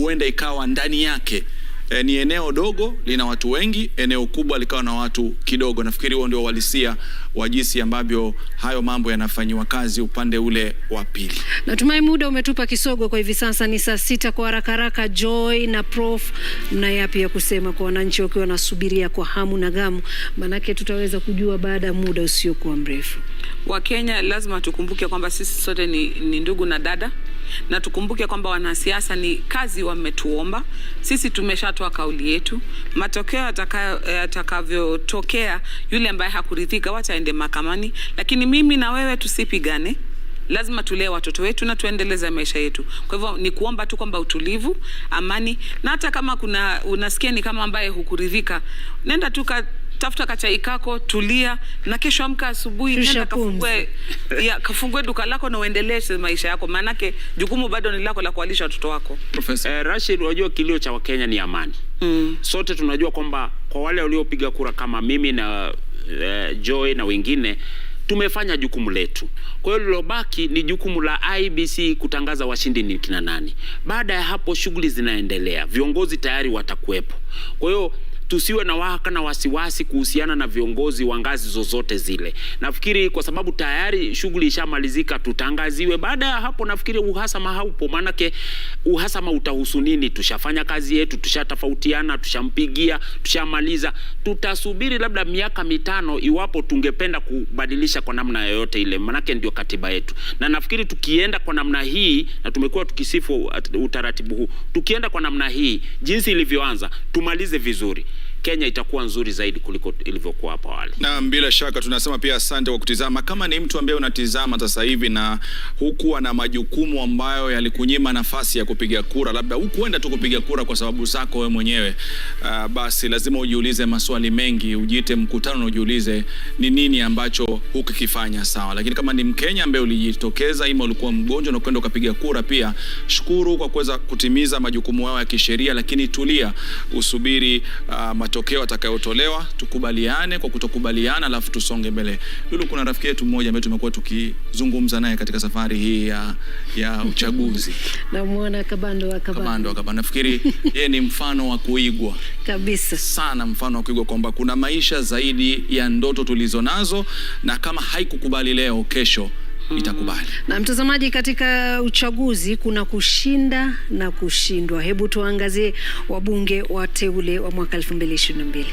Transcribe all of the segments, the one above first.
huenda ikawa ndani yake ni eneo dogo lina watu wengi, eneo kubwa likawa na watu kidogo. Nafikiri huo ndio uhalisia wa jinsi ambavyo hayo mambo yanafanywa kazi upande ule wa pili. Natumai muda umetupa kisogo kwa hivi sasa ni saa 6 kwa haraka haraka. Joy na Prof, mna yapi ya kusema kwa wananchi wakiwa wanasubiria kwa hamu na gamu? Manake tutaweza kujua baada ya muda usiokuwa mrefu. Wakenya lazima tukumbuke kwamba sisi sote ni ndugu na dada, na tukumbuke kwamba wanasiasa ni kazi wametuomba. Sisi tumeshatoa kauli yetu. Matokeo yatakavyotokea, yule ambaye hakuridhika wacha aende mahakamani, lakini mimi na wewe tusipigane. Lazima tulee watoto wetu na tuendeleze maisha yetu. Kwa hivyo ni kuomba tu kwamba utulivu, amani, na hata kama unasikia ni kama ambaye hukuridhika, nenda tu tafuta kachai kako, tulia, na kesho amka asubuhi nenda kafungue duka lako na uendeleze maisha yako, manake jukumu bado ni lako la kualisha watoto wako. Professor Rashid, unajua kilio cha Wakenya ni amani. Sote tunajua kwamba kwa wale waliopiga kura kama mimi na Joy na wengine, tumefanya jukumu letu. Kwa hiyo lilobaki ni jukumu la IBC kutangaza washindi ni kina nani. Baada ya hapo shughuli zinaendelea. Viongozi tayari watakuwepo. Kwa hiyo tusiwe na wahaka na wasiwasi kuhusiana na viongozi wa ngazi zozote zile. Nafikiri kwa sababu tayari shughuli ishamalizika, tutangaziwe. Baada ya hapo nafikiri uhasama haupo, manake uhasama utahusu nini? Tushafanya kazi yetu, tushatofautiana, tushampigia, tushamaliza. Tutasubiri labda miaka 5 iwapo tungependa kubadilisha kwa namna yoyote ile, manake ndio katiba yetu. Na nafikiri tukienda kwa namna hii, na tumekuwa tukisifu utaratibu huu, tukienda kwa namna hii jinsi ilivyoanza, tumalize vizuri, Kenya itakuwa nzuri zaidi kuliko ilivyokuwa hapo awali. Na bila shaka tunasema pia asante kwa kutizama. Kama ni mtu ambaye unatizama sasa hivi na hukuwa na majukumu ambayo yalikunyima nafasi ya kupiga kura, labda hukuenda tu kupiga kura kwa sababu zako wewe mwenyewe, basi lazima ujiulize maswali mengi, ujiite mkutano na ujiulize ni nini ambacho hukikifanya sawa. Lakini kama ni Mkenya ambaye ulijitokeza, ima ulikuwa mgonjwa na kwenda ukapiga kura, pia shukuru kwa kuweza kutimiza majukumu yao ya kisheria, lakini tulia, usubiri matokeo atakayotolewa, tukubaliane kwa kutokubaliana, alafu tusonge mbele. Lulu, kuna rafiki yetu mmoja ambaye tumekuwa tukizungumza naye katika safari hii ya uchaguzi. Namuona Kabando wa Kabando. Nafikiri yeye ni mfano wa kuigwa kabisa. Sana mfano wa kuigwa, kwamba kuna maisha zaidi ya ndoto tulizonazo, na kama haikukubali leo, kesho itakubali. Na mtazamaji, katika uchaguzi kuna kushinda na kushindwa. Hebu tuangazie wabunge wateule wa mwaka 2022.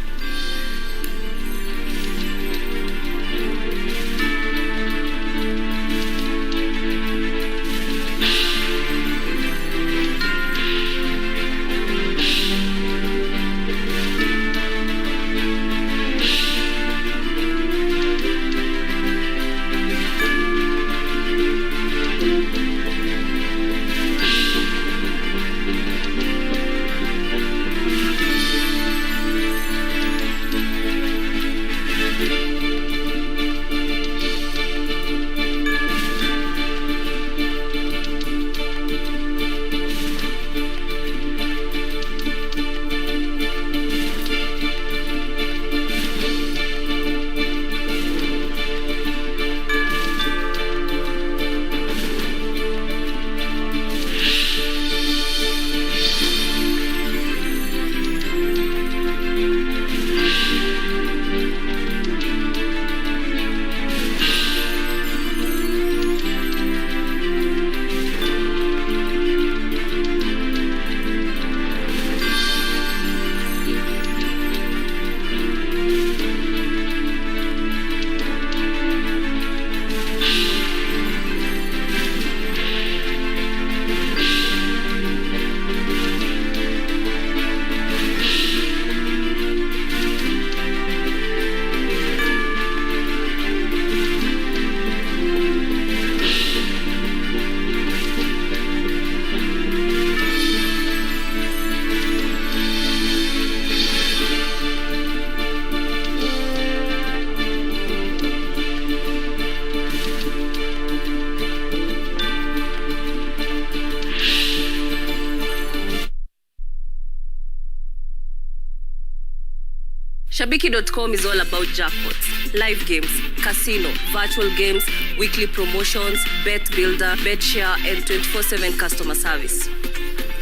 Shabiki.com is all about jackpots, live games, casino, virtual games, weekly promotions, bet builder, bet share, and 24/7 customer service.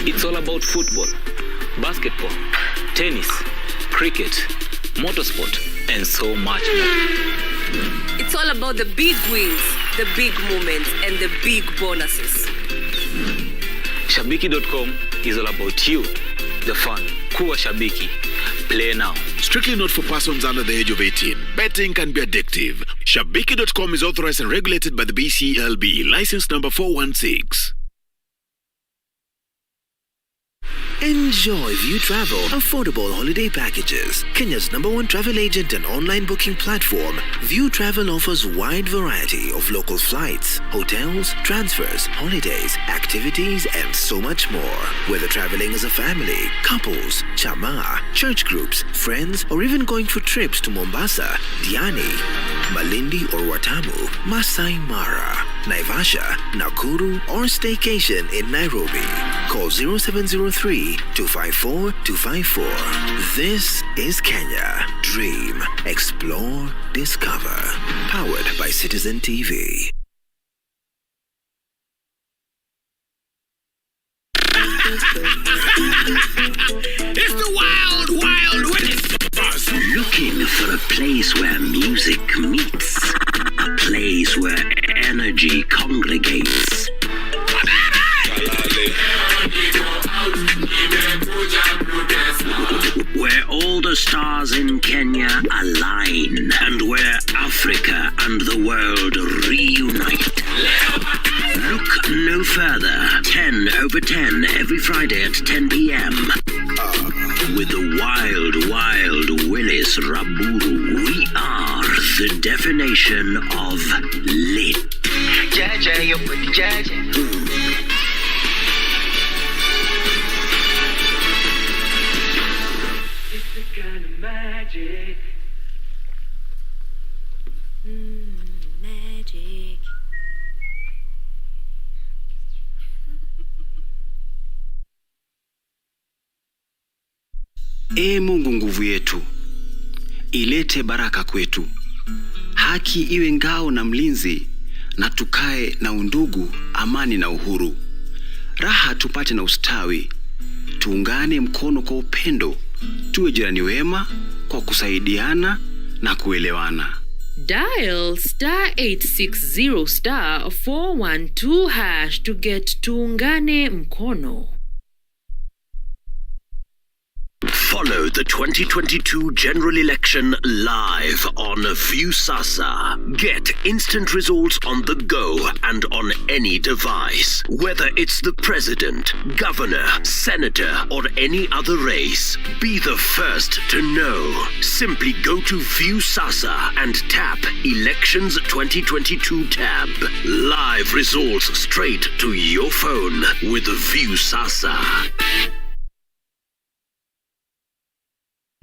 It's all about football, basketball, tennis, cricket, motorsport, and so much more. It's all about the big wins, the big moments, and the big bonuses. Shabiki.com is all about you, the fan. Kuwa Shabiki. Play now. Strictly not for persons under the age of 18. Betting can be addictive. Shabiki.com is authorized and regulated by the BCLB. License number 416. Enjoy View Travel affordable holiday packages. Kenya's #1 travel agent and online booking platform, View Travel offers wide variety of local flights, hotels, transfers, holidays, activities, and so much more. Whether traveling as a family, couples, chama, church groups, friends, or even going for trips to Mombasa, Diani, Malindi or Watamu, Masai Mara, Naivasha, Nakuru, or staycation in Nairobi. Call 0703-254-254. This is Kenya. Dream, explore, discover. Powered by Citizen TV. It's the Wild Wild West. Looking for a place where music meets, a place where energy congregates. Where all the stars in Kenya align, and where Africa and the world reunite. Look no further. 10 over 10 every Friday at 10 p.m. With the wild, wild Willis Raburu, we are the definition of lit. Jaja, you put Jaja. It's the kind of magic. Magic. Ee Mungu nguvu yetu, ilete baraka kwetu. Haki iwe ngao na mlinzi, na tukae na undugu, amani na uhuru. Raha tupate na ustawi, tuungane mkono kwa upendo, tuwe jirani wema kwa kusaidiana na kuelewana. Dial *860*412# to get Tuungane Mkono. Follow the 2022 general election live on Viusasa. Get instant results on the go and on any device. Whether it's the president, governor, senator, or any other race, be the first to know. Simply go to Viusasa and tap Elections 2022 tab. Live results straight to your phone with Viusasa.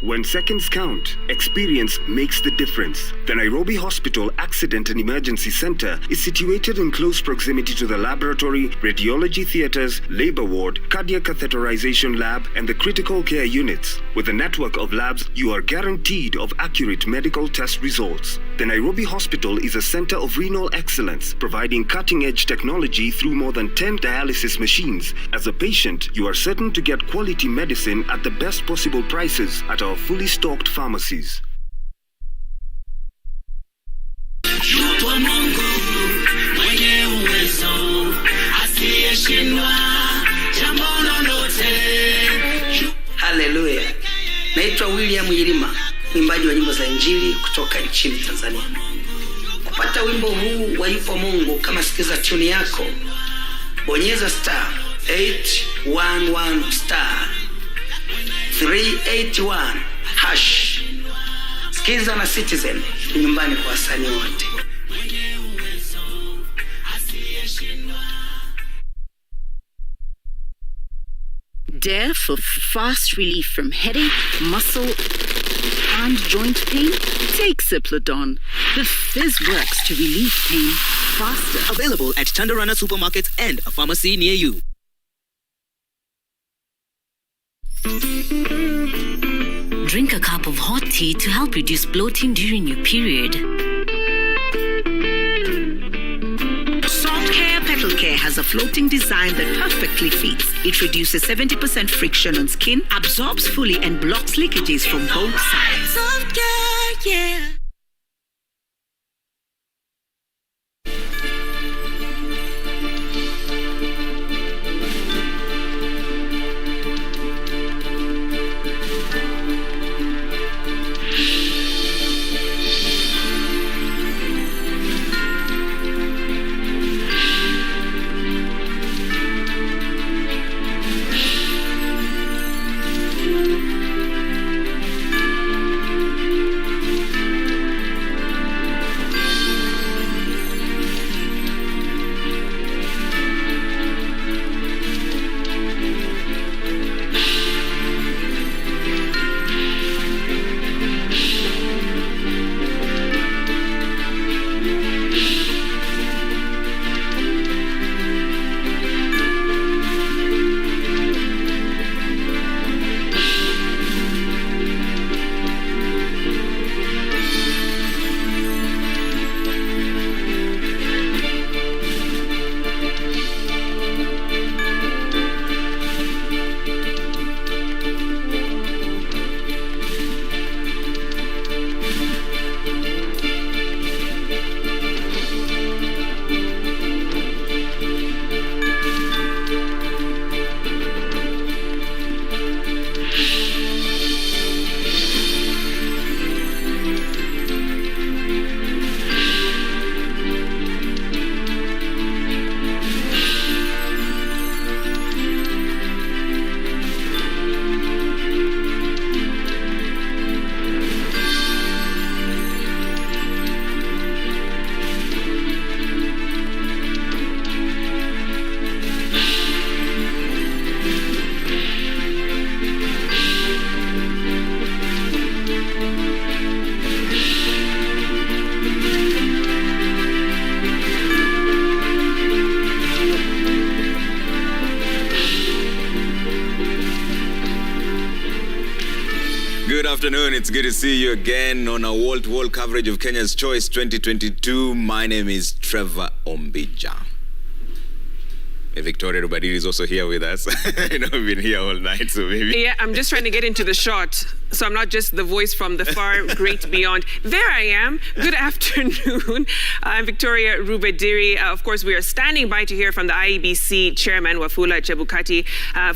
When seconds count, experience makes the difference. The Nairobi Hospital Accident and Emergency Center is situated in close proximity to the laboratory, radiology theaters, labor ward, cardiac catheterization lab, and the critical care units. With a network of labs, you are guaranteed of accurate medical test results. The Nairobi Hospital is a center of renal excellence, providing cutting-edge technology through more than 10 dialysis machines. As a patient, you are certain to get quality medicine at the best possible prices at our fully stocked pharmacies. Yupo Mungu mwenye uwezo, asiyeshindwa jambo lolote. Haleluya. Naitwa William Yilima, mwimbaji wa nyimbo za Injili kutoka nchini Tanzania. Kupata wimbo huu wa Yupo Mungu, kama sikiza tune yako, bonyeza *811*381#. Sikiza na Citizen, nyumbani kwa wasanii wote. Dare for fast relief from headache, muscle, and joint pain? Take Cipladon. The fizz works to relieve pain faster. Available at Chandarana supermarkets and a pharmacy near you. Drink a cup of hot tea to help reduce bloating during your period. Soft Care Petal Care has a floating design that perfectly fits. It reduces 70% friction on skin, absorbs fully, and blocks leakages from both sides. Soft care, yeah. Good afternoon. It's good to see you again on our wall-to-wall coverage of Kenya's Choice 2022. My name is Trevor Ombija. Victoria Rubadiri is also here with us. You know, we've been here all night, so maybe. Yeah, I'm just trying to get into the shot, so I'm not just the voice from the far great beyond. There I am. Good afternoon. I'm Victoria Rubadiri. Of course, we are standing by to hear from the IEBC chairman, Wafula Chebukati,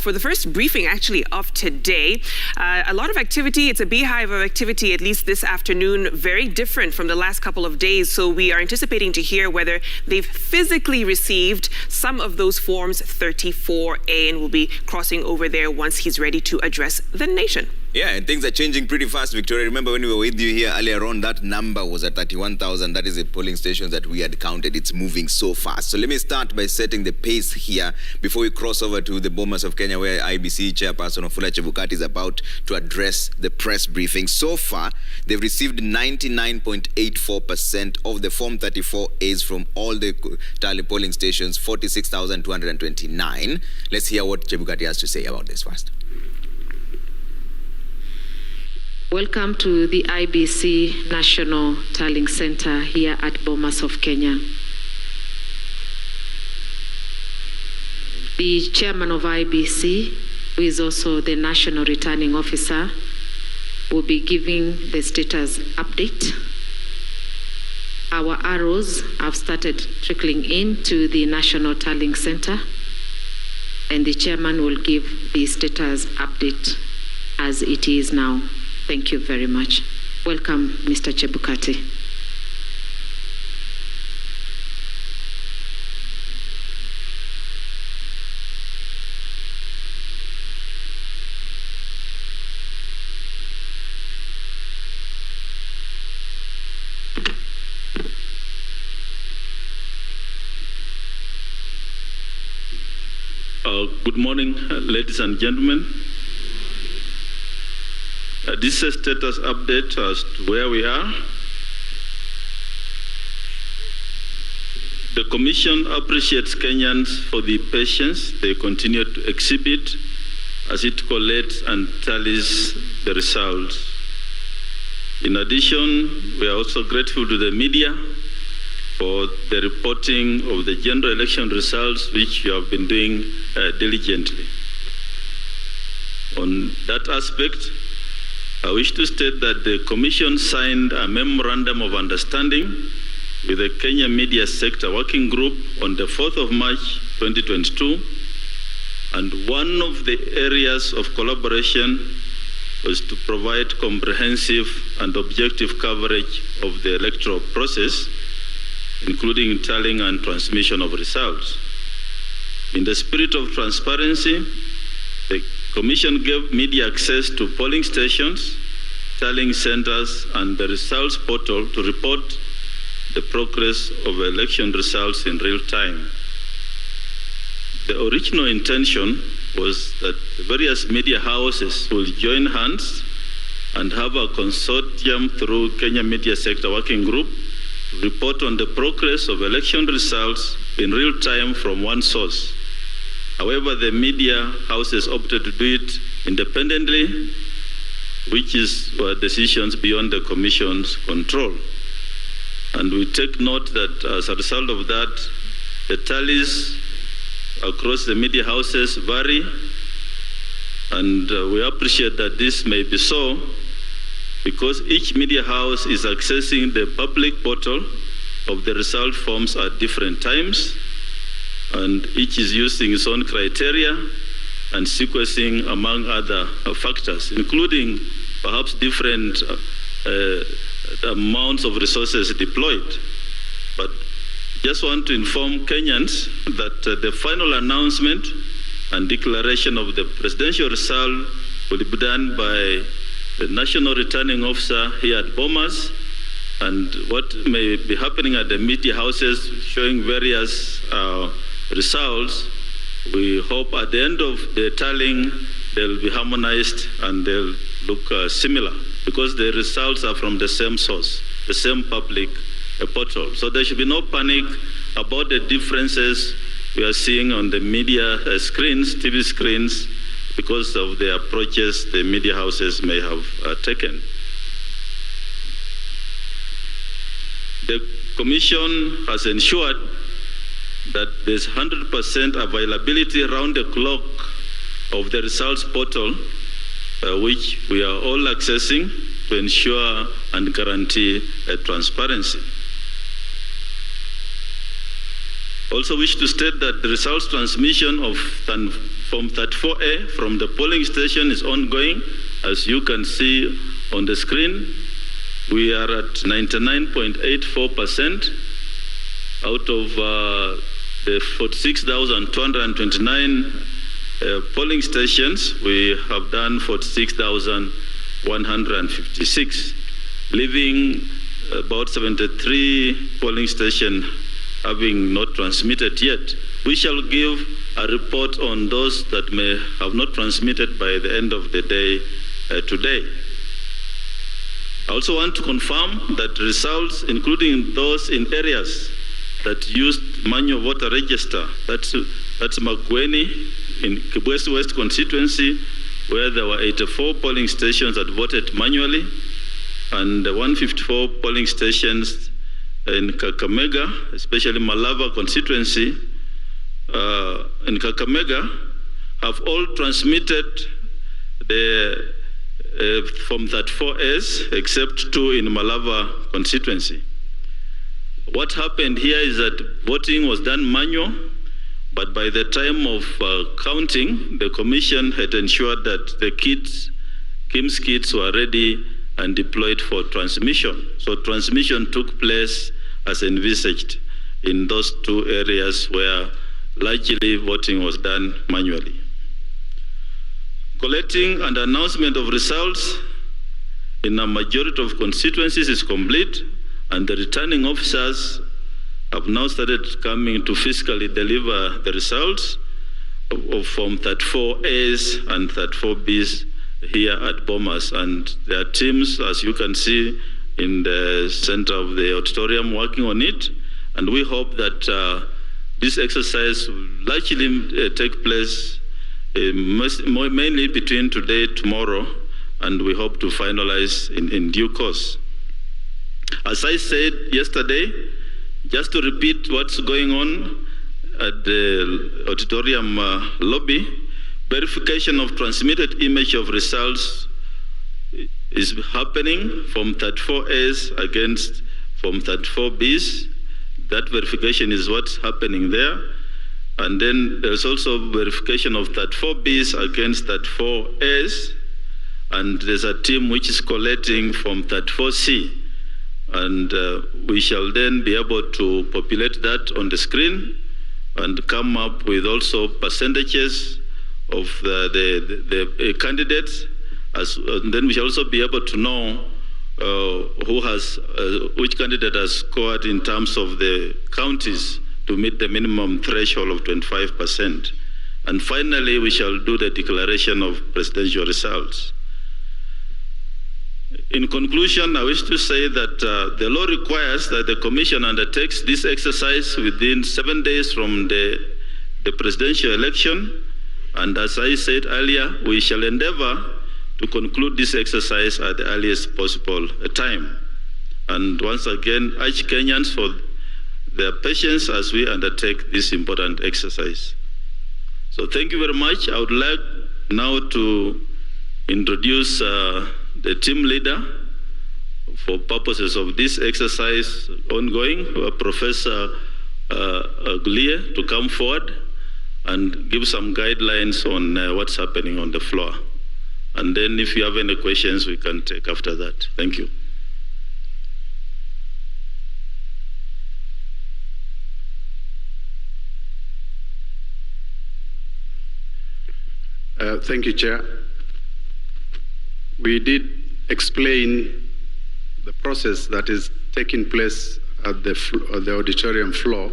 for the first briefing, actually, of today. A lot of activity. It's a beehive of activity, at least this afternoon, very different from the last couple of days. So we are anticipating to hear whether they've physically received some of those forms 34A and will be crossing over there once he's ready to address the nation. Yeah, and things are changing pretty fast, Victoria. Remember when we were with you here earlier on, that number was at 31,000. That is the polling stations that we had counted. It's moving so fast. So let me start by setting the pace here before we cross over to the Bomas of Kenya, where IEBC chairperson Wafula Chebukati is about to address the press briefing. So far, they've received 99.84% of the Form 34As from all the tally polling stations, 46,229. Let's hear what Chebukati has to say about this first. Welcome to the IEBC National Tallying Center here at Bomas of Kenya. The chairman of IEBC, who is also the National Returning Officer, will be giving the status update. Our arrows have started trickling into the National Tallying Center, and the chairman will give the status update as it is now. Thank you very much. Welcome, Mr. Chebukati. Good morning, ladies and gentlemen. This is a status update as to where we are. The Commission appreciates Kenyans for the patience they continue to exhibit as it collates and tallies the results. In addition, we are also grateful to the media for the reporting of the general election results, which you have been doing diligently. On that aspect, I wish to state that the Commission signed a memorandum of understanding with the Kenya Media Sector Working Group on the 4th of March 2022, and one of the areas of collaboration was to provide comprehensive and objective coverage of the electoral process, including tallying and transmission of results. In the spirit of transparency, the Commission gave media access to polling stations, tallying centers, and the results portal to report the progress of election results in real time. The original intention was that the various media houses will join hands and have a consortium through Kenya Media Sector Working Group to report on the progress of election results in real time from one source. However, the media houses opted to do it independently, which were decisions beyond the Commission's control. And we take note that as a result of that, the tallies across the media houses vary, and we appreciate that this may be so because each media house is accessing the public portal of the result forms at different times, and each is using its own criteria and sequencing, among other factors, including perhaps different amounts of resources deployed. But just want to inform Kenyans that the final announcement and declaration of the presidential result will be done by the National Returning Officer here at Bomas, and what may be happening at the media houses showing various results, we hope at the end of the tallying they'll be harmonized and they'll look similar, because the results are from the same source, the same public portal. So there should be no panic about the differences we are seeing on the media screens, TV screens, because of the approaches the media houses may have taken. The Commission has ensured that there's 100% availability around the clock of the results portal, which we are all accessing to ensure and guarantee transparency. Also wish to state that the results transmission of Form 34A from the polling station is ongoing. As you can see on the screen, we are at 99.84% out of the 46,229 polling stations. We have done 46,156, leaving about 73 polling stations having not transmitted yet. We shall give a report on those that may have not transmitted by the end of the day today. I also want to confirm that results, including those in areas that used manual voter register, that's Makueni in Kibwezi West constituency, where there were 84 polling stations that voted manually, and 154 polling stations in Kakamega, especially Malava constituency, in Kakamega, have all transmitted the Form 34As, except 2 in Malava constituency. What happened here is that voting was done manual, but by the time of counting, the Commission had ensured that the KIMS kits were ready and deployed for transmission. So transmission took place as envisaged in those 2 areas where largely voting was done manually. Collecting and announcement of results in a majority of constituencies is complete, and the returning officers have now started coming to physically deliver the results of Form 34As and 34Bs here at Bomas. And there are teams, as you can see, in the center of the auditorium working on it. And we hope that this exercise will largely take place mainly between today and tomorrow, and we hope to finalize in due course. As I said yesterday, Just to repeat what's going on at the auditorium lobby, verification of transmitted image of results is happening from 34As against from 34Bs. That verification is what's happening there. And then there's also verification of 34Bs against 34As. And there's a team which is collating from 34C. And we shall then be able to populate that on the screen and come up with also percentages of the candidates. And then we shall also be able to know which candidate has scored in terms of the counties to meet the minimum threshold of 25%. And finally, we shall do the declaration of presidential results. In conclusion, I wish to say that the law requires that the Commission undertakes this exercise within 7 days from the presidential election. And as I said earlier, we shall endeavor to conclude this exercise at the earliest possible time. And once again, urge Kenyans for their patience as we undertake this important exercise. So thank you very much. I would like now to introduce the team leader for purposes of this exercise ongoing, Professor Gulie, to come forward and give some guidelines on what's happening on the floor. And then if you have any questions, we can take after that. Thank you. Thank you, Chair. We did explain the process that is taking place at the auditorium floor,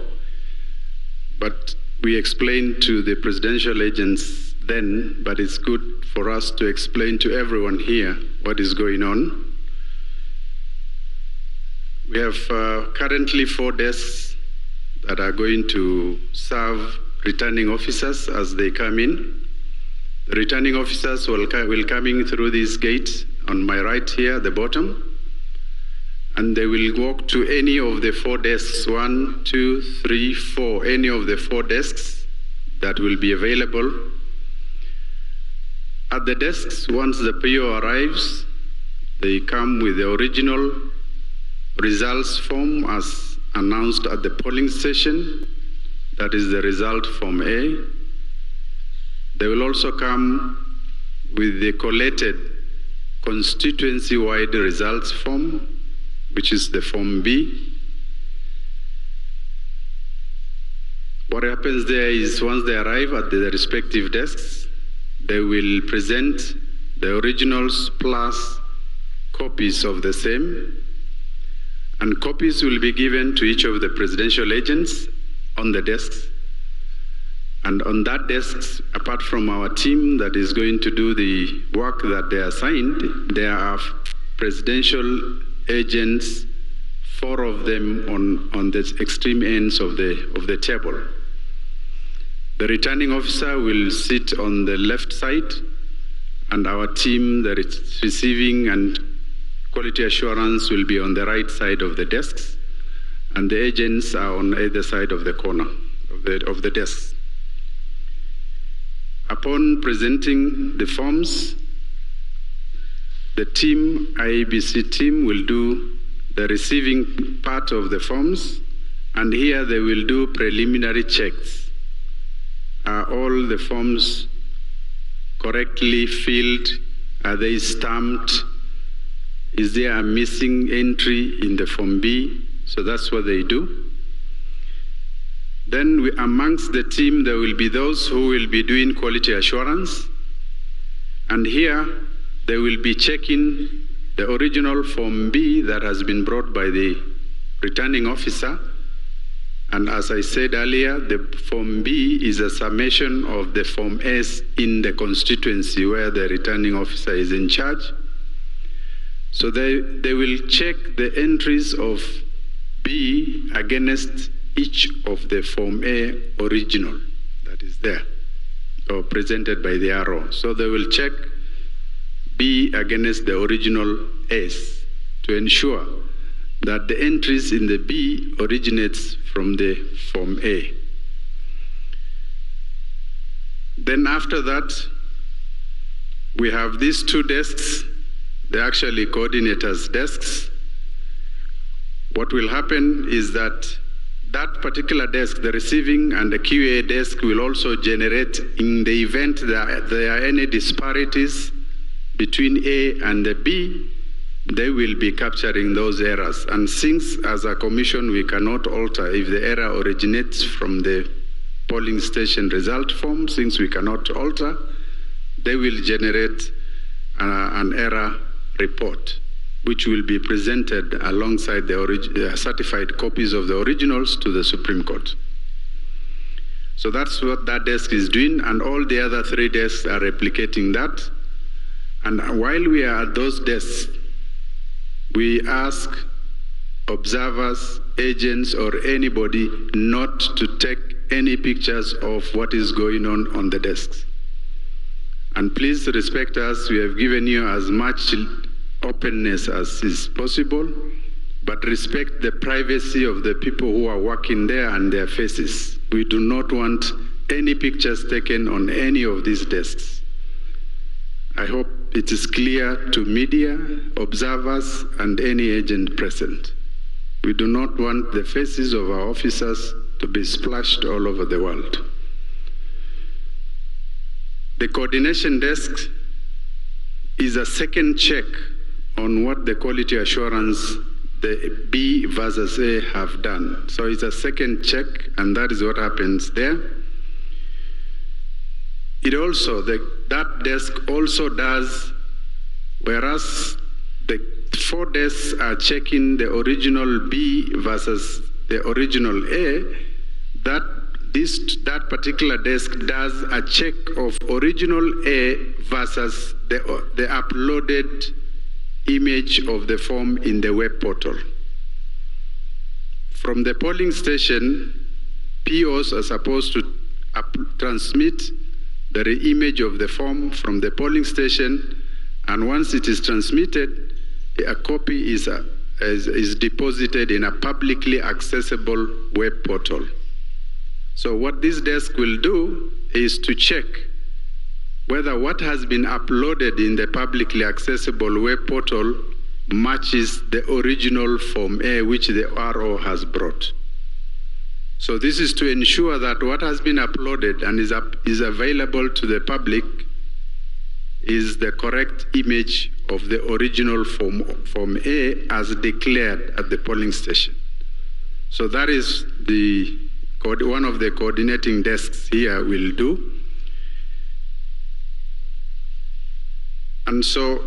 but we explained to the presidential agents then, but it's good for us to explain to everyone here what is going on. We have currently 4 desks that are going to serve returning officers as they come in. The returning officers will come in through this gate on my right here at the bottom, and they will walk to any of the 4 desks, 1, 2, 3, 4, any of the 4 desks that will be available. At the desks, once the PO arrives, they come with the original results form as announced at the polling station. That is the result form A. They will also come with the collated constituency-wide results form, which is the form B. What happens there is once they arrive at the respective desks, they will present the originals plus copies of the same, and copies will be given to each of the presidential agents on the desks. And on that desks, apart from our team that is going to do the work that they are assigned, there are presidential agents, 4 of them on the extreme ends of the table. The returning officer will sit on the left side, and our team that is receiving and quality assurance will be on the right side of the desks, and the agents are on either side of the corner of the desks. Upon presenting the forms, the IEBC team will do the receiving part of the forms, and here they will do preliminary checks. Are all the forms correctly filled? Are they stamped? Is there a missing entry in the form B? So that's what they do. Then amongst the team, there will be those who will be doing quality assurance. And here, they will be checking the original Form B that has been brought by the returning officer. And as I said earlier, the Form B is a summation of the Form S in the constituency where the returning officer is in charge. So they will check the entries of B against each of the Form A original that is there, or presented by the arrow. So they will check B against the original S to ensure that the entries in the B originates from the Form A. Then after that, we have these two desks. They're actually coordinators' desks. What will happen is that that particular desk, the receiving and the QA desk, will also generate, in the event that there are any disparities between A and the B, they will be capturing those errors. And since as a commission we cannot alter if the error originates from the polling station result form, since we cannot alter, they will generate an error report, which will be presented alongside the certified copies of the originals to the Supreme Court. So that's what that desk is doing, and all the other three desks are replicating that. And while we are at those desks, we ask observers, agents, or anybody not to take any pictures of what is going on the desks. And please respect us. We have given you as much openness as is possible, but respect the privacy of the people who are working there and their faces. We do not want any pictures taken on any of these desks. I hope it is clear to media, observers, and any agent present. We do not want the faces of our officers to be splashed all over the world. The coordination desk is a second check on what the quality assurance the B versus A have done. So it's a second check, and that is what happens there. It also, that desk also does, whereas the four desks are checking the original B versus the original A, that particular desk does a check of original A versus the uploaded image of the form in the web portal. From the polling station, POs are supposed to transmit the image of the form from the polling station, and once it is transmitted, a copy is deposited in a publicly accessible web portal. So what this desk will do is to check whether what has been uploaded in the publicly accessible web portal matches the original Form A which the RO has brought. So this is to ensure that what has been uploaded and is available to the public is the correct image of the original Form A as declared at the polling station. So that is one of the coordinating desks here will do. And so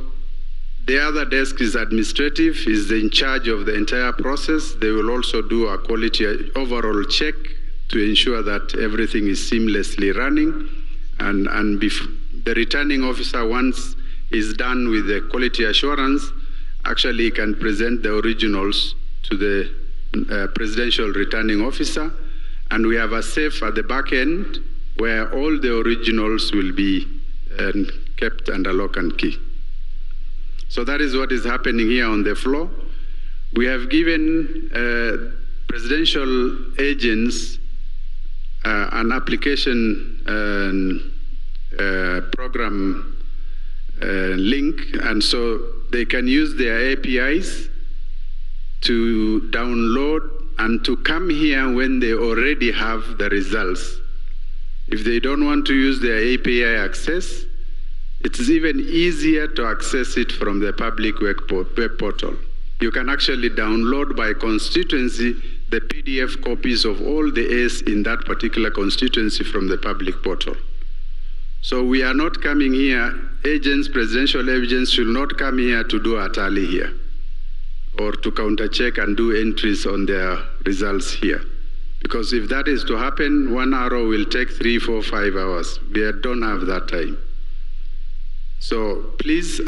the other desk is administrative, is in charge of the entire process. They will also do a quality overall check to ensure that everything is seamlessly running. And the returning officer, once is done with the quality assurance, actually can present the originals to the presidential returning officer. And we have a safe at the back end where all the originals will be kept under lock and key. So that is what is happening here on the floor. We have given presidential agents an application program link, and so they can use their APIs to download and to come here when they already have the results. If they don't want to use their API access, it is even easier to access it from the public web portal. You can actually download by constituency the PDF copies of all the A's in that particular constituency from the public portal. So we are not coming here, agents, presidential agents should not come here to do a tally here or to counter-check and do entries on their results here. Because if that is to happen, 1 hour will take 3, 4, 5 hours. We don't have that time. So please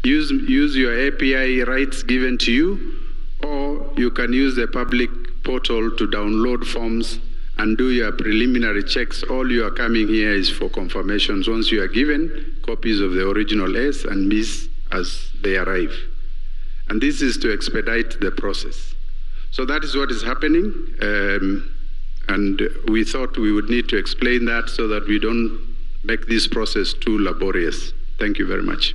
use your API rights given to you, or you can use the public portal to download forms and do your preliminary checks. All you are coming here is for confirmations once you are given copies of the original A's and B's as they arrive. And this is to expedite the process. So that is what is happening. And we thought we would need to explain that so that we don't make this process too laborious. Thank you very much.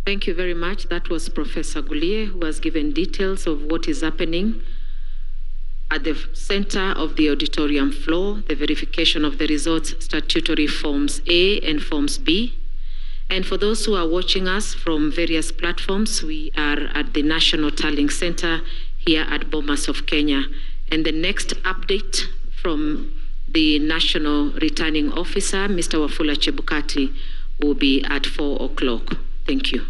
Thank you very much. That was Professor Gulie, who has given details of what is happening at the center of the auditorium floor, the verification of the results, statutory Forms A and Forms B. And for those who are watching us from various platforms, we are at the National Tallying Center here at Bomas of Kenya. And the next update from the National Returning Officer, Mr. Wafula Chebukati, will be at 4 o'clock. Thank you.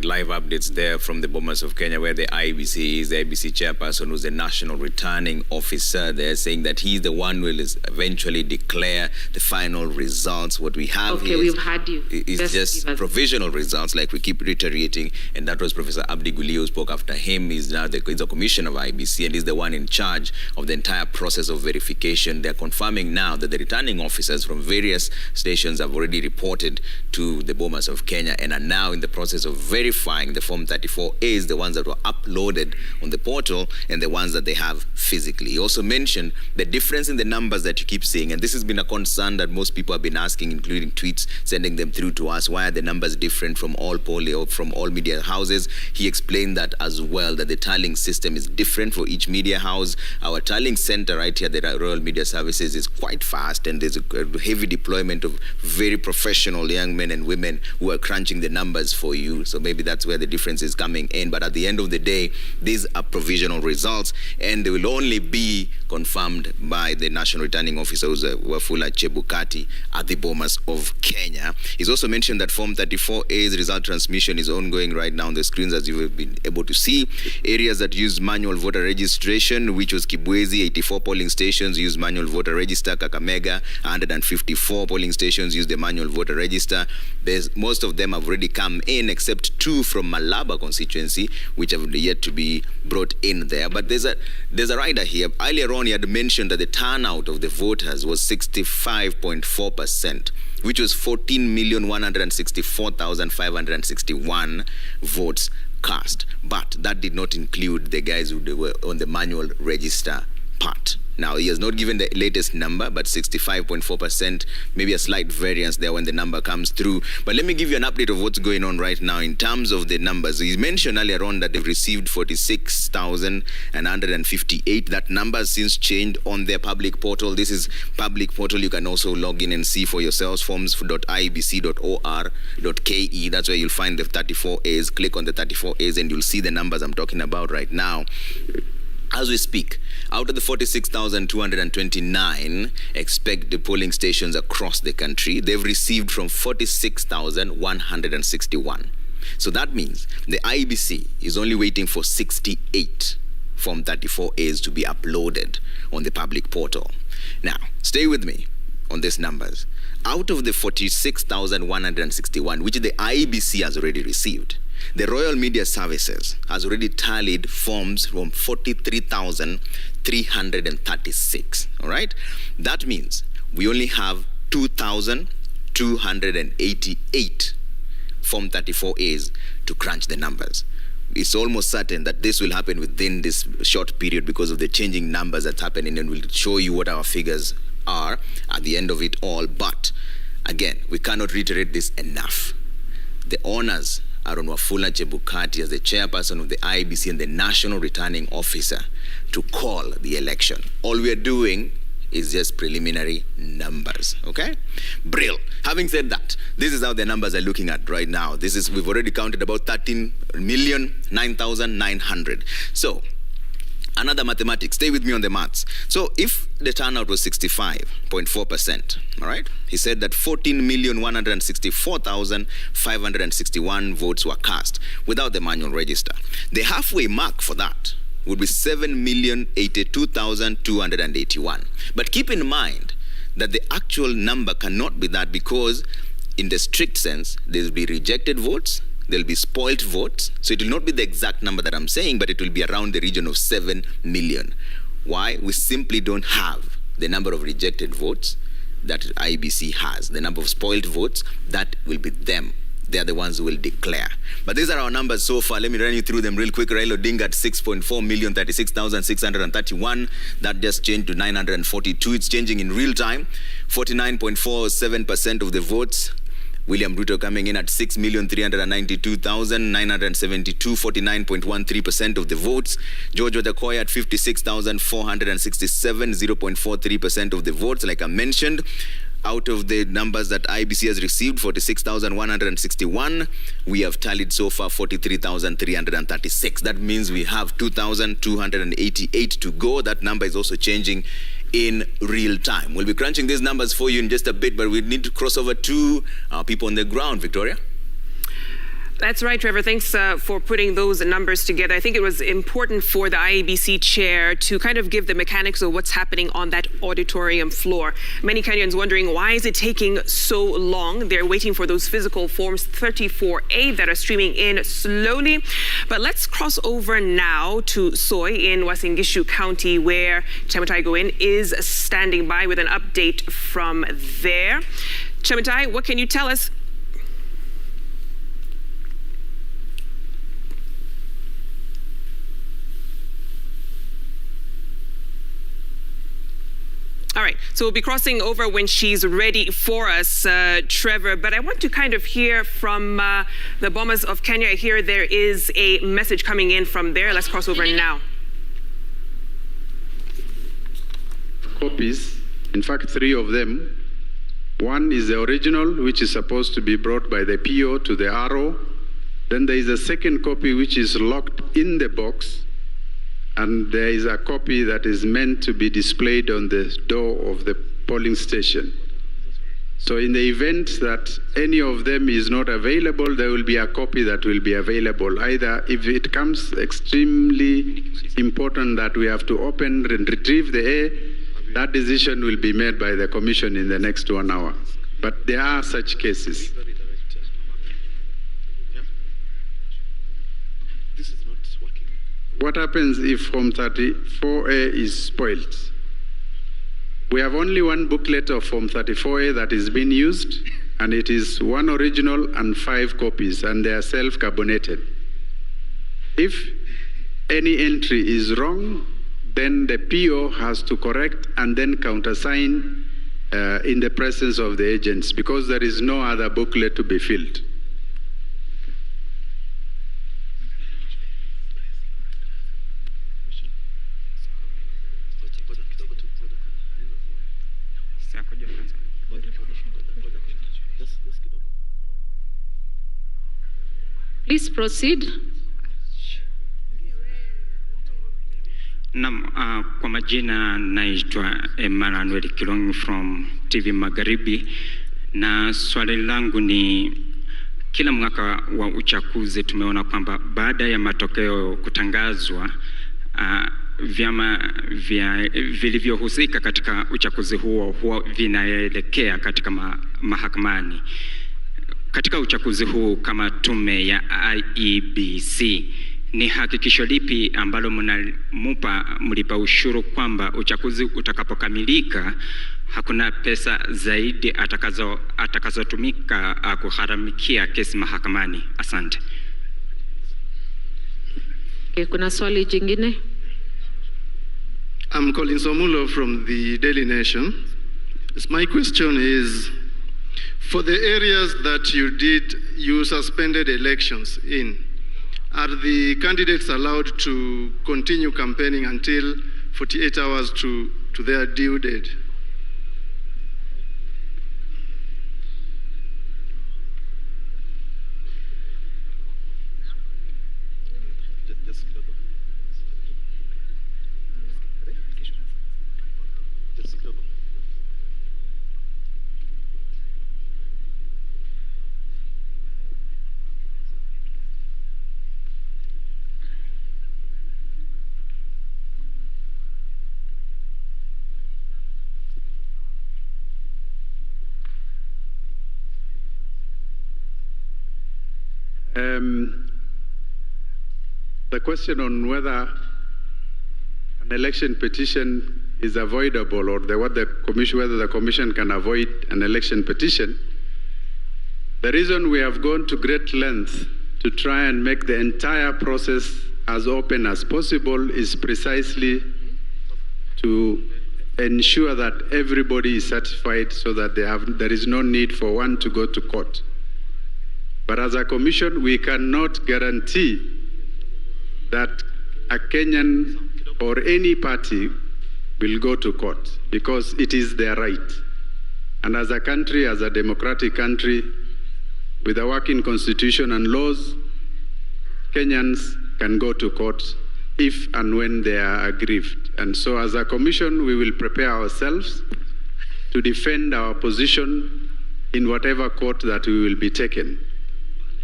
Live updates there from the Bomas of Kenya, where the IEBC is the IEBC chairperson, who's the National Returning Officer. They're saying that he's the one who will eventually declare the final results. What we have here we've had you. is just provisional results, like we keep reiterating, and that was Professor Abdi Gulie who spoke after him. He's now the commissioner of IEBC, and he's the one in charge of the entire process of verification. They're confirming now that the returning officers from various stations have already reported to the Bomas of Kenya and are now in the process of verifying the Form 34As, the ones that were uploaded on the portal and the ones that they have physically. He also mentioned the difference in the numbers that you keep seeing, and this has been a concern that most people have been asking, including tweets, sending them through to us. Why are the numbers different from all polling, from all media houses? He explained that as well, that the tallying system is different for each media house. Our tallying center right here, the Royal Media Services, is quite fast, and there's a heavy deployment of very professional young men and women who are crunching the numbers for you. So maybe that's where the difference is coming in. But at the end of the day, these are provisional results, and they will only be confirmed by the National Returning Officer, Wafula Chebukati, at the Bomas of Kenya. He's also mentioned that Form 34A's result transmission is ongoing right now on the screens, as you have been able to see. Areas that use manual voter registration, which was Kibwezi, 84 polling stations use manual voter register. Kakamega, 154 polling stations use the manual voter register. Most of them have already come in, except 2 from Malaba constituency, which have yet to be brought in there. But there's a rider here. Earlier on, he had mentioned that the turnout of the voters was 65.4%, which was 14,164,561 votes cast. But that did not include the guys who were on the manual register part. Now, he has not given the latest number, but 65.4%, maybe a slight variance there when the number comes through. But let me give you an update of what's going on right now in terms of the numbers. He mentioned earlier on that they've received 46,158. That number has since changed on their public portal. This is public portal. You can also log in and see for yourselves, forms.iebc.or.ke. That's where you'll find the 34As. Click on the 34As and you'll see the numbers I'm talking about right now. As we speak, out of the 46,229 expected polling stations across the country, they've received from 46,161. So that means the IEBC is only waiting for 68 Form 34As to be uploaded on the public portal. Now, stay with me on these numbers. out of the 46,161, which the IEBC has already received, the Royal Media Services has already tallied forms from 43,336. All right? That means we only have 2,288 Form 34As to crunch the numbers. It's almost certain that this will happen within this short period because of the changing numbers that's happening, and we'll show you what our figures are at the end of it all. But again, we cannot reiterate this enough. The honors are on Wafula Chebukati as the chairperson of the IEBC and the national returning officer to call the election. All we are doing is just preliminary numbers, okay? Brill. Having said that, this is how the numbers are looking at right now. We've already counted about 13,009,900. So, another mathematics. Stay with me on the maths. So if the turnout was 65.4%, all right? He said that 14,164,561 votes were cast without the manual register. The halfway mark for that would be 7,082,281. But keep in mind that the actual number cannot be that, because in the strict sense, there will be rejected votes, there'll be spoiled votes. So it will not be the exact number that I'm saying, but it will be around the region of 7 million. Why? We simply don't have the number of rejected votes that IEBC has. The number of spoiled votes, that will be them. They are the ones who will declare. But these are our numbers so far. Let me run you through them real quick. Raila Odinga at 6.4 million, 36,631. That just changed to 942. It's changing in real time. 49.47% of the votes. William Ruto coming in at 6,392,972, 49.13% of the votes. George Wajackoyah at 56,467, 0.43% of the votes. Like I mentioned, out of the numbers that IEBC has received, 46,161, we have tallied so far 43,336. That means we have 2,288 to go. That number is also changing in real time. We'll be crunching these numbers for you in just a bit, but we need to cross over to people on the ground. Victoria? That's right, Trevor. Thanks for putting those numbers together. I think it was important for the IEBC chair to kind of give the mechanics of what's happening on that auditorium floor. Many Kenyans wondering, why is it taking so long? They're waiting for those physical forms 34A that are streaming in slowly. But let's cross over now to Soy in Uasin Gishu County, where Chemutai Goin is standing by with an update from there. Chemutai, what can you tell us? All right, so we'll be crossing over when she's ready for us, Trevor. But I want to kind of hear from the Bomas of Kenya. I hear there is a message coming in from there. Let's cross over now. Copies, in fact, 3 of them. One is the original, which is supposed to be brought by the PO to the RO. Then there is a second copy, which is locked in the box. And there is a copy that is meant to be displayed on the door of the polling station. So in the event that any of them is not available, there will be a copy that will be available. Either if it comes extremely important that we have to open and retrieve the A, that decision will be made by the commission in the next 1 hour. But there are such cases. What happens if Form 34A is spoiled? We have only one booklet of Form 34A that is being used, and it is 1 original and 5 copies, and they are self-carbonated. If any entry is wrong, then the PO has to correct and then countersign in the presence of the agents, because there is no other booklet to be filled. Please proceed. Kwa majina naitwa Emmanuel Kilongi from TV Magharibi, na swali langu ni, kila mwaka wa uchaguzi tumeona kwamba baada ya matokeo kutangazwa vyama vilivyohusika katika uchaguzi huo huwa vinaelekea katika mahakamani. Katika uchaguzi huu kama tume ya IEBC, ni hakikisho lipi ambalo mnamupa mlipa ushuru kwamba uchaguzi utakapokamilika hakuna pesa zaidi atakazotumika kuharamikia kesi mahakamani? Asante. Kuna swali jingine? I'm Collins Omulo from the Daily Nation. My question is, for the areas that you suspended elections in, are the candidates allowed to continue campaigning until 48 hours to their due date? The question on whether an election petition is avoidable or whether the commission can avoid an election petition, the reason we have gone to great length to try and make the entire process as open as possible is precisely to ensure that everybody is satisfied so that there is no need for one to go to court. But as a commission, we cannot guarantee that a Kenyan or any party will go to court because it is their right. And as a country, as a democratic country, with a working constitution and laws, Kenyans can go to court if and when they are aggrieved. And so as a commission, we will prepare ourselves to defend our position in whatever court that we will be taken.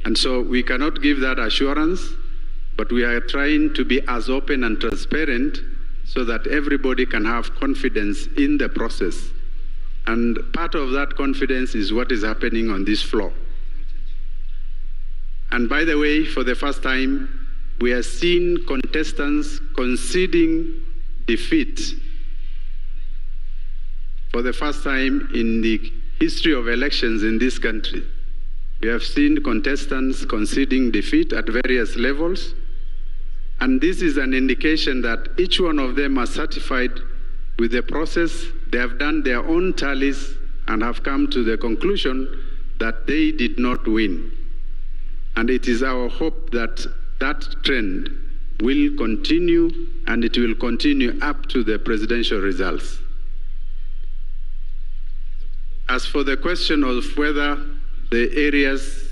And so we cannot give that assurance, but we are trying to be as open and transparent so that everybody can have confidence in the process. And part of that confidence is what is happening on this floor. And by the way, for the first time, we are seeing contestants conceding defeat. For the first time in the history of elections in this country, we have seen contestants conceding defeat at various levels. And this is an indication that each one of them are satisfied with the process. They have done their own tallies and have come to the conclusion that they did not win. And it is our hope that that trend will continue, and it will continue up to the presidential results. As for the question of whether the areas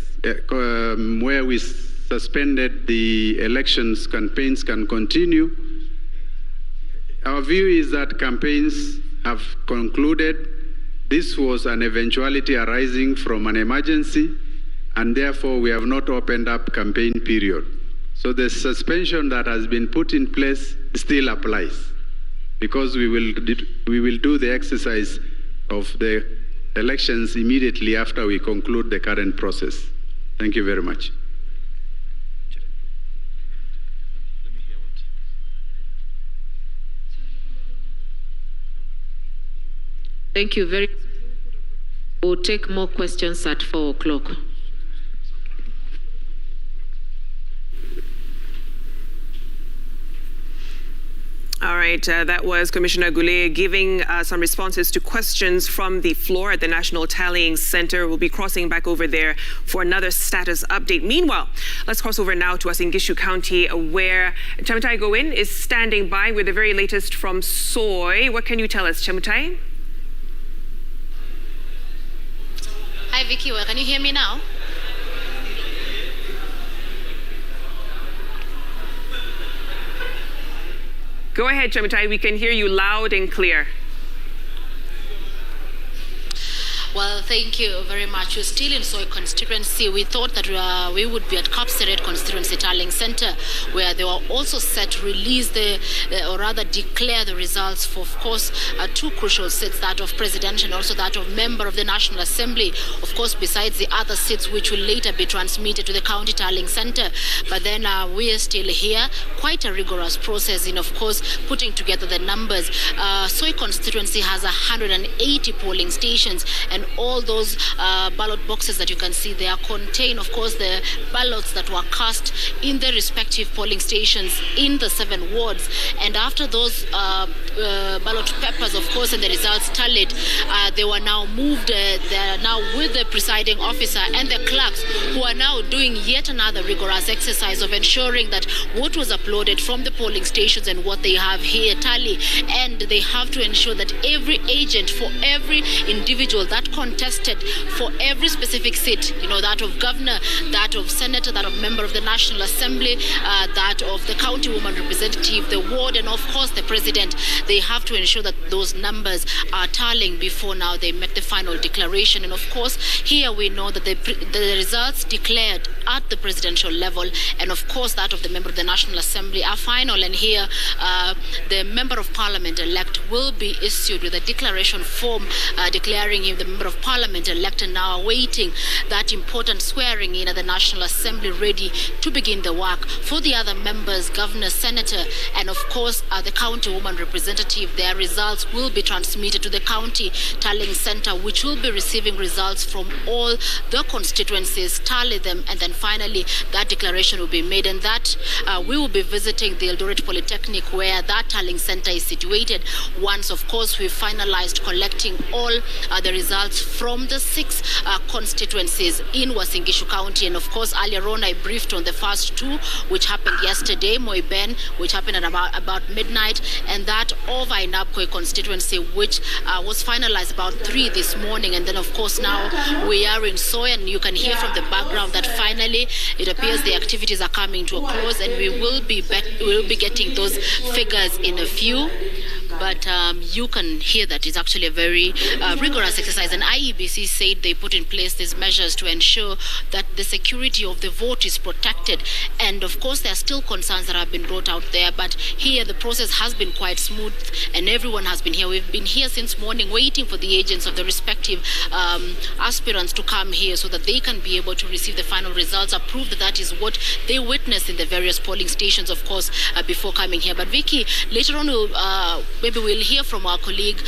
where we suspended the elections campaigns can continue, our view is that campaigns have concluded. This was an eventuality arising from an emergency, and therefore we have not opened up campaign period. So the suspension that has been put in place still applies, because we will do the exercise of the elections immediately after we conclude the current process. Thank you very much. Thank you very much. We'll take more questions at 4 o'clock. All right, that was Commissioner Gule giving some responses to questions from the floor at the National Tallying Center. We'll be crossing back over there for another status update. Meanwhile, let's cross over now to Uasin Gishu County, where Chemutai Gowin is standing by with the very latest from Soy. What can you tell us, Chemutai? Hi, Vicky. Well, can you hear me now? Go ahead, Chemutai. We can hear you loud and clear. Well, thank you very much. We're still in Soy constituency. We thought that we would be at Kapseret constituency tallying center, where they were also set to release or rather declare the results for, of course, two crucial seats, that of president and also that of member of the National Assembly. Of course, besides the other seats which will later be transmitted to the county tallying center. But then we are still here. Quite a rigorous process in, of course, putting together the numbers. Soy constituency has 180 polling stations, and all those ballot boxes that you can see there contain, of course, the ballots that were cast in the respective polling stations in the 7 wards. And after those ballot papers, of course, and the results tallied, they were now moved. They are now with the presiding officer and the clerks, who are now doing yet another rigorous exercise of ensuring that what was uploaded from the polling stations and what they have here tally. And they have to ensure that every agent for every individual that contested for every specific seat, that of governor, that of senator, that of member of the National Assembly, that of the county woman representative, the ward, and of course the president, they have to ensure that those numbers are tallying before now they make the final declaration. And of course, here we know that the results declared at the presidential level and of course that of the member of the National Assembly are final. And here the member of parliament elect will be issued with a declaration form declaring him the member of parliament elect, and now awaiting that important swearing in at the National Assembly, ready to begin the work. For the other members, governor, senator, and of course the county woman representative, their results will be transmitted to the county tallying center, which will be receiving results from all the constituencies, tally them, and then finally that declaration will be made. And that we will be visiting the Eldoret Polytechnic, where that tallying center is situated, once of course we've finalized collecting all the results from the 6 constituencies in Uasin Gishu County. And of course, earlier on I briefed on the first 2, which happened yesterday, Moiben, which happened at about midnight, and that of Ainabkoi constituency, which was finalized about 3 this morning. And then of course now we are in Soy, and you can hear from the background that finally it appears the activities are coming to a close, and we will be getting those figures in a few. But you can hear that it's actually a very rigorous exercise. And IEBC said they put in place these measures to ensure that the security of the vote is protected. And of course, there are still concerns that have been brought out there. But here, the process has been quite smooth, and everyone has been here. We've been here since morning, waiting for the agents of the respective aspirants to come here so that they can be able to receive the final results, approve that that is what they witnessed in the various polling stations, of course, before coming here. But Vicky, later on, maybe we'll hear from our colleague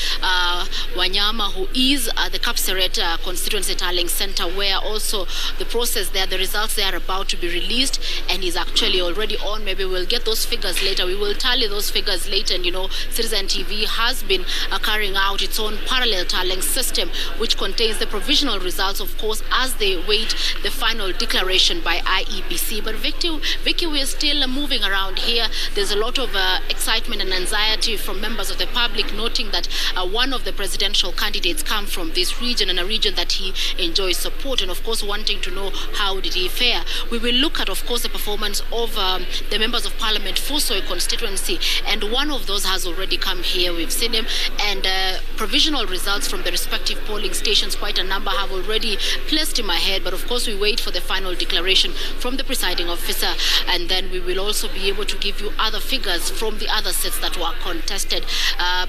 Wanyama, who is at the Kapseret constituency tallying center, where also the process there, the results there are about to be released, and he's actually already on. Maybe we'll get those figures later. We will tally those figures later. And Citizen TV has been carrying out its own parallel tallying system, which contains the provisional results, of course, as they wait the final declaration by IEBC. But Vicky, we're still moving around here. There's a lot of excitement and anxiety from members of the public, noting that one of the presidential candidates come from this region, and a region that he enjoys support, and of course wanting to know how did he fare. We will look at, of course, the performance of the members of parliament for Soy constituency, and one of those has already come here. We've seen him, and provisional results from the respective polling stations, quite a number, have already placed him ahead. But of course we wait for the final declaration from the presiding officer, and then we will also be able to give you other figures from the other sets that were contested.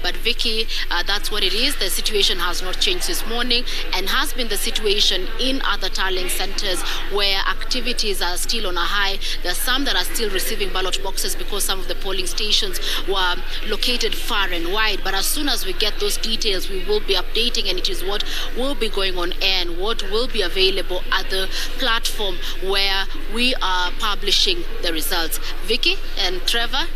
But Vicky, that's what it is. The situation has not changed this morning, and has been the situation in other tallying centers where activities are still on a high. There are some that are still receiving ballot boxes because some of the polling stations were located far and wide. But as soon as we get those details, we will be updating, and it is what will be going on air and what will be available at the platform where we are publishing the results. Vicky and Trevor.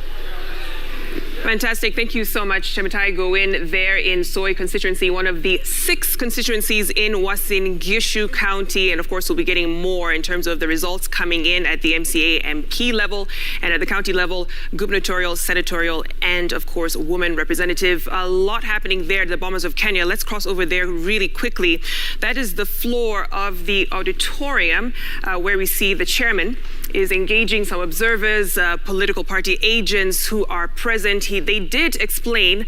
Fantastic. Thank you so much, Chemitai Goin, there in Soy constituency, one of the 6 constituencies in Uasin Gishu County. And of course, we'll be getting more in terms of the results coming in at the MCA MP level, and at the county level, gubernatorial, senatorial, and of course, woman representative. A lot happening there at the Bombers of Kenya. Let's cross over there really quickly. That is the floor of the auditorium where we see the chairman is engaging some observers, political party agents who are present. They did explain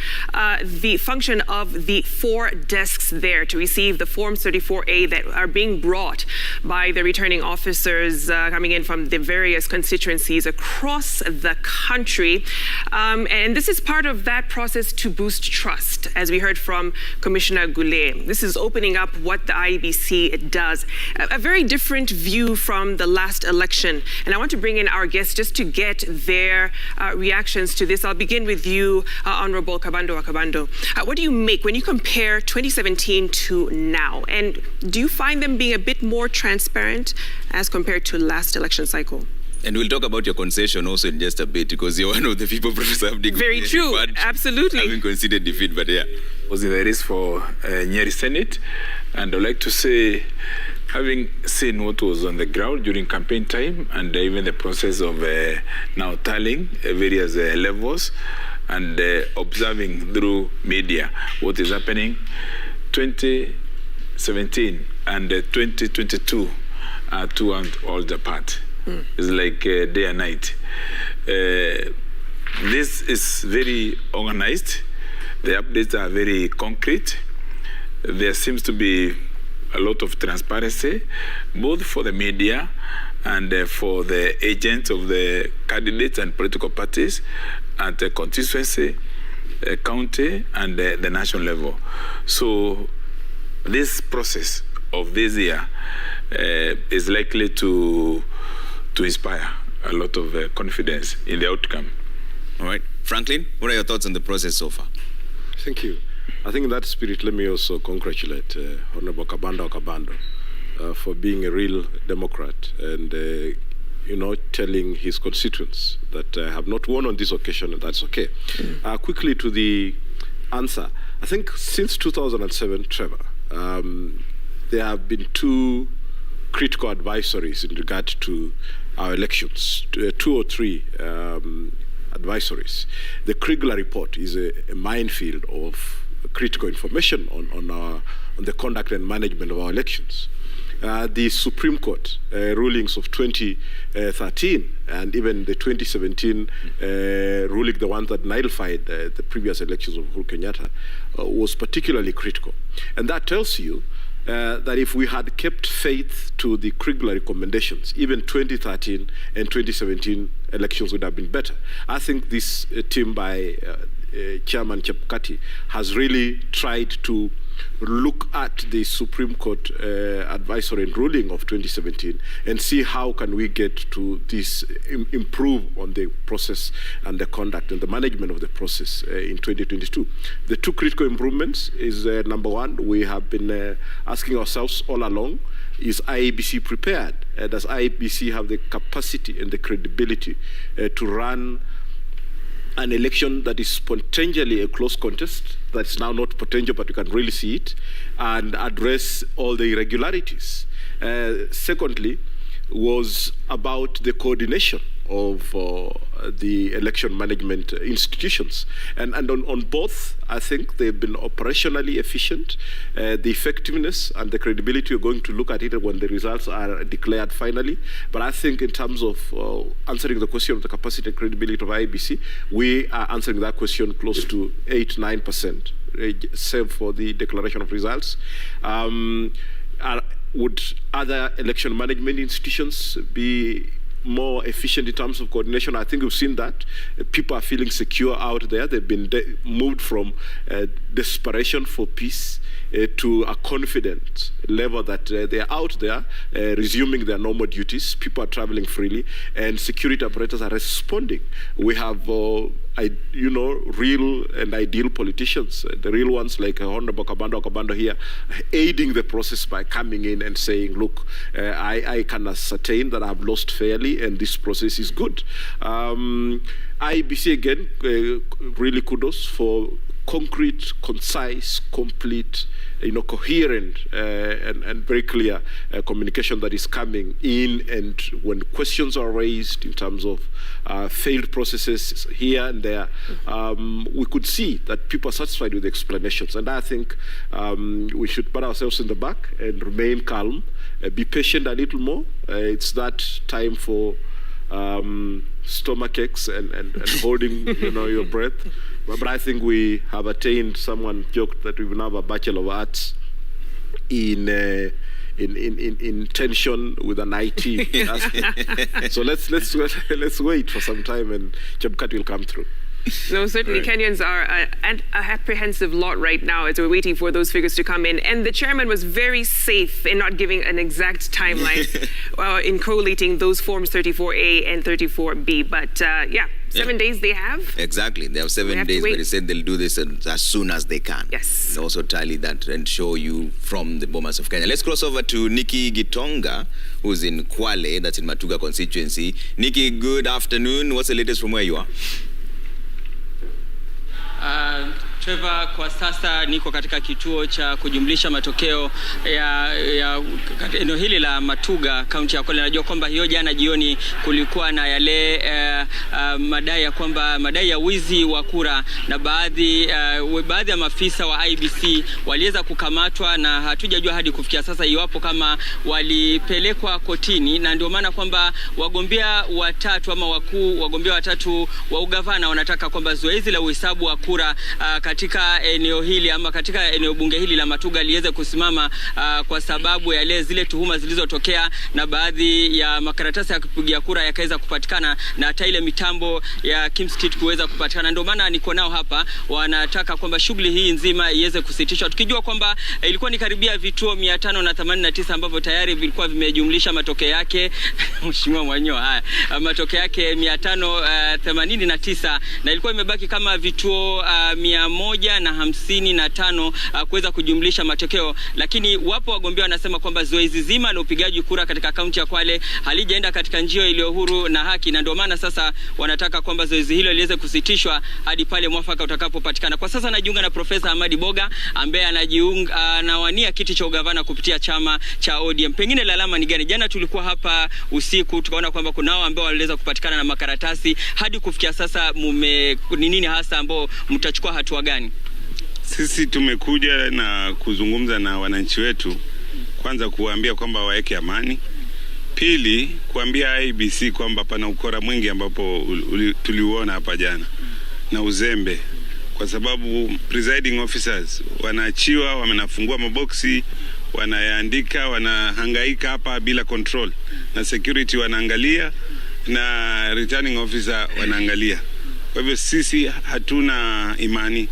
the function of the 4 desks there to receive the Forms 34A that are being brought by the returning officers coming in from the various constituencies across the country. And this is part of that process to boost trust, as we heard from Commissioner Goulet. This is opening up what the IEBC does. A very different view from the last election. And I want to bring in our guests just to get their reactions to this. I'll begin with you, Honorable Kabando Akabando. What do you make when you compare 2017 to now? And do you find them being a bit more transparent as compared to last election cycle? And we'll talk about your concession also in just a bit, because you're one of the people, Professor Abdi. Very true, absolutely. Having conceded defeat, but yeah. Was in the race for Nyeri Senate, and I'd like to say, having seen what was on the ground during campaign time, and even the process of now tallying various levels, and observing through media what is happening, 2017 and 2022 are 2 worlds apart. It's like day and night. This is very organized. The updates are very concrete. There seems to be a lot of transparency, both for the media and for the agents of the candidates and political parties at the constituency, county, and the national level. So this process of this year is likely to inspire a lot of confidence in the outcome. All right. Franklin, what are your thoughts on the process so far? Thank you. I think in that spirit, let me also congratulate Honorable Kabando Akabando for being a real Democrat and, telling his constituents that I have not won on this occasion, and that's okay. Quickly to the answer. I think since 2007, Trevor, there have been 2 critical advisories in regard to our elections, 2 or 3 advisories. The Kriegler report is a minefield of critical information on the conduct and management of our elections. The Supreme Court rulings of 2013 and even the 2017 ruling, the one that nullified the previous elections of Uhuru Kenyatta, was particularly critical. And that tells you that if we had kept faith to the Kriegler recommendations, even 2013 and 2017 elections would have been better. I think this team by Chairman Chebukati has really tried to look at the Supreme Court advisory and ruling of 2017 and see how can we get to this, improve on the process and the conduct and the management of the process in 2022. The 2 critical improvements is, number 1, we have been asking ourselves all along, is IEBC prepared? Does IEBC have the capacity and the credibility to run an election that is potentially a close contest, that's now not potential, but you can really see it, and address all the irregularities. Secondly, was about the coordination of the election management institutions. And on both, I think they've been operationally efficient. The effectiveness and the credibility, we're going to look at it when the results are declared finally. But I think in terms of answering the question of the capacity and credibility of IEBC, we are answering that question close to 8-9%, save for the declaration of results. Would other election management institutions be more efficient in terms of coordination? I think we've seen that. People are feeling secure out there. They've been moved from desperation for peace to a confident level that they're out there resuming their normal duties. People are traveling freely, and security operators are responding. We have real and ideal politicians, the real ones like Honorable Kabando Akabando here, aiding the process by coming in and saying, look, I can ascertain that I've lost fairly and this process is good. IEBC, again, really kudos for concrete, concise, complete, coherent and very clear communication that is coming in, and when questions are raised in terms of failed processes here and there, we could see that people are satisfied with the explanations. And I think we should pat ourselves in the back and remain calm, be patient a little more. It's that time for stomach aches and holding your breath. But I think we have attained, someone joked that we will have a Bachelor of Arts in tension with an IT. So let's wait for some time, and Chebukati will come through. No, certainly Right. Kenyans are a apprehensive lot right now as we're waiting for those figures to come in. And the chairman was very safe in not giving an exact timeline in collating those forms 34A and 34B. But 7 days they have. Exactly. They have 7 days, but they said they'll do this as soon as they can. Yes. And also tally that and show you from the Bomas of Kenya. Let's cross over to Nikki Gitonga, who's in Kwale, that's in Matuga constituency. Nikki, good afternoon. What's the latest from where you are? Trevor, kwa sasa niko katika kituo cha kujumlisha matokeo ya eneo hili la Matuga, kaunti ya Kwale. Najua kwamba hiyo jana jioni kulikuwa na yale madai ya wizi wa kura, na baadhi ya maafisa wa IBC waliweza kukamatwa, na hatujajua hadi kufikia sasa iwapo kama walipelekwa kotini, na ndio maana kwamba wagombea watatu wa ugavana wanataka kwamba zoezi la uhesabu wa kura katika eneo hili ama katika eneo bunge hili la Matuga liweze kusimama kwa sababu ya zile tuhuma zilizotokea, na baadhi ya makaratasi ya kupigia kura yakaweza kupatikana, na hata ile mitambo ya Kimskit kuweza kupatikana. Ndio maana niko nao hapa, wanataka kwamba shughuli hii nzima iweze kusitishwa, tukijua kwamba ilikuwa ni karibia vituo 589 ambavyo tayari vilikuwa vimejumlisha matokeo yake Mheshimiwa Mwanyo, matokeo yake 589, na ilikuwa imebaki kama vituo 155 kuweza kujumlisha matokeo. Lakini wapo wagombea wanasema kwamba zoezi zima la upigaji kura katika kaunti ya Kwale halijaenda katika njia iliyo huru na haki, na ndio maana sasa wanataka kwamba zoezi hilo liweze kusitishwa hadi pale mwafaka utakapopatikana. Kwa sasa najiunga na Profesa Ahmadi Boga ambaye anawania kiti cha ugavana kupitia chama cha ODM. Pengine lalama ni gani? Jana tulikuwa hapa usiku tukaona kwamba kunao ambao waliweza kupatikana na makaratasi. Hadi kufikia sasa ni nini hasa ambao mtachukua hatua gani? Sisi tumekuja na kuzungumza na wananchi wetu, kwanza kuwaambia kwamba waweke amani. Pili, kuambia IBC kwamba pana ukora mwingi ambapo tuliuona hapa jana na uzembe, kwa sababu presiding officers wanaachiwa, wanafungua maboksi, wanayaandika, wanahangaika hapa bila control, na security wanaangalia na returning officer wanaangalia. Kwa hivyo sisi hatuna imani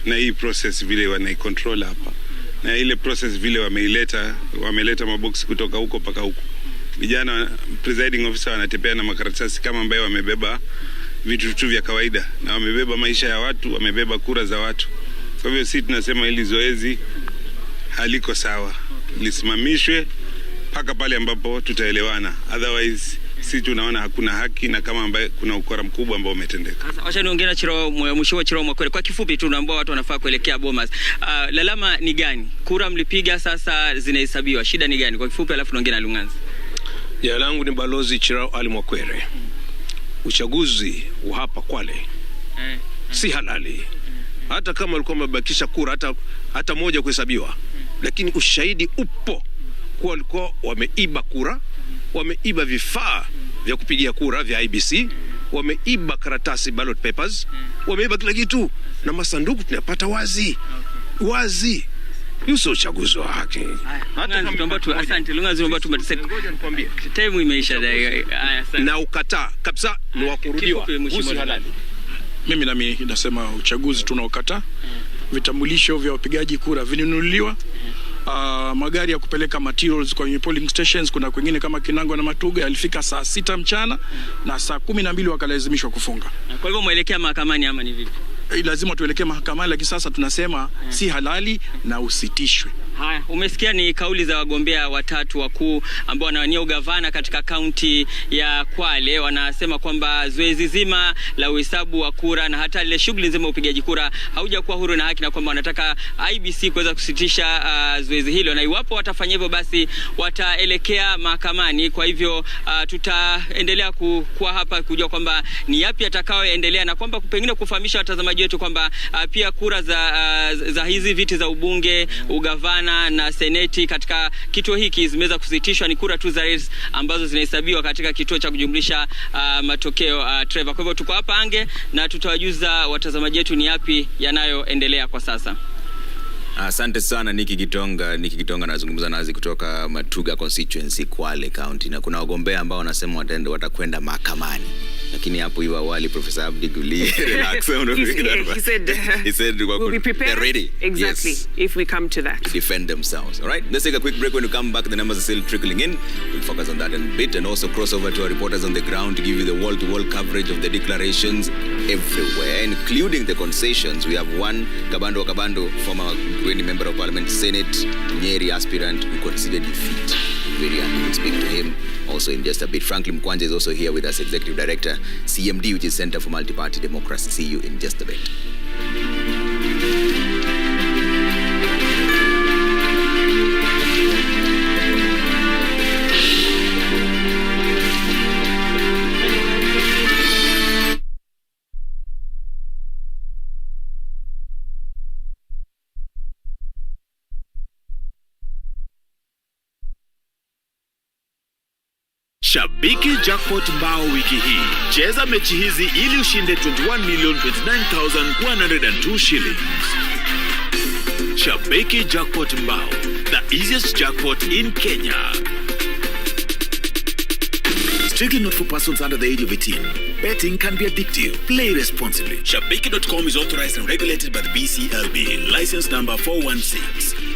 na hii process vile wanaicontrol hapa, na ile process vile wameleta maboksi kutoka huko paka huko. Vijana presiding officer wanatembea na makaratasi kama ambaye wamebeba vitu tu vya kawaida, na wamebeba maisha ya watu, wamebeba kura za watu. Kwa hivyo sisi tunasema hili zoezi haliko sawa, lisimamishwe mpaka pale ambapo tutaelewana. Otherwise sisi tunaona hakuna haki, na kama ambaye kuna ukora mkubwa ambao umetendeka. Sasa acha niongee na Mheshimiwa Chirao Mwakwere. Kwa kifupi tu, naomba watu wanafaa kuelekea Bomas. Lalama ni gani? Kura mlipiga, sasa zinahesabiwa. Shida ni gani? Kwa kifupi, alafu naongea na Lunganzi. Jina langu ni Balozi Chirao Ali Mwakwere. Uchaguzi wa hapa Kwale si halali. Hata kama walikuwa wamebakisha kura hata moja kuhesabiwa, lakini ushahidi upo kwa walikuwa wameiba kura, wameiba vifaa vya kupigia kura vya IBC, wameiba karatasi ballot papers, wameiba kila kitu, na masanduku tunapata wazi. Yuso uchaguzi wa haki. Hata kama asante Lungazi, naomba tu ngoja nikwambie. Time imeisha. Na ukataa kabisa ni wa kurudiwa. Mimi nami nasema uchaguzi tunaokataa. Vitambulisho vya wapigaji kura vinunuliwa. Magari ya kupeleka materials kwa polling stations kuna kwingine kama Kinango na Matuga yalifika saa 6 mchana na saa 12 wakalazimishwa kufunga. Kwa hivyo muelekea mahakamani ama ni vipi? Lazima tuelekee mahakamani, lakini sasa tunasema si halali na usitishwe. Haya, umesikia ni kauli za wagombea watatu wakuu ambao wanawania ugavana katika kaunti ya Kwale. Wanasema kwamba zoezi zima la uhesabu wa kura na hata ile shughuli nzima upigaji kura haujakuwa huru na haki, na kwamba wanataka IBC kuweza kusitisha zoezi hilo, na iwapo watafanya hivyo basi wataelekea mahakamani. Kwa hivyo tutaendelea kuwa hapa kujua kwamba ni yapi atakayoendelea, na kwamba pengine kufahamisha watazamaji wetu kwamba pia kura za hizi viti za ubunge, ugavana na seneti katika kituo hiki zimeweza kusitishwa. Ni kura tu za rais ambazo zinahesabiwa katika kituo cha kujumlisha matokeo Trevor. Kwa hivyo tuko hapa Ange na tutawajuza watazamaji wetu ni yapi yanayoendelea kwa sasa. Asante sana Niki Gitonga nazungumza nazi kutoka Matuga constituency Kwale County, na kuna wagombea ambao wanasema watakwenda mahakamani. Lakini hapo hiyo awali Professor Abdi Guli relax. He said we'll be prepared. They're ready. Exactly. Yes. If we come to that. To defend themselves. All right. Let's take a quick break. When we come back, the numbers are still trickling in. We'll focus on that in a bit and also cross over to our reporters on the ground to give you the wall-to-wall coverage of the declarations everywhere, including the concessions. We have one Kabando, former Gweni Member of Parliament, Senate, Nyeri aspirant, who considered defeat. Very happy to speak to him also in just a bit. Franklin Mkwanja is also here with us, Executive Director, CMD, which is Center for Multi-Party Democracy. See you in just a bit. Shabiki Jackpot Mbao wiki hii. Cheza mechi hizi ili ushinde 21,029,102 shillings. Shabiki Jackpot Mbao, the easiest jackpot in Kenya. Strictly not for persons under the age of 18. Betting can be addictive. Play responsibly. Shabiki.com is authorized and regulated by the BCLB. License number 416.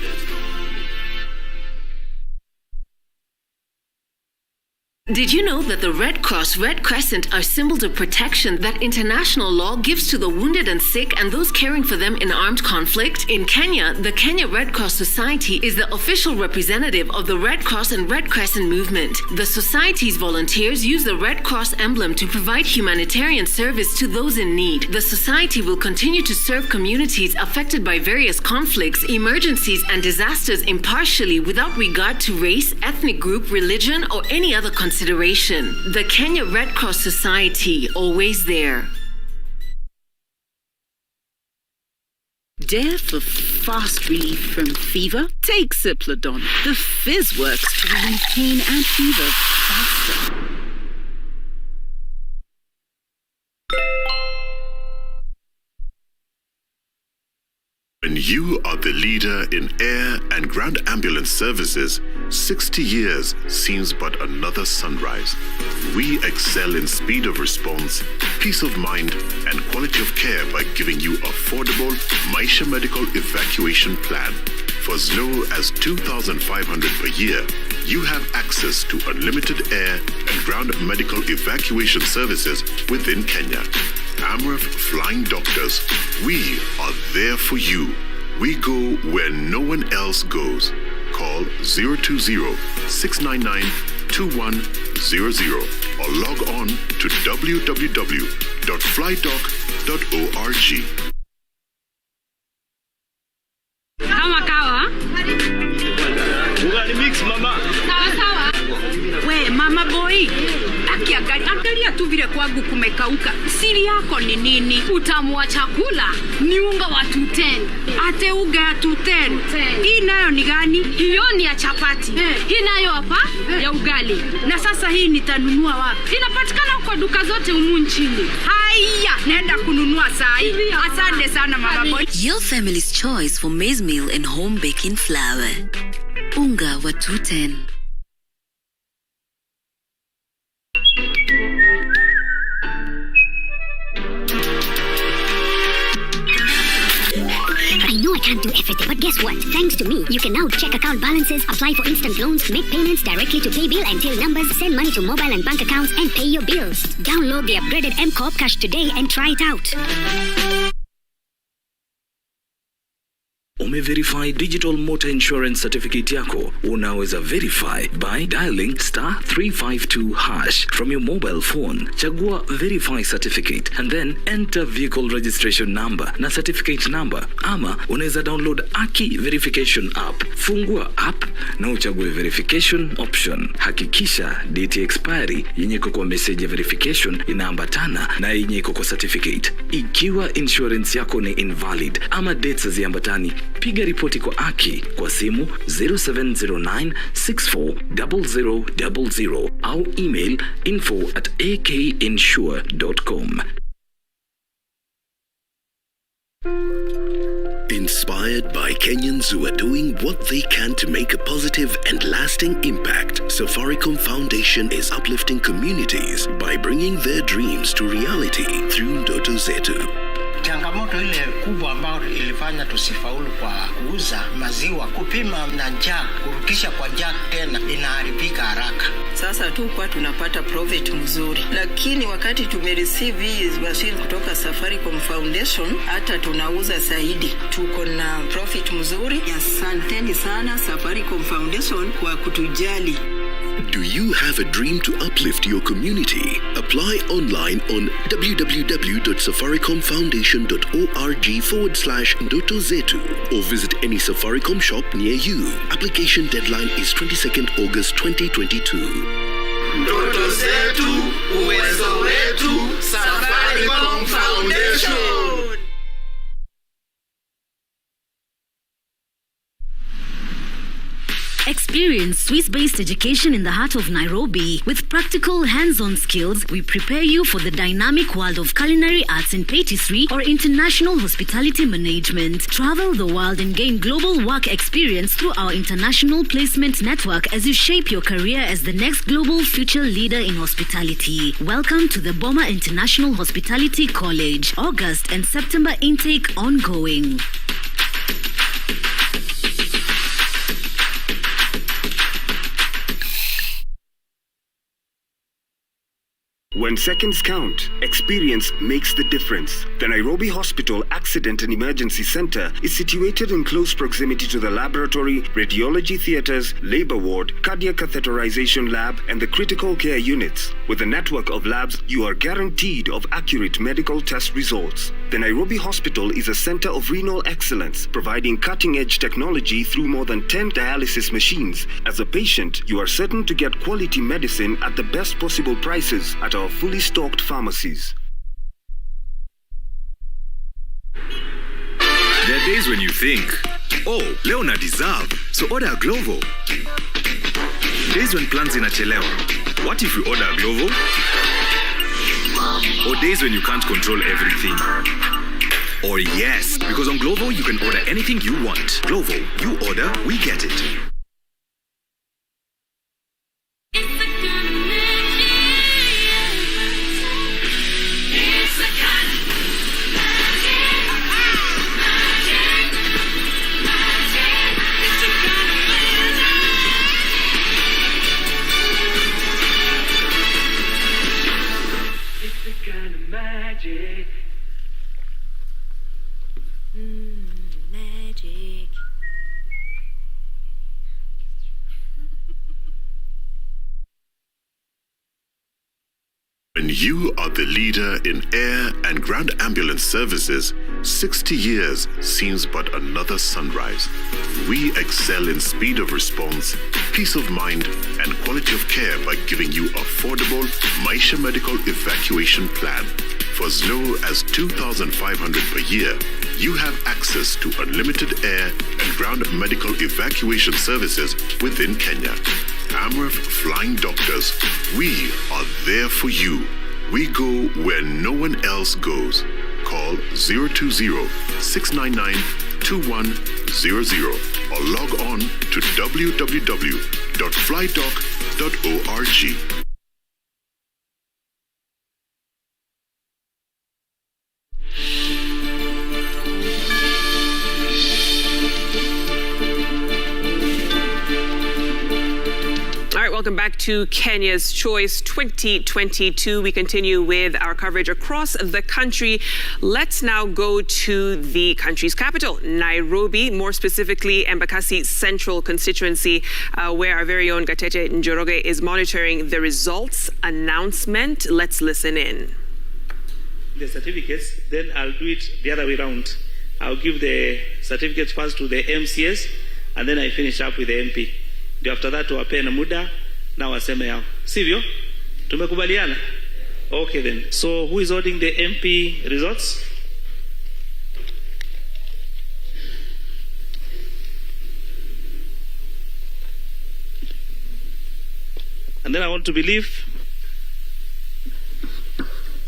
Did you know that the Red Cross, Red Crescent are symbols of protection that international law gives to the wounded and sick and those caring for them in armed conflict? In Kenya, the Kenya Red Cross Society is the official representative of the Red Cross and Red Crescent movement. The society's volunteers use the Red Cross emblem to provide humanitarian service to those in need. The society will continue to serve communities affected by various conflicts, emergencies, and disasters impartially without regard to race, ethnic group, religion, or any other consideration. The Kenya Red Cross Society, always there. Dare for fast relief from fever? Take Cipladon. The fizz works to relieve pain and fever faster. When you are the leader in air and ground ambulance services, 60 years seems but another sunrise. We excel in speed of response, peace of mind, and quality of care by giving you affordable Maisha Medical Evacuation Plan. For as low as 2,500 per year, you have access to unlimited air and ground medical evacuation services within Kenya. Amref Flying Doctors, we are there for you. We go where no one else goes. Call 020-699-2100 or log on to www.flydoc.org. Kama kawa? Ugali mix mama. Sawa sawa. We mama boy. Angalia tu vile kwangu kumekauka. Siri yako ni nini? Utamu wa chakula ni unga wa Tuten. Ate unga ya Tuten. Hii nayo ni gani? Hiyo ni ya chapati. Hii nayo hapa ya ugali. Na sasa hii nitanunua wapi? Inapatikana kwa duka zote humu nchini. Haya, naenda kununua saa hii. Asante sana mama boy. Your family's choice for maize meal and home baking flour. Unga wa Tuten. I know I can't do everything, but guess what? Thanks to me, you can now check account balances, apply for instant loans, make payments directly to paybill and till numbers, send money to mobile and bank accounts, and pay your bills. Download the upgraded M-Corp Cash today and try it out. Verify digital motor insurance certificate yako unaweza verify by dialing *352# from your mobile phone. Chagua verify certificate and then enter vehicle registration number na certificate number, ama unaweza download Aki verification app. Fungua app na uchague verification option. Hakikisha date expiry yenye iko kwa message ya verification inaambatana na yenye iko kwa certificate. Ikiwa insurance yako ni invalid ama dates haziambatani, piga ripoti kwa Aki kwa simu 0709640000 au email info@akinsure.com. Inspired by Kenyans who are doing what they can to make a positive and lasting impact, Safaricom Foundation is uplifting communities by bringing their dreams to reality through Ndoto Zetu. Changamoto ile kubwa ambayo ilifanya tusifaulu kwa kuuza maziwa, kupima na jug, kurudisha kwa jug tena inaharibika haraka. Sasa kwa tunapata profit mzuri, lakini wakati tumereceive hizi machine kutoka Safaricom Foundation, hata tunauza zaidi, tuko na profit mzuri. Asanteni sana Safaricom Foundation kwa kutujali. Do you have a dream to uplift your community? Apply online on www.safaricomfoundation.org/Ndoto Zetu or visit any Safaricom shop near you. Application deadline is 22nd August 2022. Ndoto Zetu, uwezo wetu, Safaricom Foundation. Experience Swiss-based education in the heart of Nairobi. With practical, hands-on skills, we prepare you for the dynamic world of culinary arts and patisserie or international hospitality management. Travel the world and gain global work experience through our international placement network as you shape your career as the next global future leader in hospitality. Welcome to the Boma International Hospitality College. August and September intake ongoing. When seconds count, experience makes the difference. The Nairobi Hospital Accident and Emergency Center is situated in close proximity to the laboratory, radiology theaters, labor ward, cardiac catheterization lab, and the critical care units. With a network of labs, you are guaranteed of accurate medical test results. The Nairobi Hospital is a center of renal excellence, providing cutting-edge technology through more than 10 dialysis machines. As a patient, you are certain to get quality medicine at the best possible prices at our fully stocked pharmacies. There are days when you think, oh, leo na deserve, so order a Glovo. Days when plans inachelewa, what if you order a Glovo? Or days when you can't control everything. Or yes, because on Glovo you can order anything you want. Glovo, you order, we get it. Magic. When you are the leader in air and ground ambulance services, 60 years seems but another sunrise. We excel in speed of response, peace of mind, and quality of care by giving you affordable Maisha Medical Evacuation Plan. For as low as 2,500 per year, you have access to unlimited air and ground medical evacuation services within Kenya. Amref Flying Doctors, we are there for you. We go where no one else goes. Call 020-699-2100 or log on to www.flydoc.org. welcome back to Kenya's Choice 2022. We continue with our coverage across the country. Let's now go to the country's capital, Nairobi, more specifically Embakasi Central constituency, where our very own Gatete Njoroge is monitoring the results announcement. Let's listen in. The certificates, then I'll do it the other way around. I'll give the certificates first to the MCS, and then I finish up with the MP. After that, tuwape na muda na waseme yao. Sivyo? Tumekubaliana? Okay then. So who is holding the MP results? And then I want to believe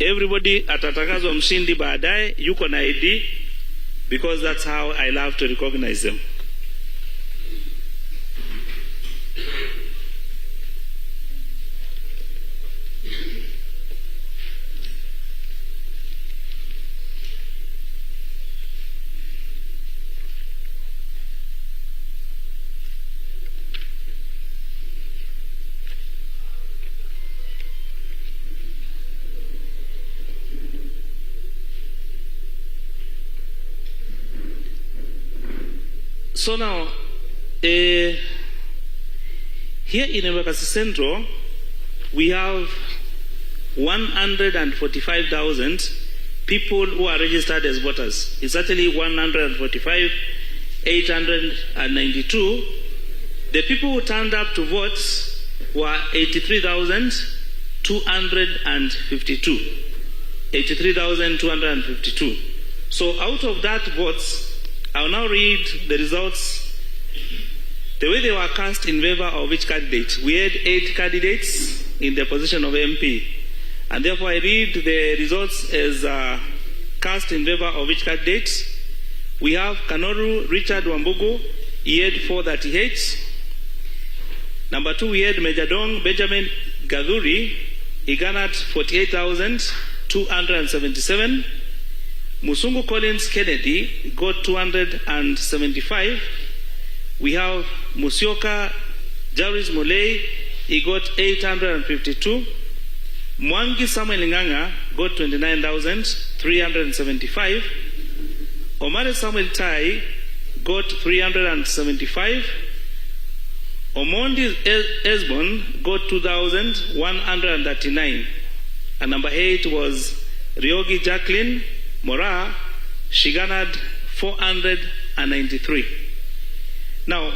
everybody atatangazwa mshindi baadaye yuko na ID, because that's how I love to recognize them. So now, here in Embakasi Central, we have 145,000 people who are registered as voters. It's actually 145,892. The people who turned up to vote were 83,252. 83,252. So out of that votes, I'll now read the results the way they were cast in favor of each candidate. We had 8 candidates in the position of MP, and therefore I read the results as cast in favor of each candidate. We have Kanoru Richard Wambugu, he had 438. Number 2, we had Majadong Benjamin Gadhuri, he garnered 48,277. Musungu Collins Kennedy got 275. We have Musyoka Jaris Mulei, he got 852. Mwangi Samuel Nganga got 29,375. Omare Samuel Tai got 375. Omondi Esbon got 2,139. And number 8 was Riogi Jacqueline Mora, she garnered 493. Now,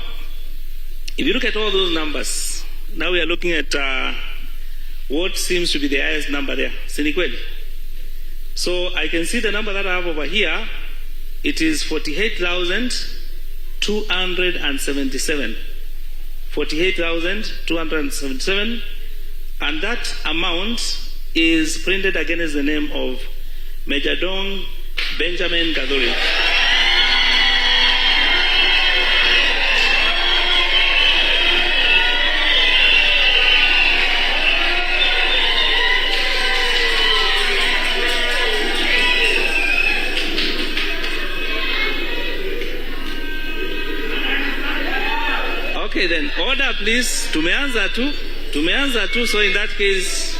if you look at all those numbers, now we are looking at what seems to be the highest number there. Sinikweli. So I can see the number that I have over here. It is 48,277. 48,277. And that amount is printed against the name of Majadong Benjamin Gadhuri. Okay then, order please. Tumeanza tu, so in that case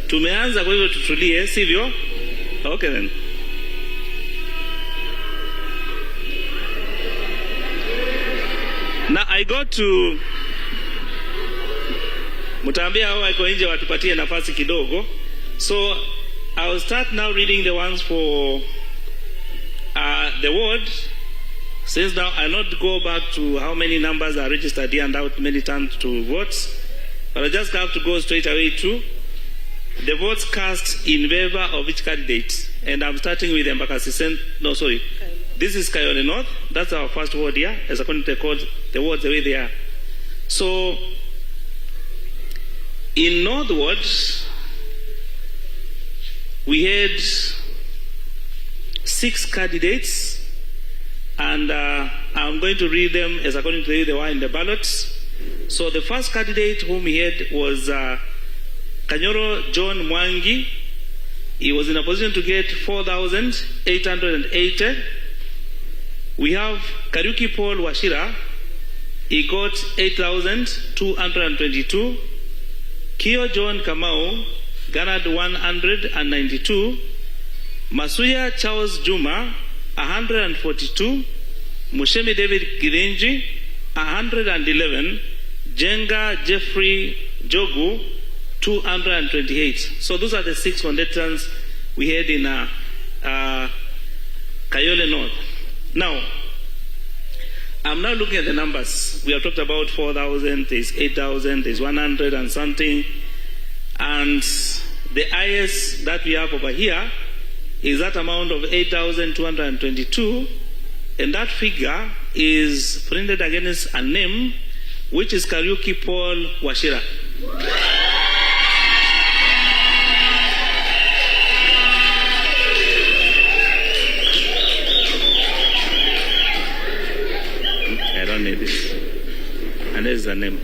tumeanza, kwa hivyo tutulie, sivyo? Okay then. Now I go to mutaambia hao wako nje watupatie nafasi kidogo. So I will start now reading the ones for the ward. Since now I'll not go back to how many numbers are registered here and how many turned to votes, but I just have to go straight away to the votes cast in favor of each candidate. And I'm starting with Embakasi Central. No, sorry. This is Kayole North. That's our first ward here, as according to the wards the way they are. So, in North Ward, we had 6 candidates, and I'm going to read them as according to the way they were in the ballots. So, the first candidate whom we had was Kanyoro John Mwangi. He was in a position to get 4,880. We have Kariuki Paul Washira. he got 8,222. Kio John Kamau garnered 192. Masuya Charles Juma, 142. Mushemi David Girinji, 111. Jenga Jeffrey Jogu, 228. So those are the 6 contestants we had in Kayole North. Now, I'm now looking at the numbers. We have talked about 4,000, there's 8,000, there's 100 and something. And the highest that we have over here is that amount of 8,222. And that figure is printed against a name, which is Kariuki Paul Wachira. I don't need this. And there's the name.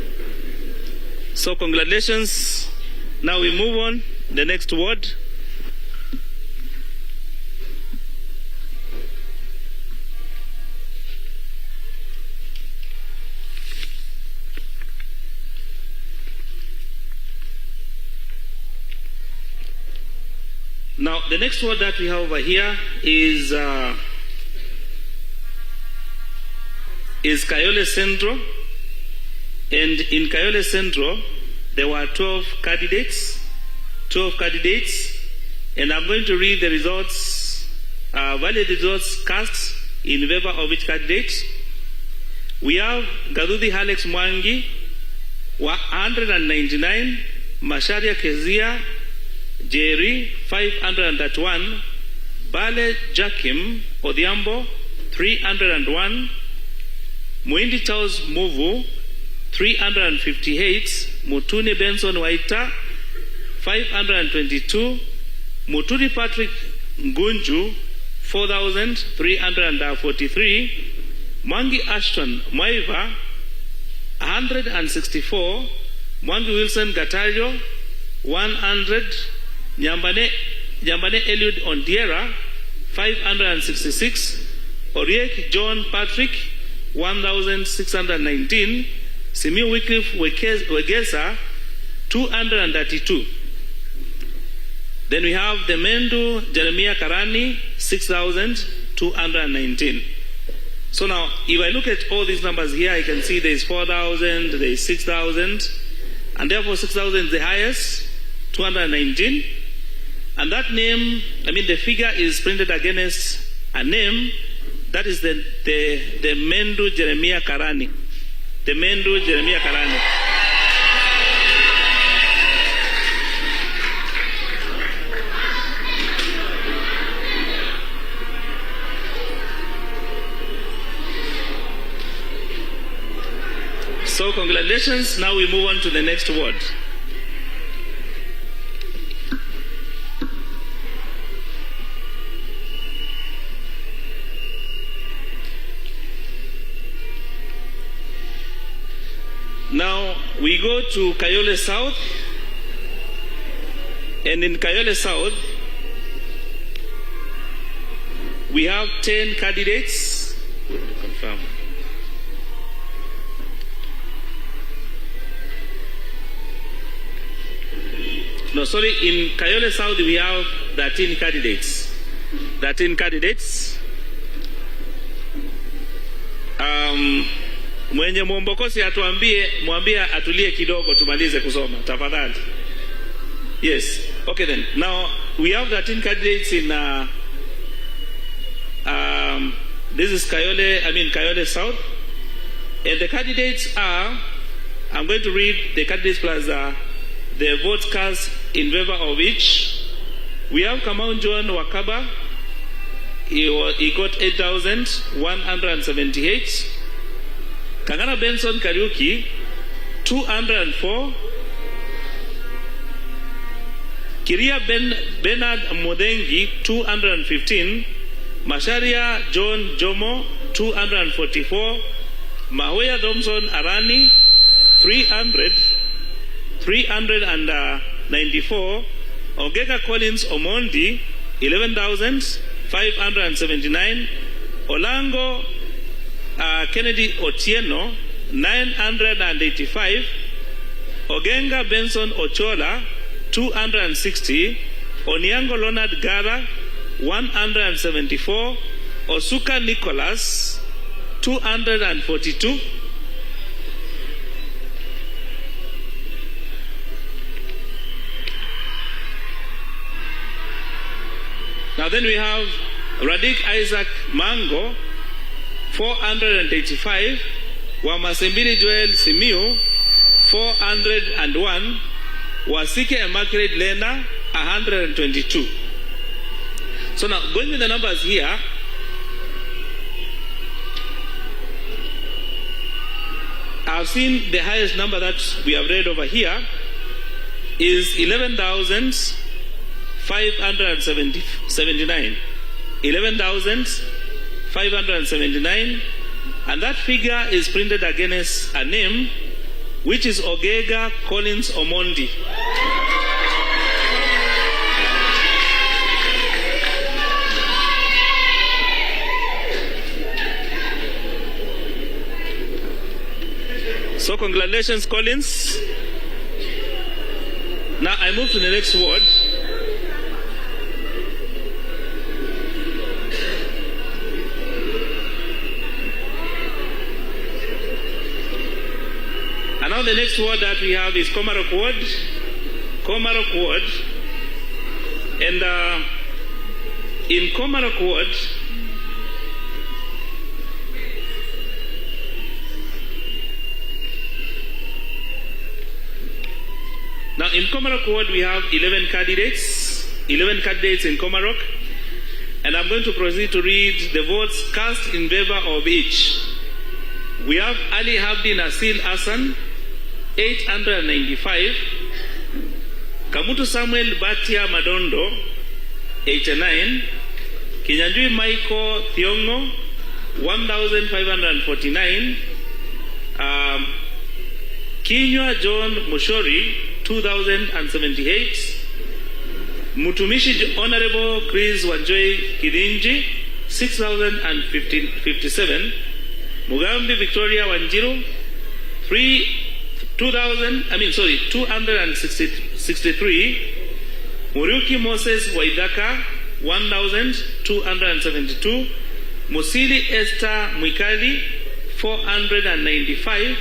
So congratulations. Now we move on. The next word. Now, the next word that we have over here is Kayole Central. And in Kayole Central, there were 12 candidates. And I'm going to read the results, valid results cast in favor of each candidate. We have Gadudi Alex Mwangi, 199, Masharia Kezia, Jerry, 531, Bale Jakim Odhiambo, 301, Muindi Charles Muvu, 358, Mutuni Benson Waita, 522, Muturi Patrick Ngunju, 4,343, Mwangi Ashton Mwaiva, 164, Mwangi Wilson Gatario, 100, Nyambane Eliud Ondiera, 566, Oriek John Patrick, 1,619, Simi Wycliffe Wegesa, 232. Then we have the Mendu Jeremiah Karani, 6,219. So now, if I look at all these numbers here, I can see there is 4,000, there is 6,000, and therefore 6,000 is the highest, 219. And that name, the figure is printed against a name, that is the Mendu Jeremiah Karani. The Mendu Jeremiah Karani. So congratulations. Now we move on to the next word. Now we go to Kayole South, and in Kayole South we have 10 candidates. Confirm. No, sorry, in Kayole South we have 13 candidates. 13 candidates. Mwenye mwombokosi mwambie atulie kidogo tumalize kusoma tafadhali. Yes. Okay then. Now we have 13 candidates in this is Kayole South, and the candidates are, I'm going to read the candidates plus the vote cast in favor of each. We have Kamau John Wakaba. He got 8,178. Kangana Benson Kariuki, 204. Kiria Bernard Modengi, 215. Masharia John Jomo, 244. Mahoya Thompson Arani, 394. Ogega Collins Omondi, 11,579. Olango Kennedy Otieno, 985, Ogenga Benson Ochola 260, Onyango Leonard Gara 174, Osuka Nicholas 242. Now then we have Radik Isaac Mango 485, Wamasembiri Joel Simiu 401, Wasike Immaculate Lena 122. So now going with the numbers here, I've seen the highest number that we have read over here is 11,579. 11,579, and that figure is printed against a name which is Ogega Collins Omondi. So congratulations, Collins. Now I move to the next word. And now the next word that we have is Komarok word. Komarok word. And in Komarok word, now in Komarok ward we have 11 candidates in Komarok, and I'm going to proceed to read the votes cast in favor of each. We have Ali Habdi Nasil Hassan 895, Kamutu Samuel Batia Madondo 89, Kinyanjui Michael Thiongo 1549, Kinywa John Mushori 2078, Mutumishi Honorable Chris Wanjoi Kidinji 6057, Mugambi Victoria Wanjiru 263, Muriuki Moses Waidaka 1272, Musili Esther Mwikali 495,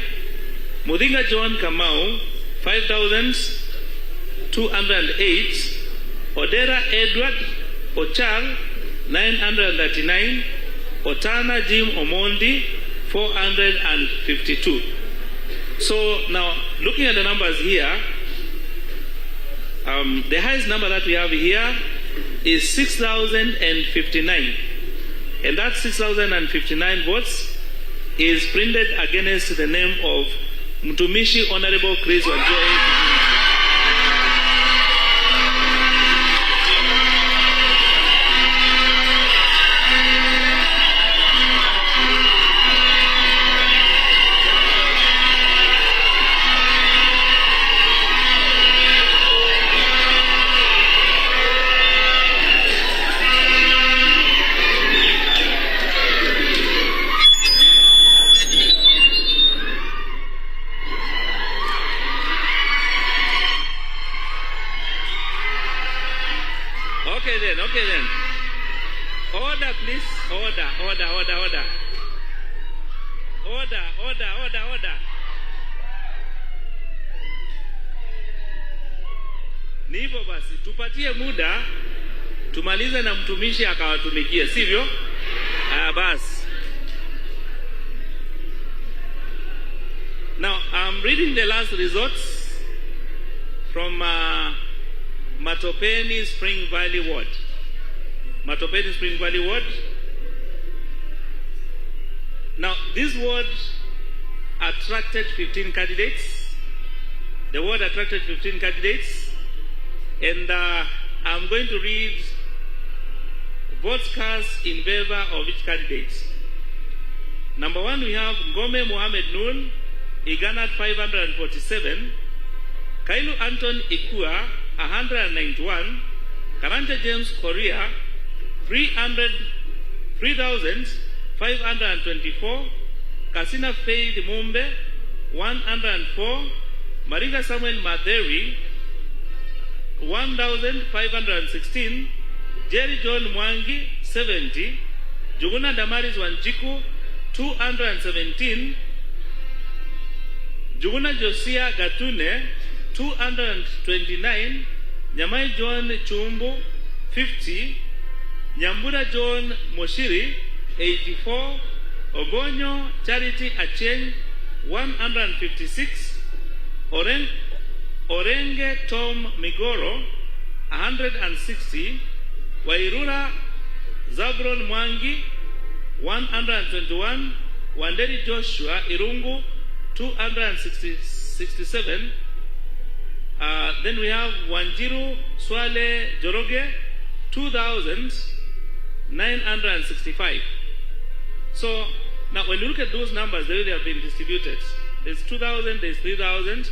Mudinga John Kamau 5,208, Odera Edward Ochal 939, Otana Jim Omondi 452. So now looking at the numbers here, the highest number that we have here is 6,059, and that 6,059 votes is printed against the name of Mtumishi Honorable Chris Wanjoi. Okay then. Order, please. Order. Ni hivyo basi, tupatie muda tumalize na mtumishi akawatumikie, sivyo? Basi. Now, I'm reading the last results from Matopeni Spring Valley Ward. Matopeni Spring Valley Ward. Now, this ward attracted 15 candidates. The ward attracted 15 candidates. And I'm going to read votes cast in favor of each candidate. Number one, we have Ngome Mohamed Noon. He garnered 547. Kailu Anton Ikua, 191. Karanja James Korea, 3,524. Kasina Faith Mumbe, 104. Mariga Samuel Matheri, 1,516. Jerry John Mwangi, 70. Juguna Damaris Wanjiku, 217. Juguna Josia Gatune, 229. Nyamai John Chumbu, 50. Nyambura John Moshiri, 84. Ogonyo Charity Acheng, 156. Orenge Tom Migoro, 160. Wairura Zabron Mwangi, 121. Wanderi Joshua Irungu, 267. Then we have Wanjiru Swale Joroge, 2,965. So now when you look at those numbers, the way they have been distributed, there's 2,000, there's 3,000.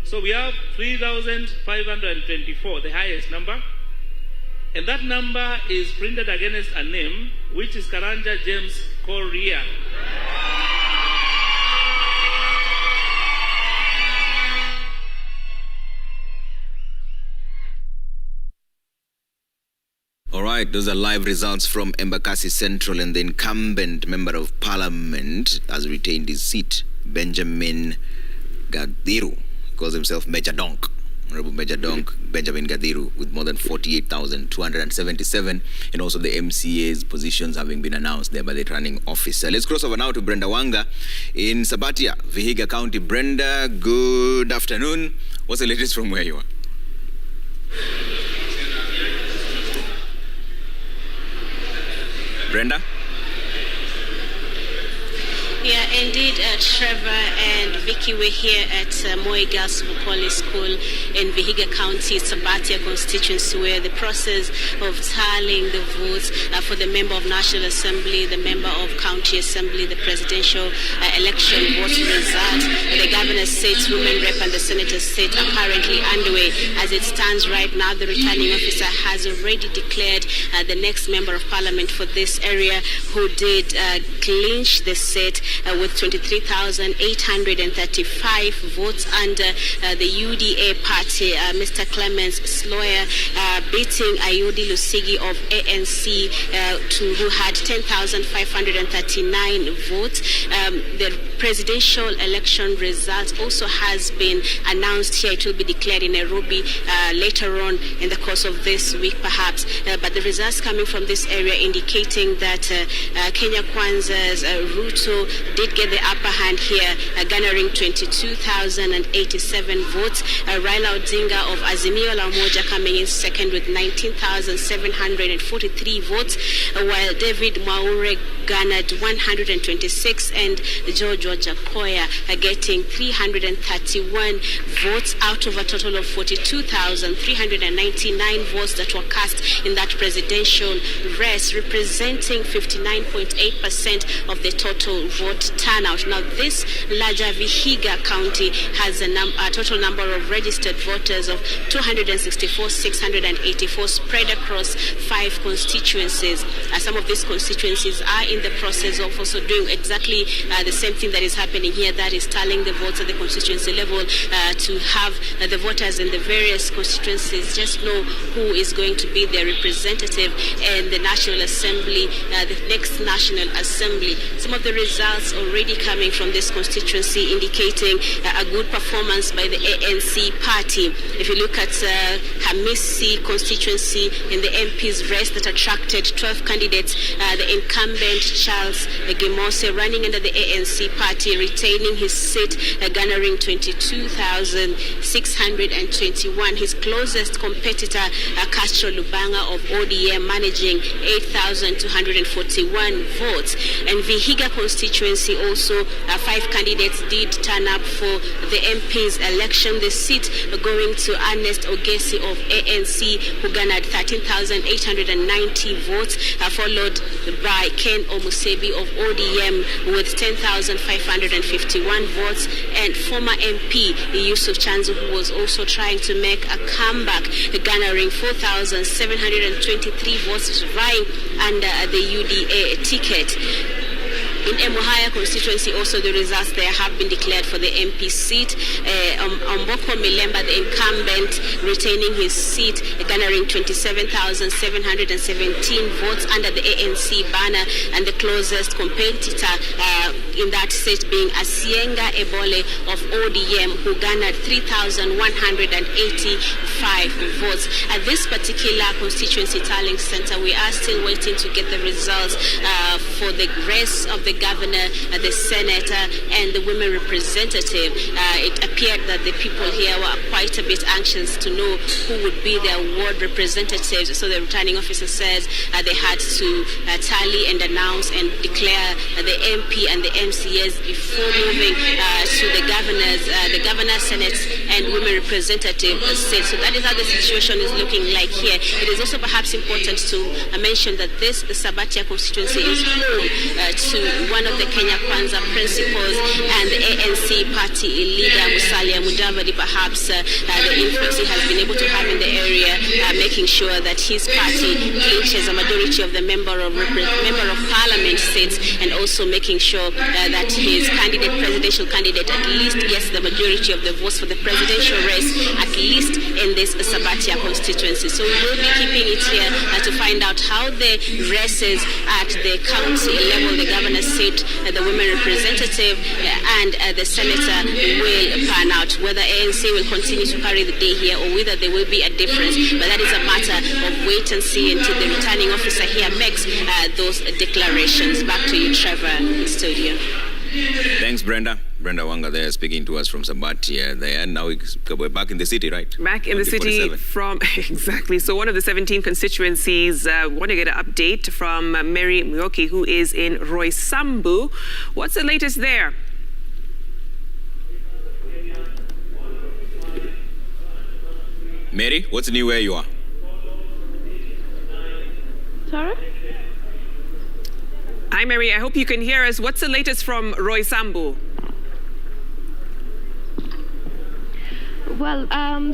So we have 3,524, the highest number. And that number is printed against a name, which is Karanja James Korea. All right, those are live results from Embakasi Central, and the incumbent member of parliament has retained his seat, Benjamin Gadiru. He calls himself Major Donk. Honorable Major Donk, Benjamin Gadiru, with more than 48,277, and also the MCA's positions having been announced there by the returning officer. Let's cross over now to Brenda Wanga in Sabatia, Vihiga County. Brenda, good afternoon. What's the latest from where you are? Brenda? Yeah, indeed, Trevor and Vicky, we're here at Moi Girls Bukoli School in Vihiga County, Sabatia constituency, where the process of tallying the votes for the member of National Assembly, the member of County Assembly, the presidential election vote result, the governor's seat, women rep, and the senator's seat are currently underway. As it stands right now, the returning officer has already declared the next member of parliament for this area, who did clinch the seat with 23,835 votes under the UDA party. Mr. Clemens Sloyer beating Ayodi Lusigi of ANC, who had 10,539 votes. The presidential election result also has been announced here. It will be declared in Nairobi later on in the course of this week, perhaps. But the results coming from this area indicating that Kenya Kwanza's Ruto did get the upper hand here, garnering 22,087 votes. Raila Odinga of Azimio la Umoja coming in second with 19,743 votes, while David Mwaure garnered 126, and George Wajakoya getting 331 votes out of a total of 42,399 votes that were cast in that presidential race, representing 59.8% of the total vote turnout. Now, this larger Vihiga County has a total number of registered voters of 264,684 spread across 5 constituencies. Some of these constituencies are in the process of also doing exactly the same thing that is happening here, that is tallying the votes at the constituency level to have the voters in the various constituencies just know who is going to be their representative in the National Assembly, the next National Assembly. Some of the results already coming from this constituency indicating a good performance by the ANC party. If you look at Hamisi constituency in the MP's race that attracted 12 candidates, the incumbent Charles Gimose running under the ANC party, retaining his seat, garnering 22,621. His closest competitor, Castro Lubanga of ODM, managing 8,241 votes. And Vihiga constituency also, 5 candidates did turn up for the MP's election. The seat going to Ernest Ogesi of ANC, who garnered 13,890 votes, followed by Ken Omusebi of ODM with 10,551 votes, and former MP Yusuf Chanzu, who was also trying to make a comeback, garnering 4,723 votes, vying under the UDA ticket. In Emuhaya constituency, also the results there have been declared for the MP seat. Omboko Milemba, the incumbent, retaining his seat, garnering 27,717 votes under the ANC banner, and the closest competitor in that seat being Asienga Ebole of ODM, who garnered 3,185 votes. At this particular constituency tallying center, we are still waiting to get the results for the race of the governor, the senator, and the women representative. It appeared that the people here were quite a bit anxious to know who would be their ward representatives. So the returning officer says they had to tally and announce and declare the MP and the MCAs before moving to the governor, senate, and women representative seat. So that is how the situation is looking like here. It is also perhaps important to mention that the Sabatia constituency is home to one of the Kenya Kwanza principles, and the ANC party leader Musalia Mudavadi, perhaps the influence he has been able to have in the area, making sure that his party clinches a majority of the member of parliament seats, and also making sure that his presidential candidate at least gets the majority of the votes for the presidential race, at least in this Sabatia constituency. So we will be keeping it here to find out how the races at the county level, the governor's seat, the women representative, and the senator will pan out, whether ANC will continue to carry the day here or whether there will be a difference. But that is a matter of wait and see until the returning officer here makes those declarations. Back to you, Trevor, in the studio. Thanks, Brenda. Brenda Wanga there speaking to us from Sabatia there. Now we're back in the city, right? Back in the city from, exactly. So one of the 17 constituencies, want to get an update from Mary Mwoki, who is in Roysambu. What's the latest there? Mary, what's new where you are? Sorry? Hi, Mary. I hope you can hear us. What's the latest from Roysambu? Well,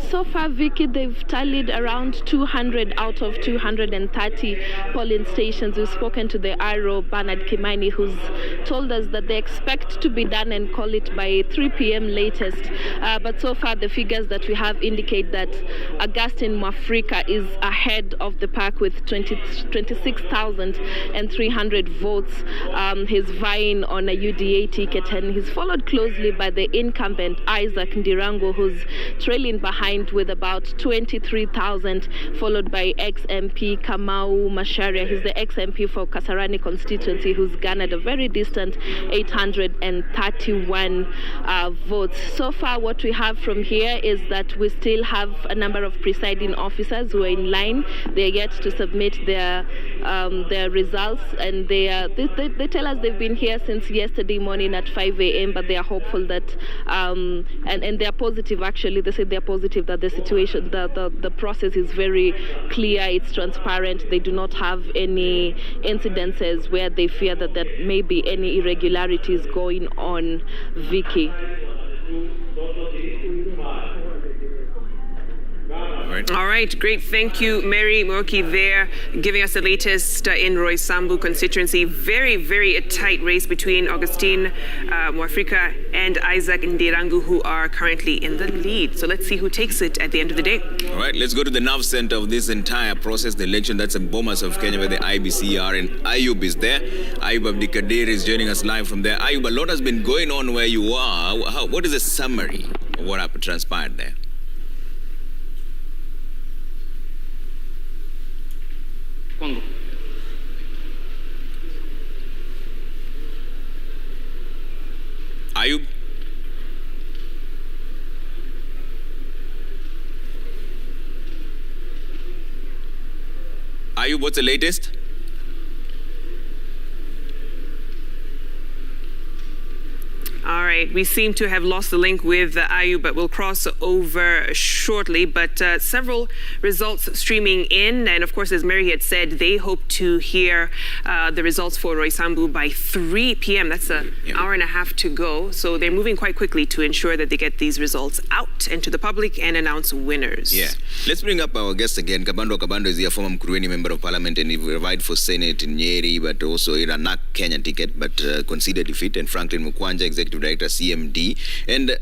so far, Vicky, they've tallied around 200 out of 230 polling stations. We've spoken to the RO, Bernard Kimani, who's told us that they expect to be done and call it by 3 p.m. latest. But so far, the figures that we have indicate that Augustine Mwafrika is ahead of the pack with 26,300 votes. He's vying on a UDA ticket, and he's followed closely by the incumbent Isaac Ndirango, who's trailing behind with about 23,000, followed by ex-MP Kamau Macharia. He's the ex-MP for Kasarani constituency, who's garnered a very distant 831 votes. So far, what we have from here is that we still have a number of presiding officers who are in line. They're yet to submit their results, and they tell us they've been here since yesterday morning at 5 a.m., but they are hopeful that, and they are positive actually. They said they're positive that the situation, the process is very clear, it's transparent. They do not have any incidences where they fear that there may be any irregularities going on, Vicky. All right, great. Thank you, Mary Mwoki there, giving us the latest in Roysambu constituency. Very, very tight race between Augustine Mwafrika and Isaac Ndirangu, who are currently in the lead. So let's see who takes it at the end of the day. All right, let's go to the nerve center of this entire process, the election. That's in Bomas of Kenya, where the IBC are, and Ayub is there. Ayub Abdikadir is joining us live from there. Ayub, a lot has been going on where you are. What is the summary of what happened, transpired there? Ayub? Ayub, what's the latest? All right. right, we seem to have lost the link with Ayu, but we'll cross over shortly. But several results streaming in. And of course, as Mary had said, they hope to hear the results for Roysambu by 3 p.m. That's an hour and a half to go. So they're moving quite quickly to ensure that they get these results out and to the public and announce winners. Yeah. Let's bring up our guest again. Kabando is a former Mkuruweni member of parliament and he vied for Senate in Nyeri, but also in a NAC Kenya ticket, but considered defeat. And Franklin Mukwanja, Executive Director, CMD. And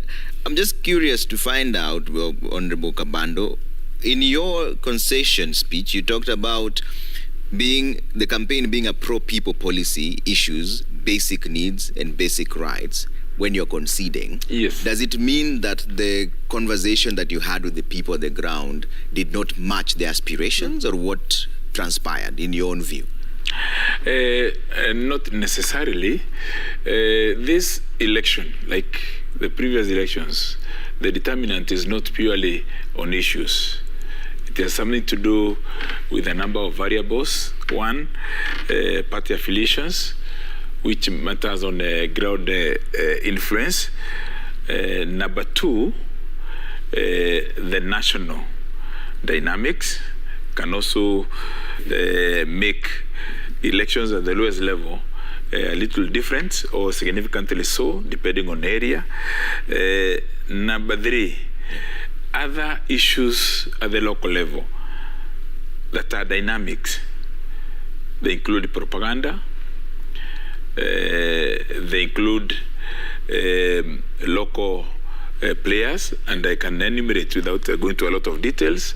I'm just curious to find out, Honorable Kabando, in your concession speech, you talked about the campaign being a pro-people policy, issues, basic needs and basic rights. When you're conceding, yes. Does it mean that the conversation that you had with the people on the ground did not match their aspirations, or what transpired in your own view? Not necessarily. This election, like the previous elections, the determinant is not purely on issues. It has something to do with a number of variables. One, party affiliations, which matters on ground influence. Number two, the national dynamics can also make elections at the lowest level a little different or significantly so, depending on area. Number three, other issues at the local level that are dynamics. They include propaganda. They include local players, and I can enumerate without going to a lot of details.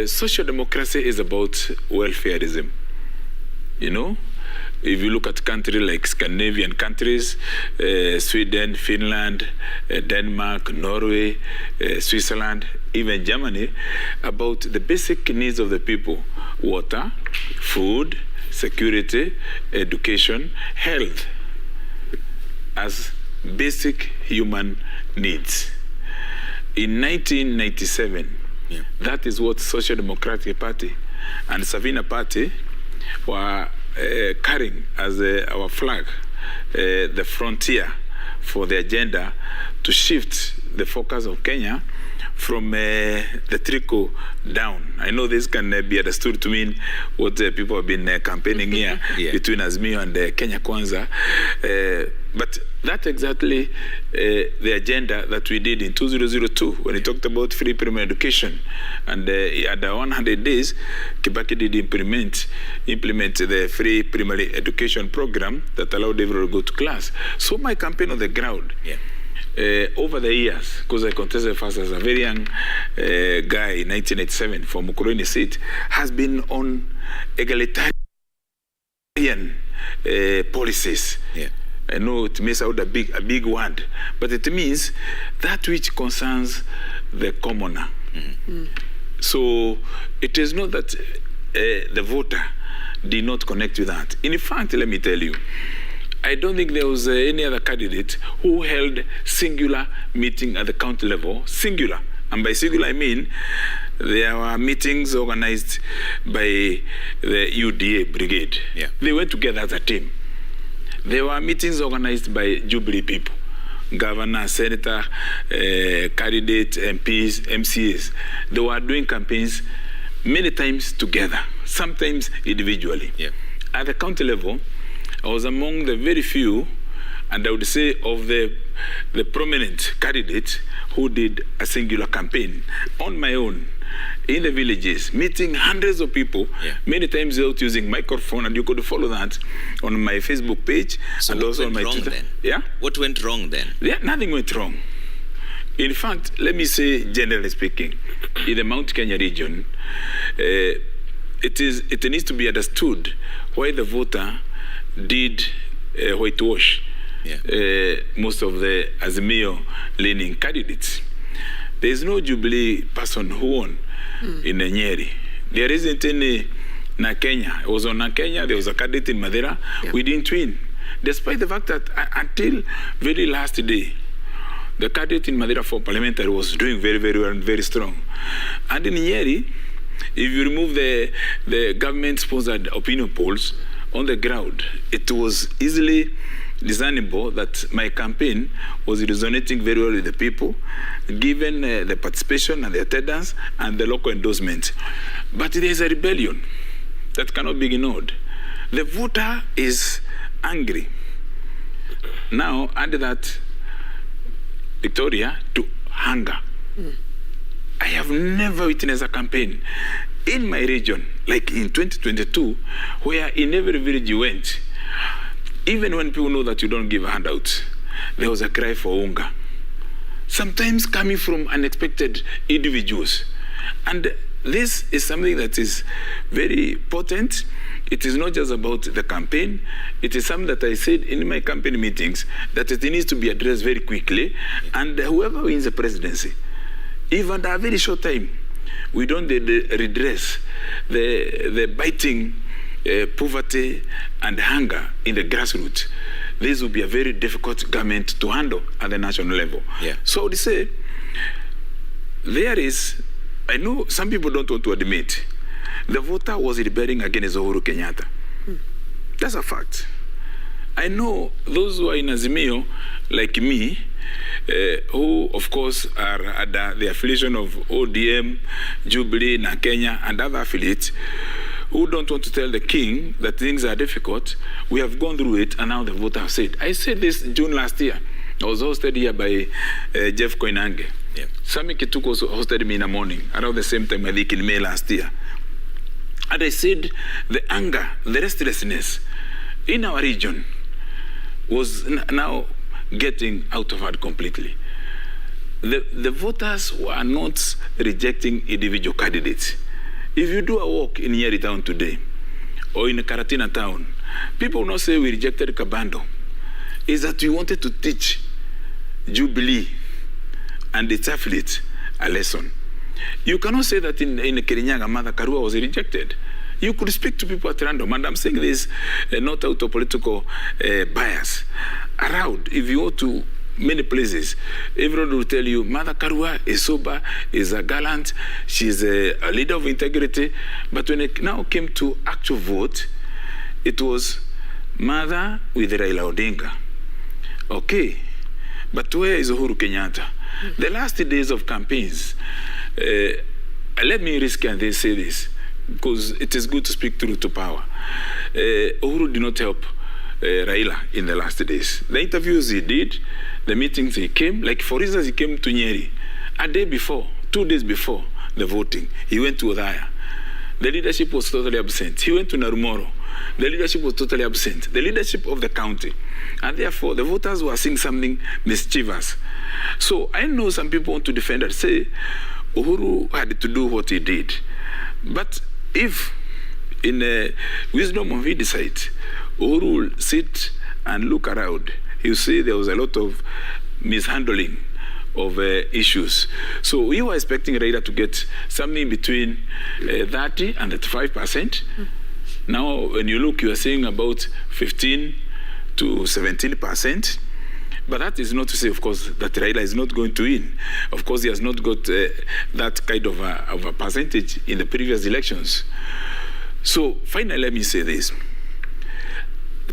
Social democracy is about welfareism. You know, if you look at countries like Scandinavian countries, Sweden, Finland, Denmark, Norway, Switzerland, even Germany, about the basic needs of the people: water, food, security, education, health, as basic human needs. In 1997, that is what Social Democratic Party and Savina Party were carrying as our flag, the frontier for the agenda to shift the focus of Kenya from the trickle down. I know this can be understood to mean what people have been campaigning here between Azimio and Kenya Kwanza. But that's exactly the agenda that we did in 2002 when we talked about free primary education. And at the 100 days, Kibaki did implement the free primary education program that allowed everyone to go to class. So my campaign on the ground, over the years, because I contested first as a very young guy in 1987 for Mkuruweni seat, has been on egalitarian policies. I know it may sound a big word, but it means that which concerns the commoner. So it is not that the voter did not connect with that. In fact, let me tell you, I don't think there was any other candidate who held singular meeting at the county level, singular. And by singular, I mean there were meetings organized by the UDA brigade. They went together as a team. There were meetings organized by Jubilee people, governor, senator, candidate, MPs, MCAs. They were doing campaigns many times together, sometimes individually. At the county level, I was among the very few, and I would say of the prominent candidates who did a singular campaign on my own in the villages, meeting hundreds of people, many times without using microphone, and you could follow that on my Facebook page and also on my Twitter. Then? What went wrong then? Nothing went wrong. In fact, let me say, generally speaking, in the Mount Kenya region, it needs to be understood why the voter did whitewash most of the Azimio-leaning candidates. There is no Jubilee person who won in Nyeri. There isn't any na Kenya. It was on na Kenya. There was a candidate in Madeira. We didn't win, despite the fact that until very last day, the candidate in Madeira for parliamentary was doing very, very well and very strong. And in Nyeri, if you remove the government-sponsored opinion polls on the ground, it was easily discernible that my campaign was resonating very well with the people, given the participation and the attendance and the local endorsement. But there is a rebellion that cannot be ignored. The voter is angry. Now, add that, Victoria, to hunger. I have never witnessed a campaign in my region, like in 2022, where in every village you went, even when people know that you don't give a handout, there was a cry for unga. Sometimes coming from unexpected individuals. And this is something that is very potent. It is not just about the campaign. It is something that I said in my campaign meetings, that it needs to be addressed very quickly. And whoever wins the presidency, even at a very short time, we don't redress the biting poverty and hunger in the grassroots, this will be a very difficult government to handle at the national level. Yeah. So I would say, there is, I know some people don't want to admit, the voter was rebelling against Uhuru Kenyatta. That's a fact. I know those who are in Azimio, like me, who of course are at the affiliation of ODM, Jubilee, Kenya, and other affiliates, who don't want to tell the king that things are difficult. We have gone through it, and now the voter have said. I said this June last year. I was hosted here by Jeff Koinange. Yeah. Sami Kituko also hosted me in the morning, around the same time I think in May last year. And I said the anger, the restlessness in our region was now getting out of hand completely. The voters were not rejecting individual candidates. If you do a walk in Nyeri town today, or in Karatina town, people will not say we rejected Kabando. It's that we wanted to teach Jubilee and its affiliates a lesson. You cannot say that in Kirinyaga, Mother Karua was rejected. You could speak to people at random, and I'm saying this not out of political bias. Around, if you go to many places, everyone will tell you, Mother Karua is sober, is a gallant, she's a leader of integrity. But when it now came to actual vote, it was Mother with Raila Odinga. Okay, but where is Uhuru Kenyatta? The last days of campaigns, let me risk and then say this, because it is good to speak truth to power. Uhuru did not help Raila in the last days. The interviews he did, the meetings he came, like for instance, he came to Nyeri a day before, 2 days before the voting. He went to Odhaya. The leadership was totally absent. He went to Narumoro. The leadership was totally absent. The leadership of the county. And therefore, the voters were seeing something mischievous. So I know some people want to defend and say, Uhuru had to do what he did. But if, in wisdom of hindsight, Uhuru will sit and look around, he'll see there was a lot of mishandling of issues. So we were expecting Raila to get something between 30 and 35%. Now, when you look, you are saying about 15 to 17%. But that is not to say, of course, that Raila is not going to win. Of course, he has not got that kind of a percentage in the previous elections. So finally, let me say this.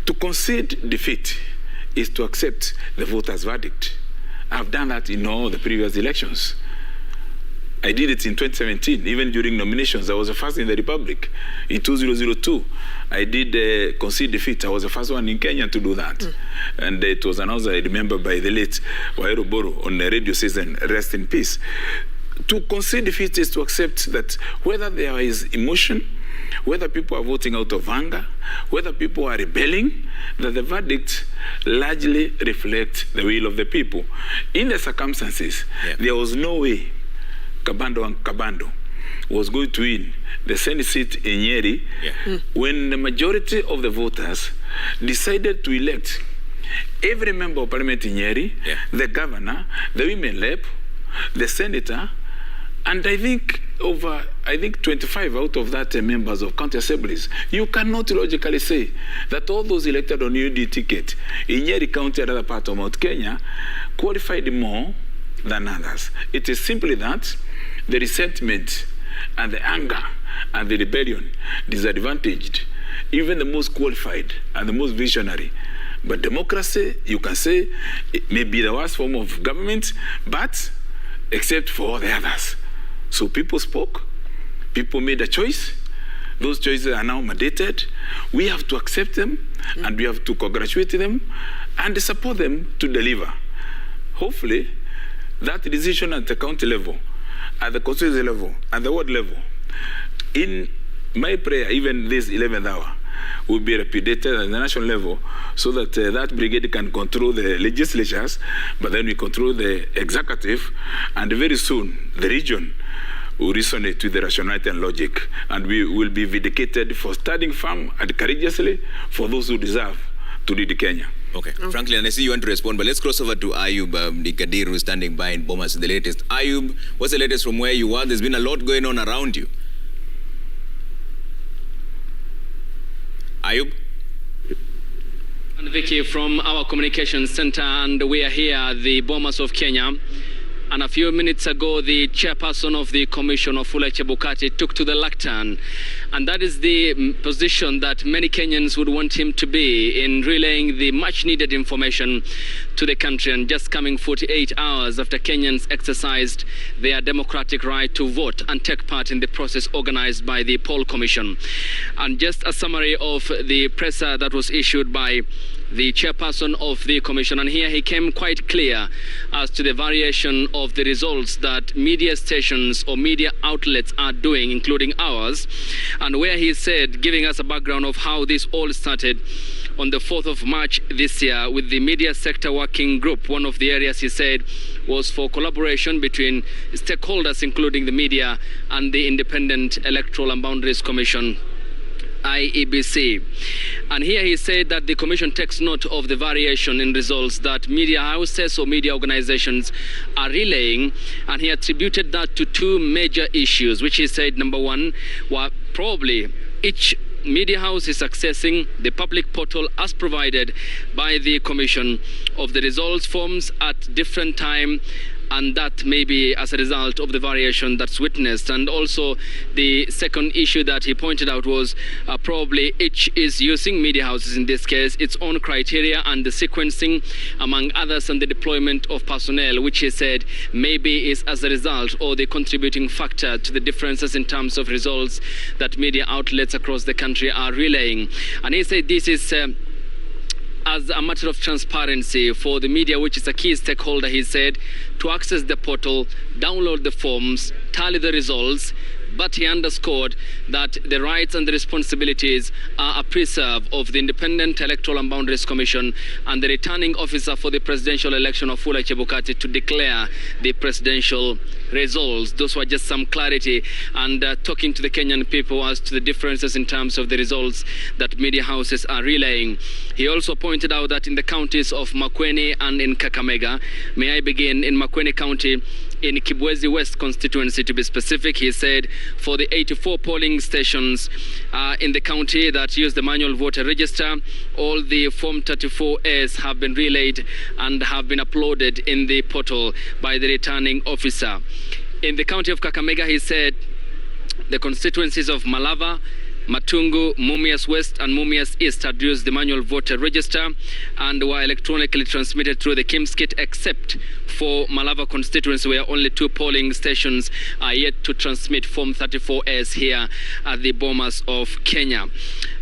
To concede defeat is to accept the voters' verdict. I've done that in all the previous elections. I did it in 2017, even during nominations. I was the first in the Republic. In 2002, I did concede defeat. I was the first one in Kenya to do that. And it was announced, I remember, by the late Waero Boro on the radio season, rest in peace. To concede defeat is to accept that whether there is emotion, whether people are voting out of anger, whether people are rebelling, that the verdict largely reflects the will of the people. In the circumstances, there was no way Kabando was going to win the Senate seat in Nyeri when the majority of the voters decided to elect every member of parliament in Nyeri, the governor, the women rep, the senator, and I think 25 out of that members of county assemblies. You cannot logically say that all those elected on UD ticket in Nyeri County and other part of Mount Kenya qualified more than others. It is simply that the resentment and the anger and the rebellion disadvantaged even the most qualified and the most visionary But democracy, you can say, it may be the worst form of government, but except for all the others. So people spoke, people made a choice. Those choices are now mandated. We have to accept them, and we have to congratulate them and support them to deliver. Hopefully, that decision at the county level, at the constituency level, at the ward level, in my prayer, even this 11th hour, will be repudiated at the national level so that that brigade can control the legislatures, but then we control the executive, and very soon the region will resonate with the rationality and logic, and we will be vindicated for standing firm and courageously for those who deserve to lead Kenya. Okay. Franklin, I see you want to respond, but let's cross over to Ayub Nikadir, who's standing by in Bomas, the latest. Ayub, what's the latest from where you are? There's been a lot going on around you. Ayub? And Vicky from our communications center, and we are here at the Bomas of Kenya. And a few minutes ago, the chairperson of the commission, Wafula Chebukati, took to the lectern. And that is the position that many Kenyans would want him to be in relaying the much-needed information to the country. And just coming 48 hours after Kenyans exercised their democratic right to vote and take part in the process organized by the poll commission. And just a summary of the presser that was issued by the chairperson of the commission, and here he came quite clear as to the variation of the results that media stations or media outlets are doing, including ours, and where he said, giving us a background of how this all started on the 4th of March this year with the media sector working group. One of the areas he said was for collaboration between stakeholders, including the media and the Independent Electoral and Boundaries Commission, IEBC. And here he said that the commission takes note of the variation in results that media houses or media organizations are relaying, and he attributed that to two major issues, which he said, number one, were probably each media house is accessing the public portal as provided by the commission of the results forms at different time, and that may be as a result of the variation that's witnessed. And also the second issue that he pointed out was probably each is using, media houses in this case, its own criteria and the sequencing, among others, and the deployment of personnel, which he said maybe is as a result or the contributing factor to the differences in terms of results that media outlets across the country are relaying. And he said this is as a matter of transparency for the media, which is a key stakeholder, he said, to access the portal, download the forms, tally the results. But he underscored that the rights and the responsibilities are a preserve of the Independent Electoral and Boundaries Commission and the returning officer for the presidential election of Wafula Chebukati to declare the presidential results. Those were just some clarity and talking to the Kenyan people as to the differences in terms of the results that media houses are relaying. He also pointed out that in the counties of Makueni and in Kakamega, may I begin in Makueni County, in Kibwezi West constituency to be specific, he said for the 84 polling stations in the county that use the manual voter register, all the Form 34As have been relayed and have been uploaded in the portal by the returning officer. In the county of Kakamega, he said the constituencies of Malava, Matungu, Mumias West and Mumias East had used the manual voter register and were electronically transmitted through the KIMS kit, except for Malava constituency, where only 2 polling stations are yet to transmit Form 34S here at the Bomas of Kenya.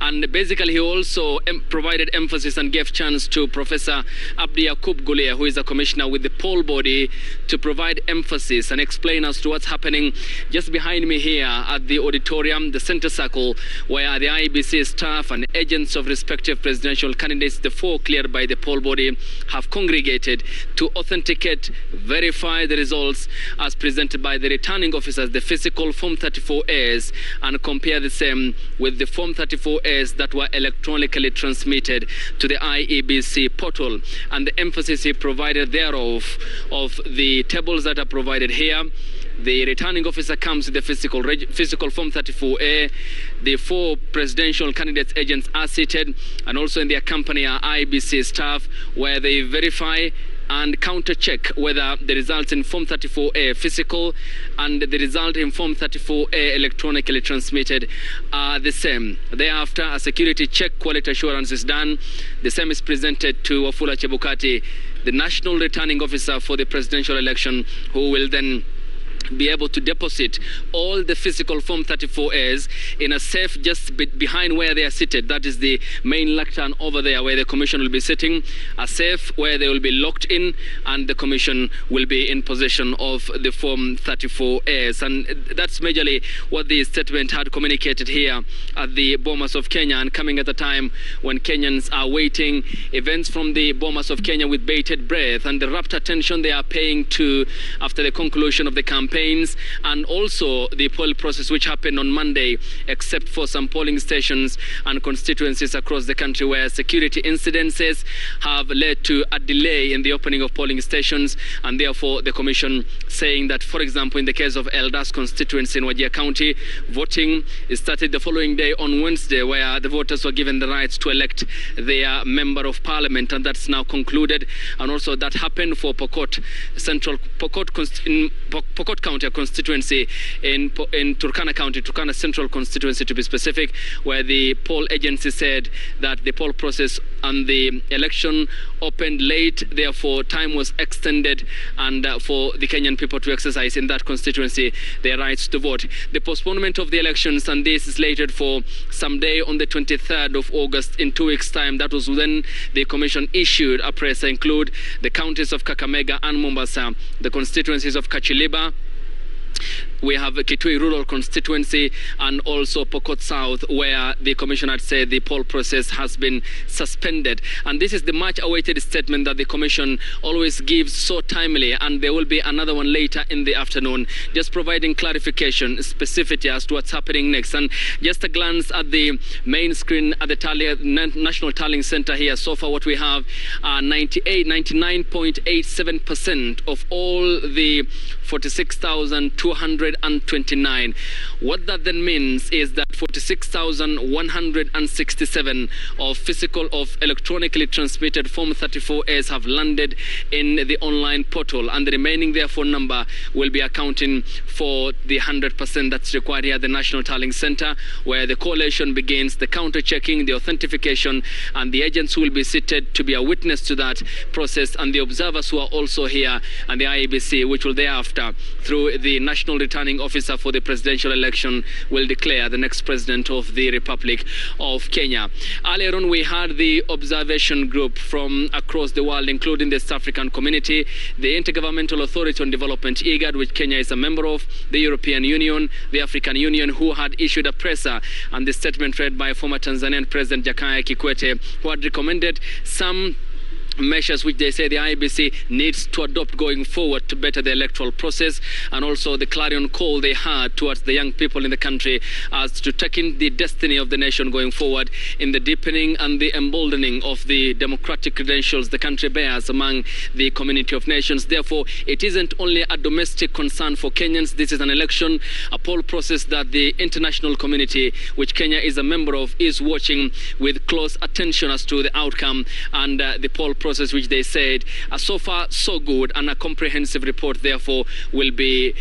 And basically, he also provided emphasis and gave chance to Professor Abdi Yakub Gulia, who is a commissioner with the poll body, to provide emphasis and explain as to what's happening just behind me here at the auditorium, the center circle, where the IEBC staff and agents of respective presidential candidates, the 4 cleared by the poll body, have congregated to authenticate, verify the results as presented by the returning officers, the physical Form 34As, and compare the same with the Form 34As that were electronically transmitted to the IEBC portal. And the emphasis he provided thereof, of the tables that are provided here, the returning officer comes with the physical Form 34A. The 4 presidential candidates agents are seated, and also in their company are IBC staff, where they verify and counter-check whether the results in Form 34A physical and the result in Form 34A electronically transmitted are the same. Thereafter, a security check quality assurance is done. The same is presented to Wafula Chebukati, the National Returning Officer for the presidential election, who will then be able to deposit all the physical Form 34As in a safe just behind where they are seated. That is the main lectern over there where the commission will be sitting, a safe where they will be locked in, and the commission will be in possession of the Form 34As. And that's majorly what the statement had communicated here at the Bomas of Kenya, and coming at a time when Kenyans are waiting events from the Bomas of Kenya with bated breath and the rapt attention they are paying to after the conclusion of the campaigns, and also the poll process which happened on Monday, except for some polling stations and constituencies across the country where security incidences have led to a delay in the opening of polling stations, and therefore the commission saying that, for example, in the case of Eldas constituency in Wajir County, voting started the following day on Wednesday, where the voters were given the rights to elect their member of parliament, and that's now concluded. And also that happened for Pokot County constituency in Turkana County, Turkana Central constituency to be specific, where the poll agency said that the poll process and the election opened late, therefore time was extended, and for the Kenyan people to exercise in that constituency their rights to vote. The postponement of the elections, and this is slated for someday on the 23rd of August in 2 weeks' time. That was when the commission issued a press include the counties of Kakamega and Mombasa, the constituencies of Kachiliba. We have Kitui Rural Constituency and also Pokot South, where the commission had said the poll process has been suspended. And this is the much awaited statement that the commission always gives so timely, and there will be another one later in the afternoon, just providing clarification, specificity as to what's happening next. And just a glance at the main screen at the National Tallying Center here. So far what we have are 99.87% of all the 46,229. What that then means is that 46,167 of electronically transmitted Form 34As have landed in the online portal, and the remaining therefore number will be accounting for the 100% that's required here at the National Tallying Center, where the collation begins the counter-checking, the authentication, and the agents who will be seated to be a witness to that process, and the observers who are also here, and the IEBC, which will thereafter, through the National Returning Officer for the presidential election, will declare the next president of the Republic of Kenya. Earlier on, we had the observation group from across the world, including the East African Community, the Intergovernmental Authority on Development, IGAD, which Kenya is a member of, the European Union, the African Union, who had issued a presser, and the statement read by former Tanzanian President Jakaya Kikwete, who had recommended some measures which they say the IEBC needs to adopt going forward to better the electoral process, and also the clarion call they had towards the young people in the country as to taking the destiny of the nation going forward in the deepening and the emboldening of the democratic credentials the country bears among the community of nations. Therefore, it isn't only a domestic concern for Kenyans. This is an election, a poll process that the international community, which Kenya is a member of, is watching with close attention as to the outcome, and the poll process which they said so far so good, and a comprehensive report therefore will be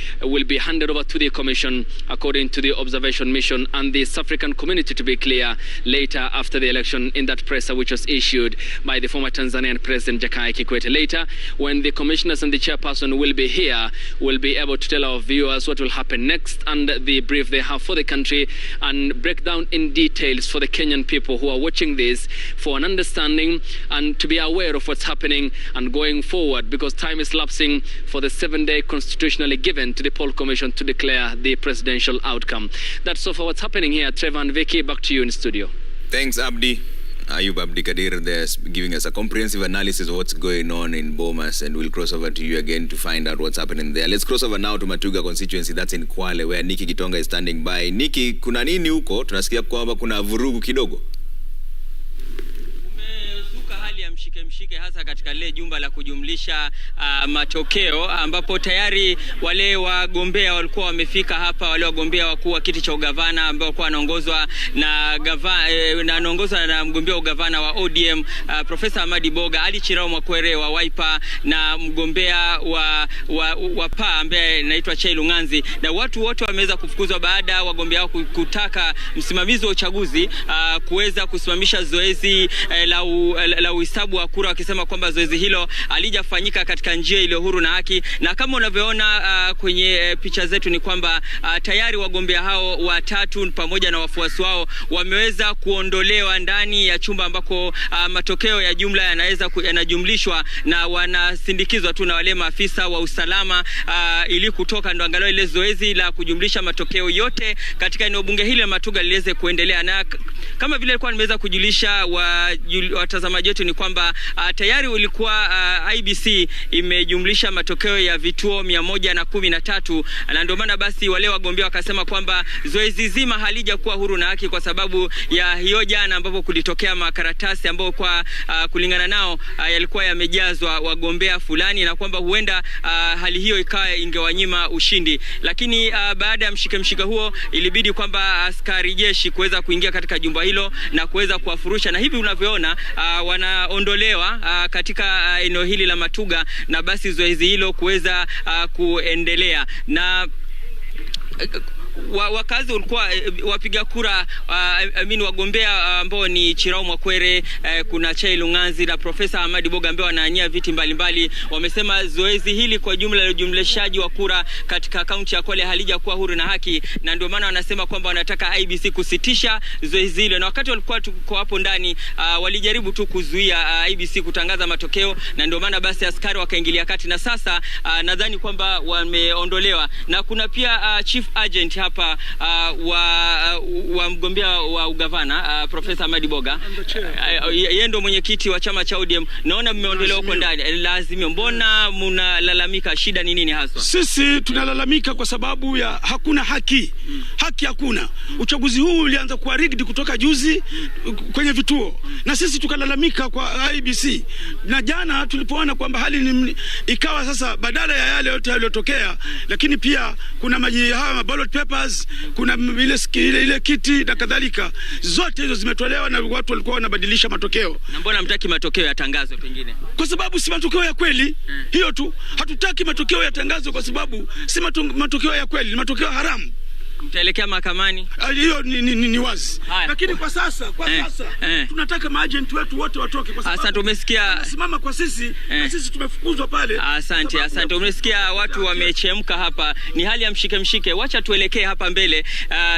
handed over to the commission according to the observation mission and the South African Community, to be clear, later after the election, in that presser which was issued by the former Tanzanian President Jakaya Kikwete. Later, when the commissioners and the chairperson will be here, we'll be able to tell our viewers what will happen next and the brief they have for the country, and break down in details for the Kenyan people who are watching this for an understanding and to be aware of what's happening and going forward, because time is lapsing for the 7-day constitutionally given to the poll commission to declare the presidential outcome. That's so far what's happening here. Trevor and Vicky, back to you in studio. Thanks, Abdi. Ayub Abdi Kadir there, giving us a comprehensive analysis of what's going on in Bomas, and we'll cross over to you again to find out what's happening there. Let's cross over now to Matuga constituency, that's in Kwale, where Nikki Gitonga is standing by. Nikki, kuna nini huko? Tunasikia kwamba kuna vurugu kidogo. Umezuka hali ya mshike hasa katika lile jumba la kujumlisha matokeo, ambapo tayari wale wagombea walikuwa wamefika hapa, wale wagombea wakuu wa kiti cha ugavana ambao walikuwa wanaongozwa na mgombea ugavana wa ODM Profesa Ahmadi Boga, Ali Chirao Mwakwere wa Wiper na mgombea wa PA ambaye anaitwa Chai Lunganzi, na watu wote wameweza kufukuzwa baada ya wagombea hao kutaka msimamizi wa uchaguzi kuweza kusimamisha zoezi la uhesabu wa kura, wakisema kwamba zoezi hilo halijafanyika katika njia iliyo huru na haki. Na kama unavyoona kwenye picha zetu ni kwamba tayari wagombea hao watatu pamoja na wafuasi wao wameweza kuondolewa ndani ya chumba ambako matokeo ya jumla yanajumlishwa, na wanasindikizwa tu na wale maafisa wa usalama ili kutoka ndo angalau ile zoezi la kujumlisha matokeo yote katika eneo bunge hili la Matuga liweze kuendelea. Na kama vile nilikuwa nimeweza kujulisha watazamaji wetu ni kwamba tayari ulikuwa IBC imejumlisha matokeo ya vituo 113, na ndio maana basi wale wagombea wakasema kwamba zoezi zima halijakuwa huru na haki kwa sababu ya hiyo jana ambapo kulitokea makaratasi ambayo kwa kulingana nao yalikuwa yamejazwa wagombea fulani, na kwamba huenda hali hiyo ikawa ingewanyima ushindi. Lakini baada ya mshike huo ilibidi kwamba askari jeshi kuweza kuingia katika jumba hilo na kuweza kuwafurusha, na hivi unavyoona wanaondolewa katika eneo hili la Matuga, na basi zoezi hilo kuweza kuendelea. Na wakazi walikuwa wapiga kura wagombea ambao ni Chirao Mwakwere, kuna Chai Lunganzi na Profesa Ahmadi Boga ambao wanaania viti mbalimbali, wamesema zoezi hili kwa jumla la ujumlishaji wa kura katika kaunti ya Kwale halijakuwa huru na haki, na ndio maana wanasema kwamba wanataka IBC kusitisha zoezi hilo. Na wakati walikuwa tuko hapo ndani walijaribu tu kuzuia IBC kutangaza matokeo, na ndio maana basi askari wakaingilia kati, na sasa nadhani kwamba wameondolewa. Na kuna pia chief agent hapa wa mgombea wa ugavana Profesa Ahmadi Boga, yeye ndio mwenyekiti wa chama cha ODM. Naona mmeondolewa huko ndani, lazima. Mbona mnalalamika? Shida ni nini hasa? Sisi tunalalamika kwa sababu ya hakuna haki. Haki hakuna. Uchaguzi huu ulianza kuwa rigged kutoka juzi kwenye vituo, na sisi tukalalamika kwa IBC. Na jana tulipoona kwamba hali ikawa sasa badala ya yale yote yaliyotokea, lakini pia kuna ballot papers, kuna ile kiti na kadhalika, zote hizo zimetolewa na watu walikuwa wanabadilisha matokeo. Na mbona mtaki matokeo yatangazwe pengine? Kwa sababu si matokeo ya kweli. Hiyo tu. Hatutaki matokeo yatangazwe kwa sababu si matokeo ya kweli, ni matokeo haramu. Mtaelekea mahakamani? Hiyo ni wazi. Lakini kwa sasa tunataka maagent wetu wote watoke kwa sababu asante, umesikia simama kwa sisi na sisi tumefukuzwa pale. Asante. Umesikia watu wamechemka hapa. Ni hali ya mshike. Wacha tuelekee hapa mbele.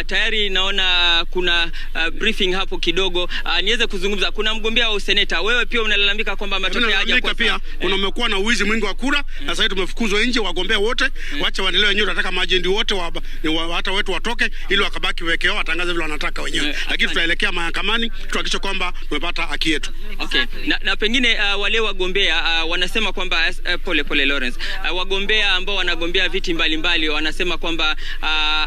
Tayari naona kuna briefing hapo kidogo. Niweze kuzungumza. Kuna mgombea wa useneta. Wewe pia unalalamika kwamba matokeo hayajakuwa pia. Kuna umekuwa na uwizi mwingi wa kura, na sasa tumefukuzwa nje wagombea wote. Wacha waendelee wenyewe, tunataka maagent wote hata wetu watoke ili wakabaki wekeo watangaze vile wanataka wenyewe. Lakini tutaelekea mahakamani tuhakikishe kwamba tumepata haki yetu. Okay. Na pengine wale wagombea wanasema kwamba pole Lawrence, wagombea ambao wanagombea viti mbalimbali wanasema kwamba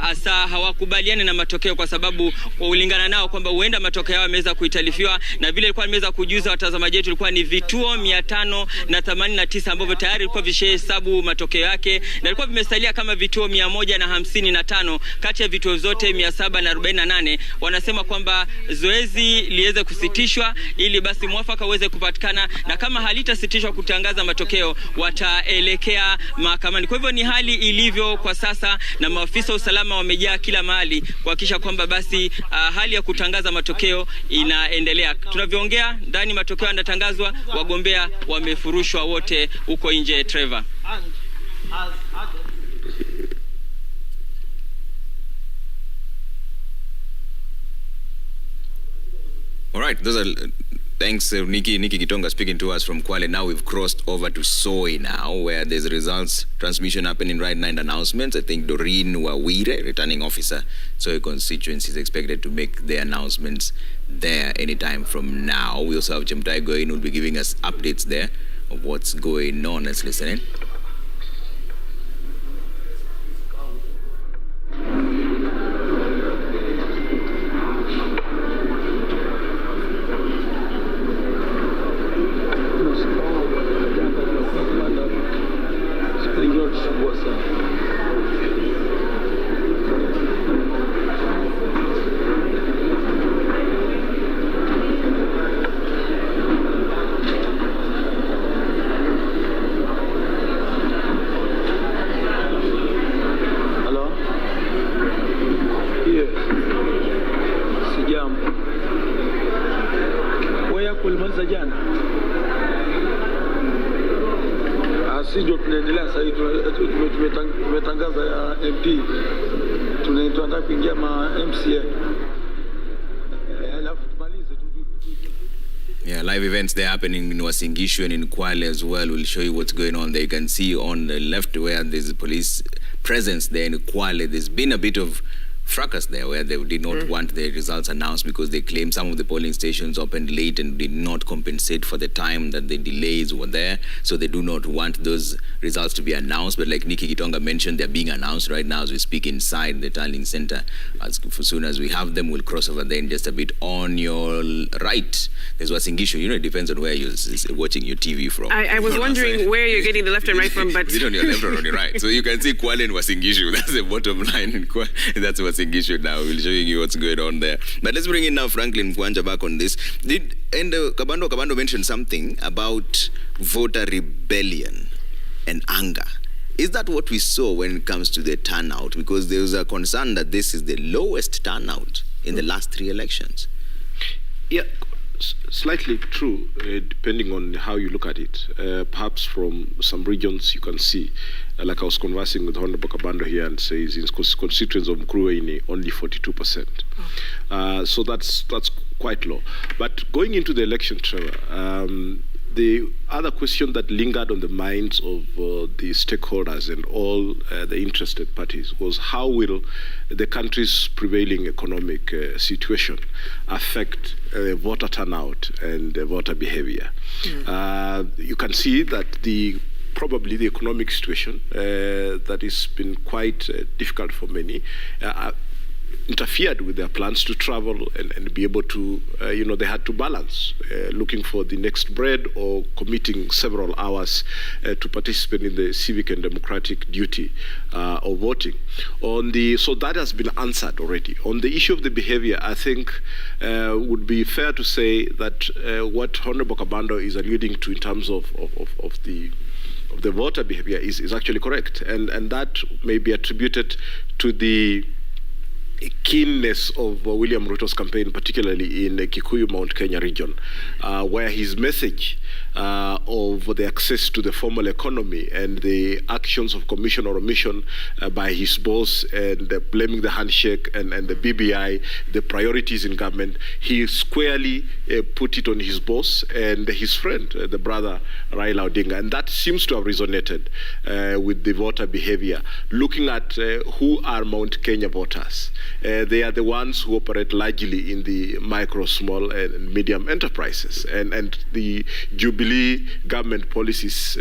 hasa hawakubaliani na matokeo kwa sababu ulingana nao kwamba huenda matokeo yao yameweza kuitalifiwa, na vile ilikuwa nimeweza kujuza watazamaji wetu ilikuwa ni vituo 589 ambavyo tayari ilikuwa vishahesabu matokeo yake, na ilikuwa vimesalia kama vituo 155 kati ya vituo zote 748. Wanasema kwamba zoezi liweze kusitishwa ili basi mwafaka uweze kupatikana, na kama halitasitishwa kutangaza matokeo wataelekea mahakamani. Kwa hivyo ni hali ilivyo kwa sasa, na maafisa usalama wamejaa kila mahali kuhakikisha kwamba basi hali ya kutangaza matokeo inaendelea. Tunavyoongea ndani matokeo yanatangazwa, wagombea wamefurushwa wote huko nje. Trevor. All right, those are thanks Nikki Gitonga speaking to us from Kwale. Now we've crossed over to Soy now, where there's results transmission happening right now and announcements. I think Doreen Wawire, returning officer, Soy constituency, is expected to make the announcements there anytime from now. We also have Chemtai Goin who will be giving us updates there of what's going on. Let's listen in. tunaendelea sasa hivi, tumetangaza ya MP, tunataka kuingia ma MCA. Yeah, live events they're happening in Uasin Gishu and in Kwale as well. We'll show you what's going on there. You can see on the left where there's a police presence there in Kwale. There's been a bit of fracas there where they did not want the results announced because they claim some of the polling stations opened late and did not compensate for the time that the delays were there. So they do not want those results to be announced. But like Nikki Gitonga mentioned, they're being announced right now as we speak inside the tallying center. As soon as we have them, we'll cross over there in just a bit. On your right, there's Uasin Gishu. You know, it depends on where you're watching your TV from. I was wondering where you're getting the left and right from, but... Is it on your left or on your right? So you can see Kwale and Uasin Gishu. That's the bottom line. That's Uasin Gishu now. We'll show you what's going on there. But let's bring in now Franklin Mkwanja back on this. Kabando mentioned something about voter rebellion and anger. Is that what we saw when it comes to the turnout? Because there was a concern that this is the lowest turnout in the last 3 elections. Yeah, slightly true, depending on how you look at it. Perhaps from some regions you can see, like I was conversing with Honorable Kabando here and says in constituents of Mkuruweni only 42%. So that's quite low. But going into the election, Trevor, the other question that lingered on the minds of the stakeholders and all the interested parties was how will the country's prevailing economic situation affect voter turnout and voter behavior. You can see that probably the economic situation that has been quite difficult for many interfered with their plans to travel and be able to, they had to balance looking for the next bread or committing several hours to participate in the civic and democratic duty of voting. So that has been answered already. On the issue of the behavior, I think would be fair to say that what Honorable Kabando is alluding to in terms of the voter behavior is actually correct, and that may be attributed to the keenness of William Ruto's campaign, particularly in the Kikuyu Mount Kenya region, where his message of the access to the formal economy and the actions of commission or omission by his boss and blaming the handshake and the BBI, the priorities in government, he squarely put it on his boss and his friend, the brother Raila Odinga. And that seems to have resonated with the voter behavior. Looking at who are Mount Kenya voters, they are the ones who operate largely in the micro, small, and medium enterprises. And the Jubilee government policies,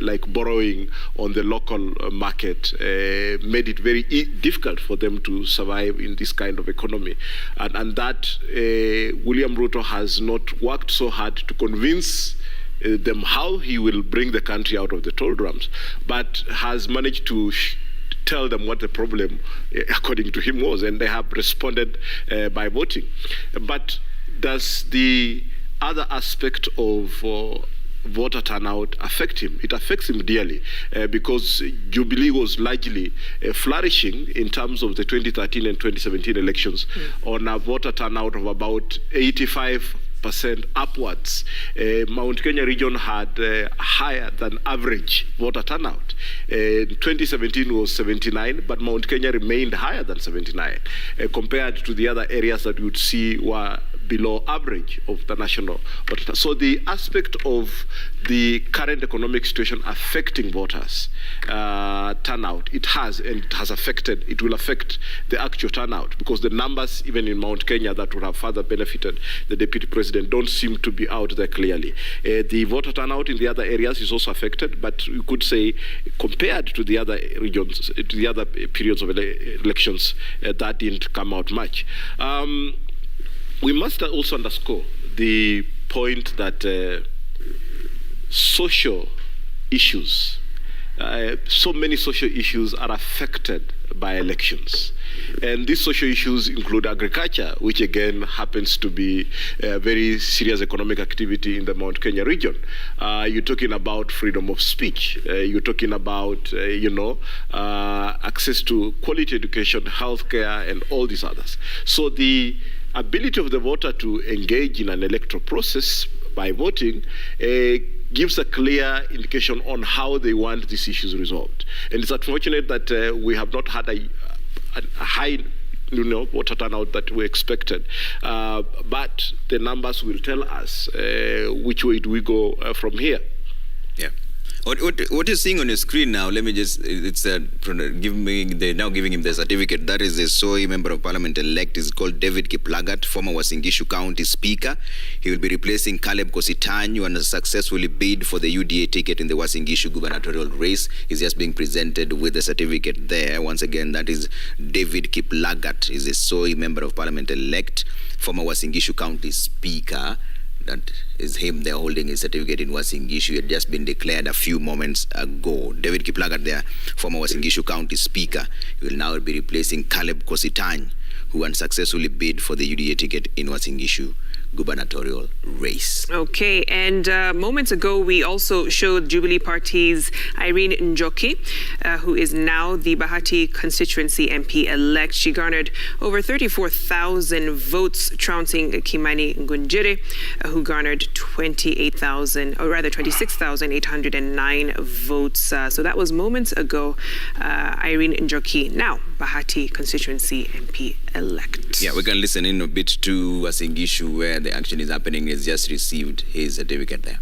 like borrowing on the local market, made it very difficult for them to survive in this kind of economy. And that William Ruto has not worked so hard to convince them how he will bring the country out of the doldrums, but has managed to tell them what the problem, according to him, was, and they have responded by voting. But does the other aspect of voter turnout affect him? It affects him dearly because Jubilee was largely flourishing in terms of the 2013 and 2017 elections on a voter turnout of about 85% upwards. Mount Kenya region had higher than average voter turnout. 2017 was 79, but Mount Kenya remained higher than 79 compared to the other areas that you would see were below average of the national voter. So the aspect of the current economic situation affecting voters turnout, it has, and it will affect the actual turnout, because the numbers even in Mount Kenya that would have further benefited the deputy president don't seem to be out there clearly. The voter turnout in the other areas is also affected, but you could say compared to the other regions, to the other periods of elections, that didn't come out much. We must also underscore the point that social issues, so many social issues are affected by elections. And these social issues include agriculture, which again happens to be a very serious economic activity in the Mount Kenya region. You're talking about freedom of speech. You're talking about, access to quality education, healthcare, and all these others. So the ability of the voter to engage in an electoral process by voting gives a clear indication on how they want these issues resolved. And it's unfortunate that we have not had a high water turnout that we expected. But the numbers will tell us which way do we go from here. Yeah. What you're seeing on your screen now, let me just, they're now giving him the certificate. That is the SOE Member of Parliament elect. Is called David Kiplagat, former Uasin Gishu County Speaker. He will be replacing Caleb Kositany, who has successfully bid for the UDA ticket in the Uasin Gishu gubernatorial race. He's just being presented with the certificate there. Once again, that is David Kiplagat. He's a SOE Member of Parliament elect, former Uasin Gishu County Speaker. That is him there holding his certificate in Uasin Gishu. He had just been declared a few moments ago. David Kiplagat there, former Uasin Gishu County Speaker. He will now be replacing Caleb Kositany, who unsuccessfully bid for the UDA ticket in Uasin Gishu gubernatorial race. Okay, and moments ago we also showed Jubilee Party's Irene Njoki, who is now the Bahati constituency MP elect. She garnered over 34,000 votes, trouncing Kimani Ngunjiri, who garnered 26,809 votes. So that was moments ago. Irene Njoki, now Bahati constituency MP elect. Yeah, we can listen in a bit to Uasin Gishu, where the action is happening. He's just received his certificate there.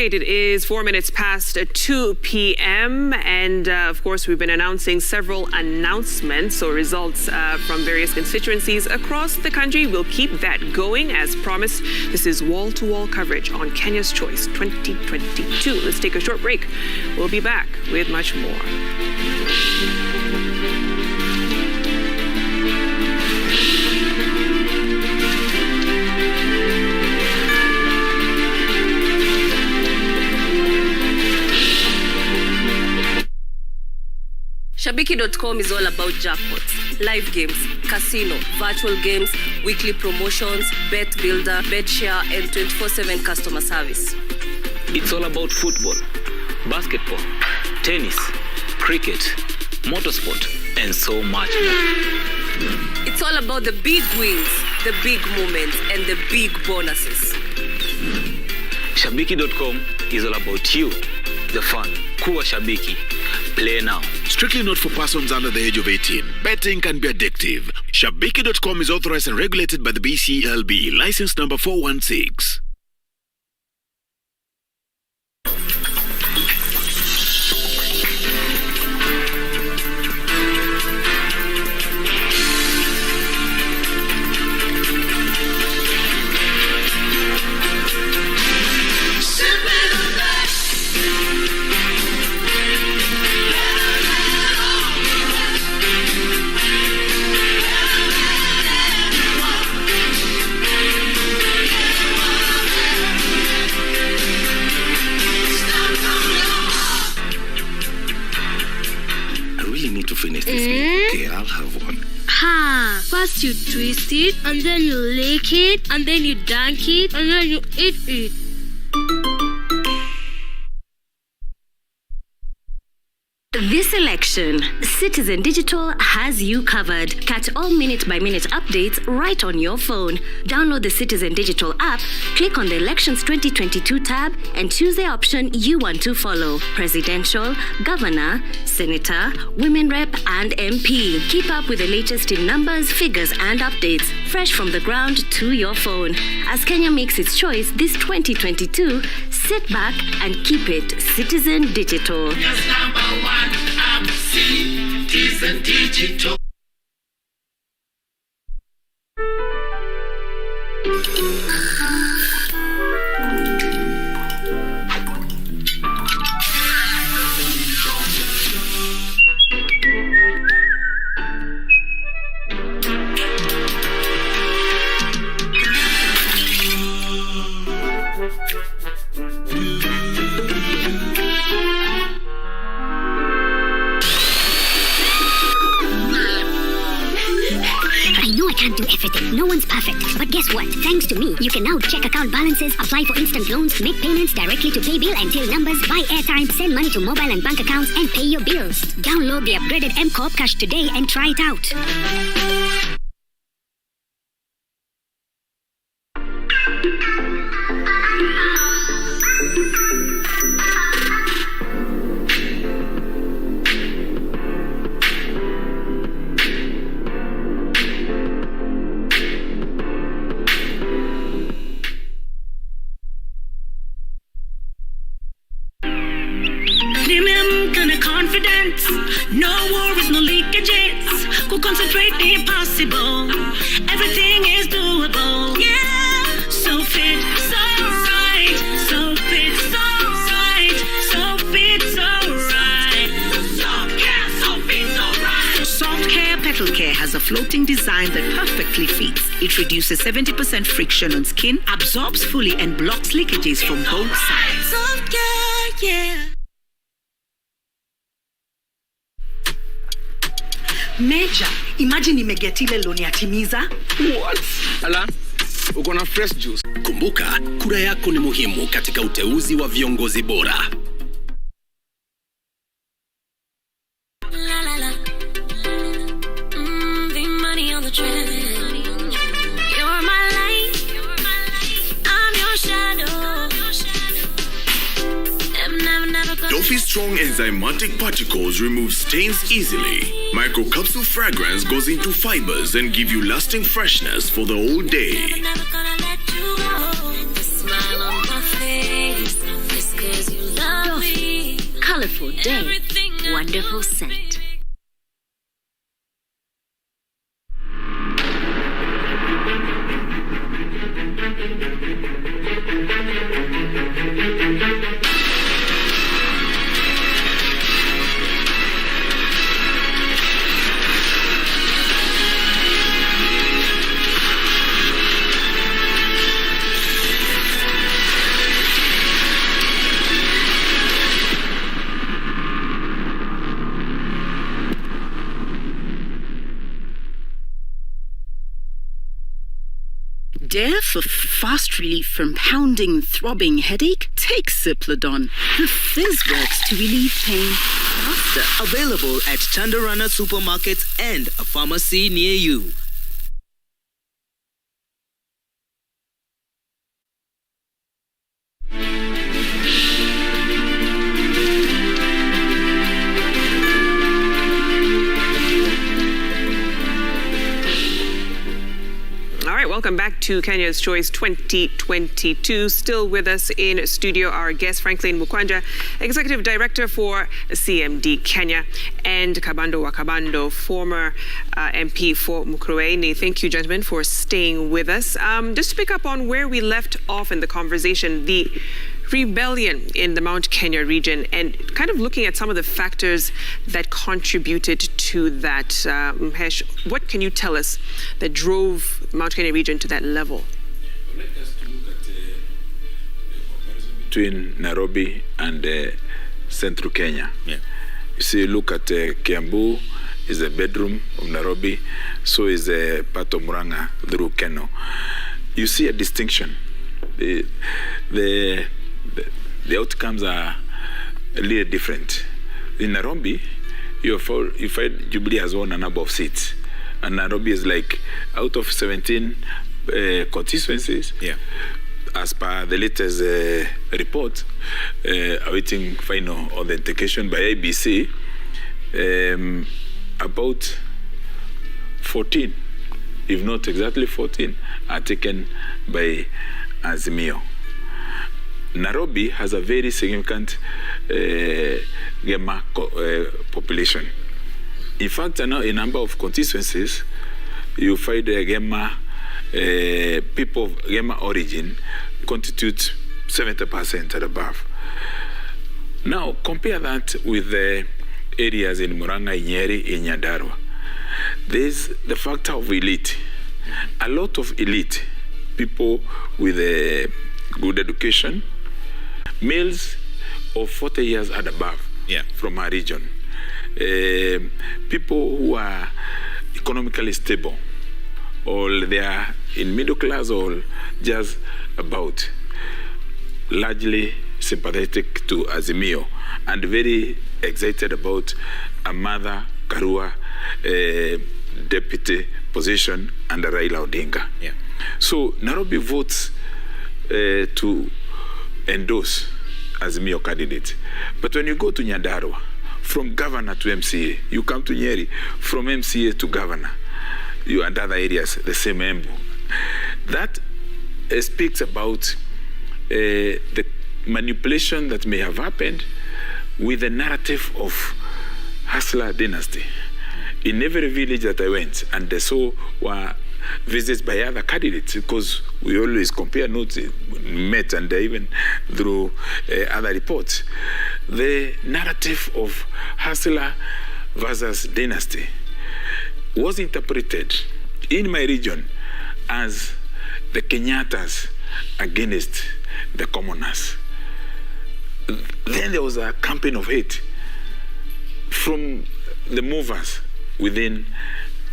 It is 4 minutes past 2 p.m. and of course we've been announcing several announcements or results from various constituencies across the country. We'll keep that going as promised. This is wall-to-wall coverage on Kenya's Choice 2022. Let's take a short break. We'll be back with much more. Shabiki.com is all about jackpots, live games, casino, virtual games, weekly promotions, bet builder, bet share, and 24/7 customer service. It's all about football, basketball, tennis, cricket, motorsport, and so much more. It's all about the big wins, the big moments, and the big bonuses. Shabiki.com is all about you, the fun. Kuwa Shabiki. Play now. Strictly not for persons under the age of 18. Betting can be addictive. Shabiki.com is authorized and regulated by the BCLB. License number 416. Finish this meal. Okay, I'll have one. Aha! First you twist it, and then you lick it, and then you dunk it, and then you eat it. This election, Citizen Digital has you covered. Catch all minute-by-minute updates right on your phone. Download the Citizen Digital app, click on the Elections 2022 tab, and choose the option you want to follow. Presidential, Governor, Senator, Women Rep, and MP. Keep up with the latest in numbers, figures, and updates, fresh from the ground to your phone. As Kenya makes its choice this 2022, sit back and keep it Citizen Digital. Yes, number one, I'm Citizen Digital. Can't do everything. No one's perfect. But guess what? Thanks to me, you can now check account balances, apply for instant loans, make payments directly to PayBill and till numbers, buy airtime, send money to mobile and bank accounts, and pay your bills. Download the upgraded M-Corp Cash today and try it out. No worries, no leakages. Go concentrate the impossible. Everything is doable. Yeah, so fit, so right. So fit, so right. So fit, so right. Soft care, so fit, so right. Soft Care Petal Care has a floating design that perfectly fits. It reduces 70% friction on skin, absorbs fully, and blocks leakages from both sides. Soft care, yeah. Major, imagine nimegeti ile loan ya Timiza. What? Ala, uko na fresh juice. Kumbuka, kura yako ni muhimu katika uteuzi wa viongozi bora. La la la. The money on the train. You're my light. I'm your shadow. Doffy Strong enzymatic particles remove stains easily. Microcapsule fragrance goes into fibers and give you lasting freshness for the whole day. Doffy, colorful day, wonderful scent. Dare for fast relief from pounding, throbbing headache? Take Cipladon. The fizz works to relieve pain faster. Available at Chandarana supermarkets and a pharmacy near you. Welcome back to Kenya's Choice 2022. Still with us in studio, our guest, Franklin Mukwanja, Executive Director for CMD Kenya, and Kabando Wakabando, former MP for Mukurweini. Thank you, gentlemen, for staying with us. Just to pick up on where we left off in the conversation, the rebellion in the Mount Kenya region, and kind of looking at some of the factors that contributed to that. Mhesh, what can you tell us that drove Mount Kenya region to that level? I'd like us to look at the comparison between Nairobi and central Kenya. Yeah. You see, look at Kiambu is a bedroom of Nairobi, so is a part of Murang'a through Keno. You see a distinction. The outcomes are a little different. In Nairobi, you find Jubilee has won a number of seats, and Nairobi is like out of 17 constituencies. Yeah. As per the latest report, awaiting final authentication by ABC, about 14, if not exactly 14, are taken by Azimio. Nairobi has a very significant Gema population. In fact, a number of constituencies, you find Gema people of Gema origin constitute 70% and above. Now, compare that with the areas in Murang'a, Nyeri, in Nyandarua. There's the factor of elite. A lot of elite, people with a good education, males of 40 years and above from our region, people who are economically stable, or they are in middle class or just about, largely sympathetic to Azimio and very excited about a Martha Karua deputy position under Raila Odinga. Yeah. So Nairobi votes to endorse Azimio candidate. But when you go to Nyandarua, from governor to MCA, you come to Nyeri, from MCA to governor, you and other areas, the same Embu. That speaks about the manipulation that may have happened with the narrative of Hustler dynasty. In every village that I went, and so were visits by other candidates, because we always compare notes, met, and even through other reports. The narrative of Hustler versus dynasty was interpreted in my region as the Kenyattas against the commoners. Then there was a campaign of hate from the movers within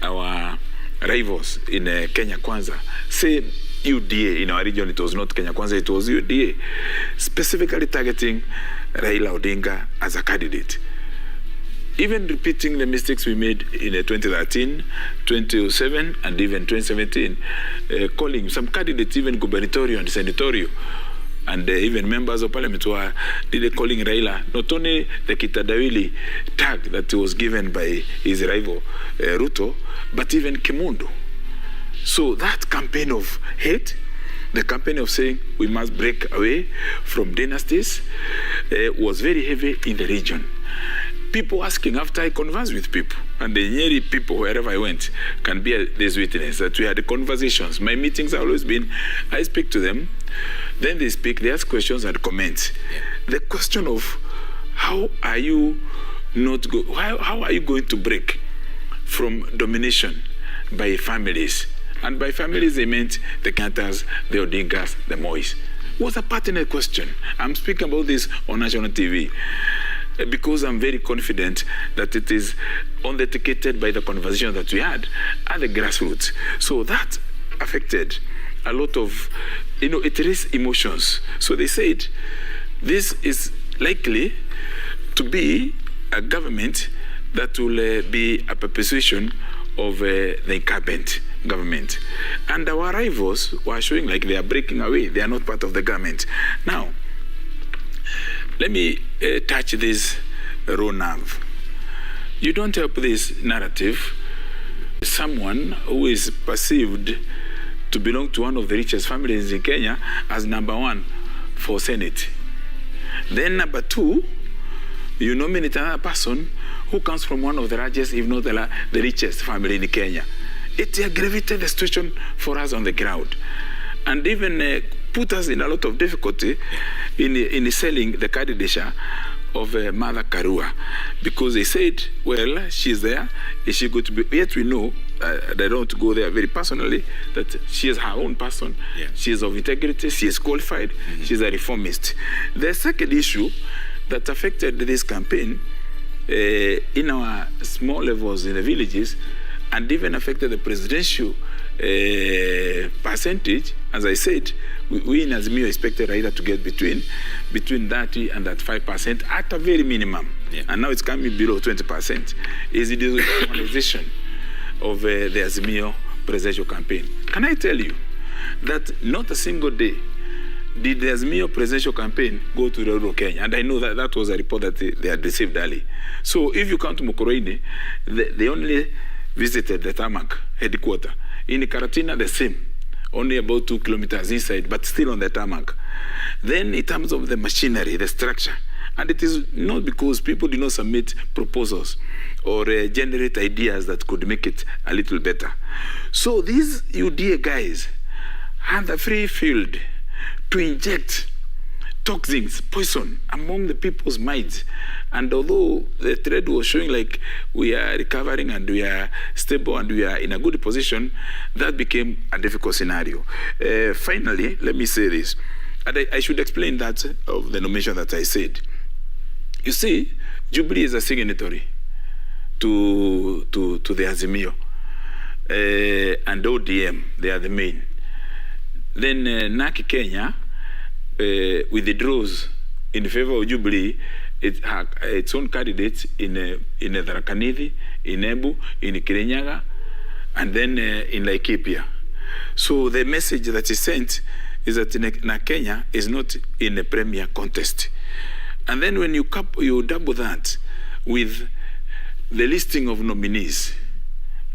our rivals in Kenya Kwanza. Say UDA, in our region it was not Kenya Kwanza, it was UDA, specifically targeting Raila Odinga as a candidate. Even repeating the mistakes we made in 2013, 2007, and even 2017, calling some candidates, even gubernatorial and senatorial, and even members of parliament were calling Raila not only the Kitadawili tag that was given by his rival Ruto, but even Kimundu. So that campaign of hate, the campaign of saying we must break away from dynasties, was very heavy in the region. People asking after I converse with people, and the Nyeri people, wherever I went, can be this witness that we had conversations. My meetings have always been, I speak to them, then they speak, they ask questions and comments. The question of how are you how are you going to break from domination by families? And by families, they meant the Kenyattas, the Odingas, the Mois. Was a pertinent question. I'm speaking about this on national TV because I'm very confident that it is authenticated by the conversation that we had at the grassroots. So that affected a lot of, it raised emotions. So they said, this is likely to be a government that will be a perpetuation of the incumbent government. And our rivals were showing like they are breaking away. They are not part of the government. Now, let me touch this raw nerve. You don't help this narrative. Someone who is perceived to belong to one of the richest families in Kenya as number one for Senate. Then number two, you nominate another person who comes from one of the largest, if not the richest family in Kenya. It aggravated the situation for us on the ground, and even put us in a lot of difficulty in selling the candidature of Martha Karua, because they said, well, she's there, is she going to be? Yet we know, they don't go there very personally, that she is her own person, she is of integrity, she is qualified, she's a reformist. The second issue that affected this campaign in our small levels in the villages, and even affected the presidential percentage. As I said, we in Azimio expected Raila to get between 30 and that 5% at a very minimum. Yeah. And now it's coming below 20%. Is the organization of the Azimio presidential campaign. Can I tell you that not a single day did the Azimio presidential campaign go to rural Kenya? And I know that that was a report that they had received early. So if you count Mukurweini, they only visited the tarmac headquarters. In Karatina, the same. Only about 2 kilometers inside, but still on the tarmac. Then in terms of the machinery, the structure, and it is not because people did not submit proposals or generate ideas that could make it a little better. So these UDA guys had a free field to inject toxins, poison, among the people's minds. And although the trade was showing like we are recovering and we are stable and we are in a good position, that became a difficult scenario. Finally, let me say this. And I should explain that of the nomination that I said. You see, Jubilee is a signatory to the Azimio. And ODM, they are the main. Then NARC Kenya withdraws in favor of Jubilee its own candidates in Tharaka Nithi, in Embu, in Kirinyaga, and then in Laikipia. So the message that is sent is that NARC Kenya is not in a premier contest. And then when you double that with the listing of nominees,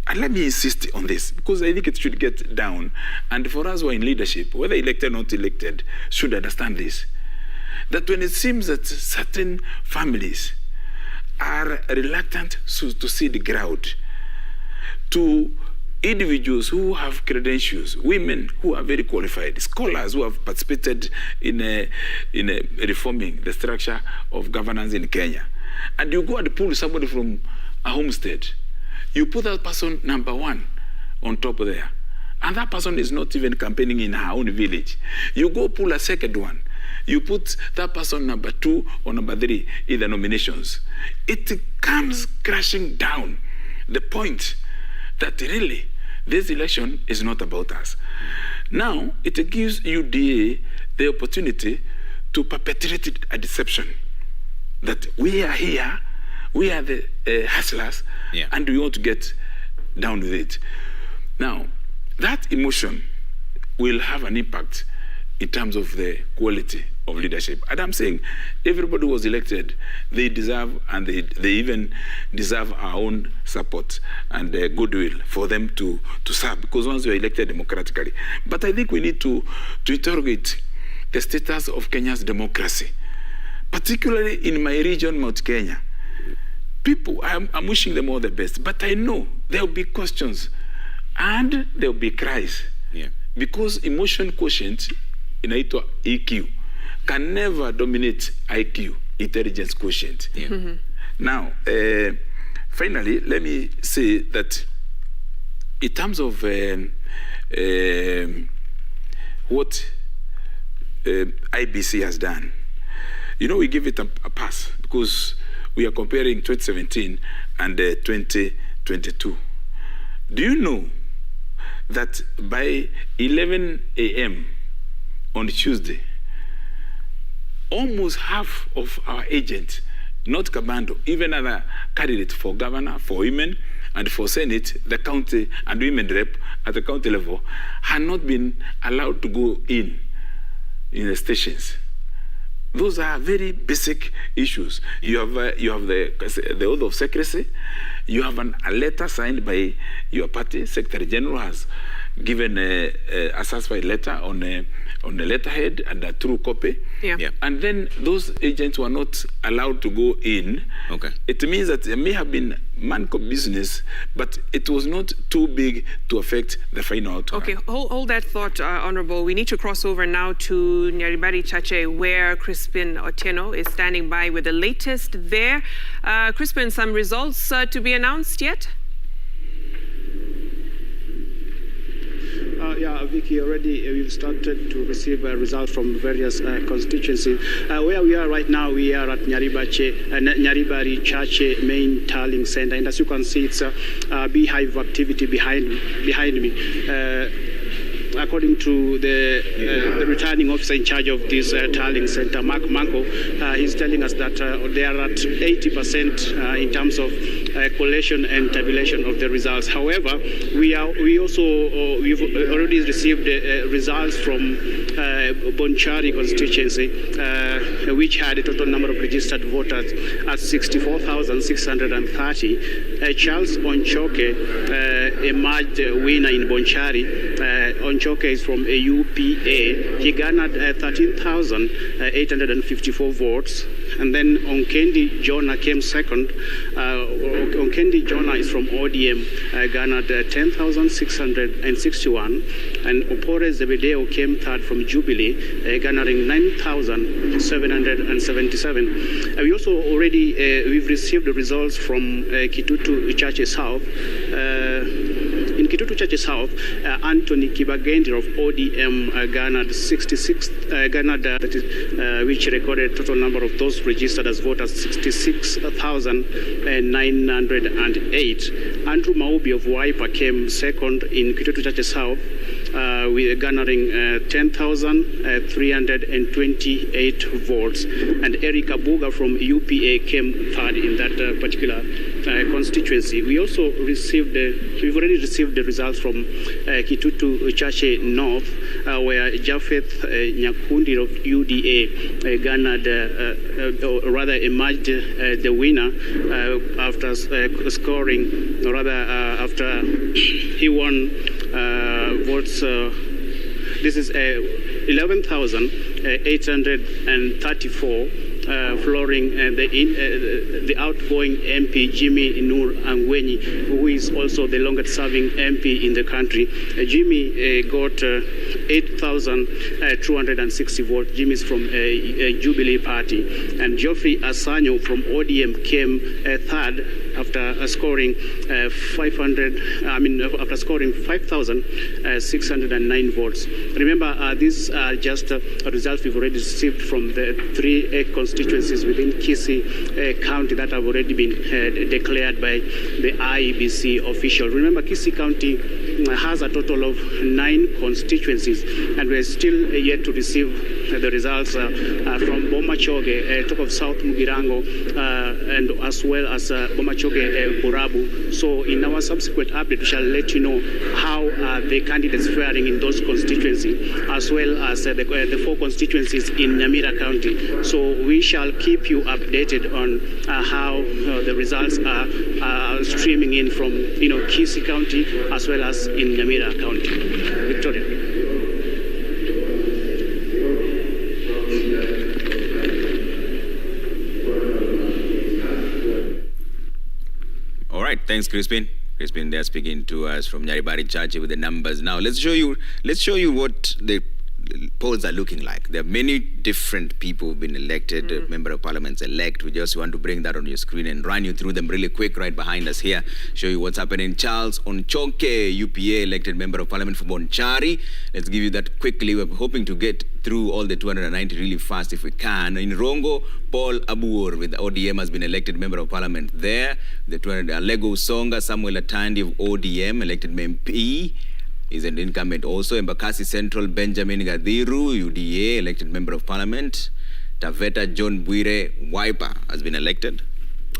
and let me insist on this, because I think it should get down. And for us who are in leadership, whether elected or not elected, should understand this. That when it seems that certain families are reluctant to see the ground, to individuals who have credentials, women who are very qualified, scholars who have participated in reforming the structure of governance in Kenya, and you go and pull somebody from a homestead, you put that person number 1 on top there, and that person is not even campaigning in her own village. You go pull a second one, you put that person number 2 or number 3 in the nominations. It comes crashing down the point that really this election is not about us. Now, it gives UDA the opportunity to perpetrate a deception that we are here, we are the hustlers, and we want to get down with it. Now, that emotion will have an impact in terms of the quality of leadership. And I'm saying everybody was elected, they deserve, and they even deserve our own support and goodwill for them to serve, because once you're elected democratically. But I think we need to interrogate the status of Kenya's democracy, particularly in my region, Mount Kenya. People, I'm wishing them all the best, but I know there will be questions and there will be cries. Because emotion quotient inaitwa EQ can never dominate IQ, intelligence quotient. Now, finally, let me say that in terms of what IBC has done, you know, we give it a pass because we are comparing 2017 and 2022. Do you know that by 11 a.m. on Tuesday, almost half of our agents, not Kabando, even other candidates for governor, for women, and for Senate, the county and women rep at the county level, had not been allowed to go in the stations? Those are very basic issues. You have the oath of secrecy. You have a letter signed by your party. Secretary General has given a certified letter on a letterhead and a true copy. And then those agents were not allowed to go in. It means that there may have been manco business, but it was not too big to affect the final outcome. Okay, hold that thought, Honorable. We need to cross over now to Nyaribari Chache, where Crispin Otieno is standing by with the latest there. Crispin, some results to be announced yet? Yeah, Vicky, already we've started to receive results from various constituencies. Where we are right now, we are at Nyaribari Chache main tallying center, and as you can see, it's a beehive activity behind me. According to the returning officer in charge of this tallying center, Mark Manko, he's telling us that they are at 80% in terms of collation and tabulation of the results. However, we've already received results from Bonchari constituency, which had a total number of registered voters at 64,630. Charles Onchoke emerged winner in Bonchari. Onchoke is from a UPA. He garnered 13,854 votes. And then Onkendi Jonah came second. Onkendi Jonah is from ODM, garnered 10,661. And Opore Zebedeo came third from Jubilee, garnering 9,777. We also already, we've received the results from Kitutu Chache South. In Kitutu Chache South, Anthony Kibagendi of ODM garnered which recorded total number of those registered as voters 66,908. Andrew Maubi of Wiper came second in Kitutu Chache South, with garnering 10,328 votes, and Eric Abuga from UPA came third in that particular constituency. We also received, we've already received the results from Kitutu Chache North, where Japheth Nyakundi of UDA garnered, or rather emerged the winner after scoring, or rather after he won votes. This is 11,834. Flooring the outgoing MP Jimmy Nur Angwenyi, who is also the longest serving MP in the country. Jimmy got 8,260 votes. Jimmy is from a Jubilee Party. And Geoffrey Asanyo from ODM came third after scoring 5,609 votes. Remember, these are just results we've already received from the three constituencies within Kisii County that have already been declared by the IEBC official. Remember, Kisii County has a total of 9 constituencies, and we're still yet to receive the results from Bomachoge, top of South Mugirango, and as well as Bomachoge Burabu. So in our subsequent update, we shall let you know how the candidates faring in those constituencies, as well as the 4 constituencies in Nyamira County. So we shall keep you updated on how the results are streaming in from Kisii County as well as in Nyamira County. Victoria. All right, thanks, Crispin. Crispin there speaking to us from Nyaribari Chache with the numbers. Now let's show you what the polls are looking like. There are many different people who've been elected, member of parliaments elect. We just want to bring that on your screen and run you through them really quick right behind us here. Show you what's happening. Charles Onchoke, UPA elected member of parliament for Bonchari. Let's give you that quickly. We're hoping to get through all the 290 really fast if we can. In Rongo, Paul Abuor with ODM has been elected member of parliament there. The 200, Lego Songa, Samuel Atandi of ODM elected MP. Is an incumbent also. Embakasi Central, Benjamin Gadhiru, UDA, elected member of parliament. Taveta John Bwire Wiper has been elected.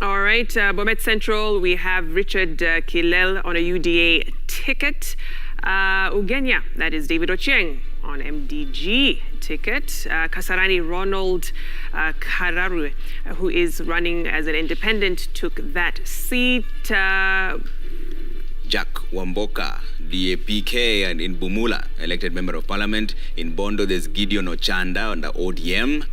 All right, Bomet Central, we have Richard Kilel on a UDA ticket. Ugenya, that is David Ochieng on MDG ticket. Kasarani Ronald Kararu, who is running as an independent, took that seat. Jack Wamboka, DAPK, and in Bumula, elected member of parliament. In Bondo, there's Gideon Ochanda under ODM.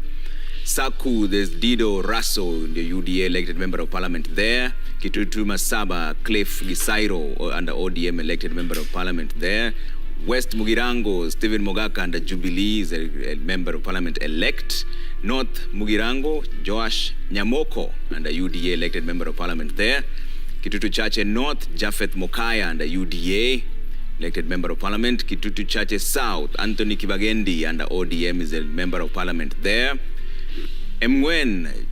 Saku, there's Dido Raso, the UDA elected member of parliament there. Kitutu Masaba, Cliff Gisairo, under ODM elected member of parliament there. West Mugirango, Stephen Mogaka under Jubilee is a member of parliament elect. North Mugirango, Joash Nyamoko under UDA elected member of parliament there. Kitutu Chache North, Japheth Mokaya under UDA. elected member of parliament. Kitutu Chache South, Anthony Kibagendi under ODM is a member of parliament there. Mwen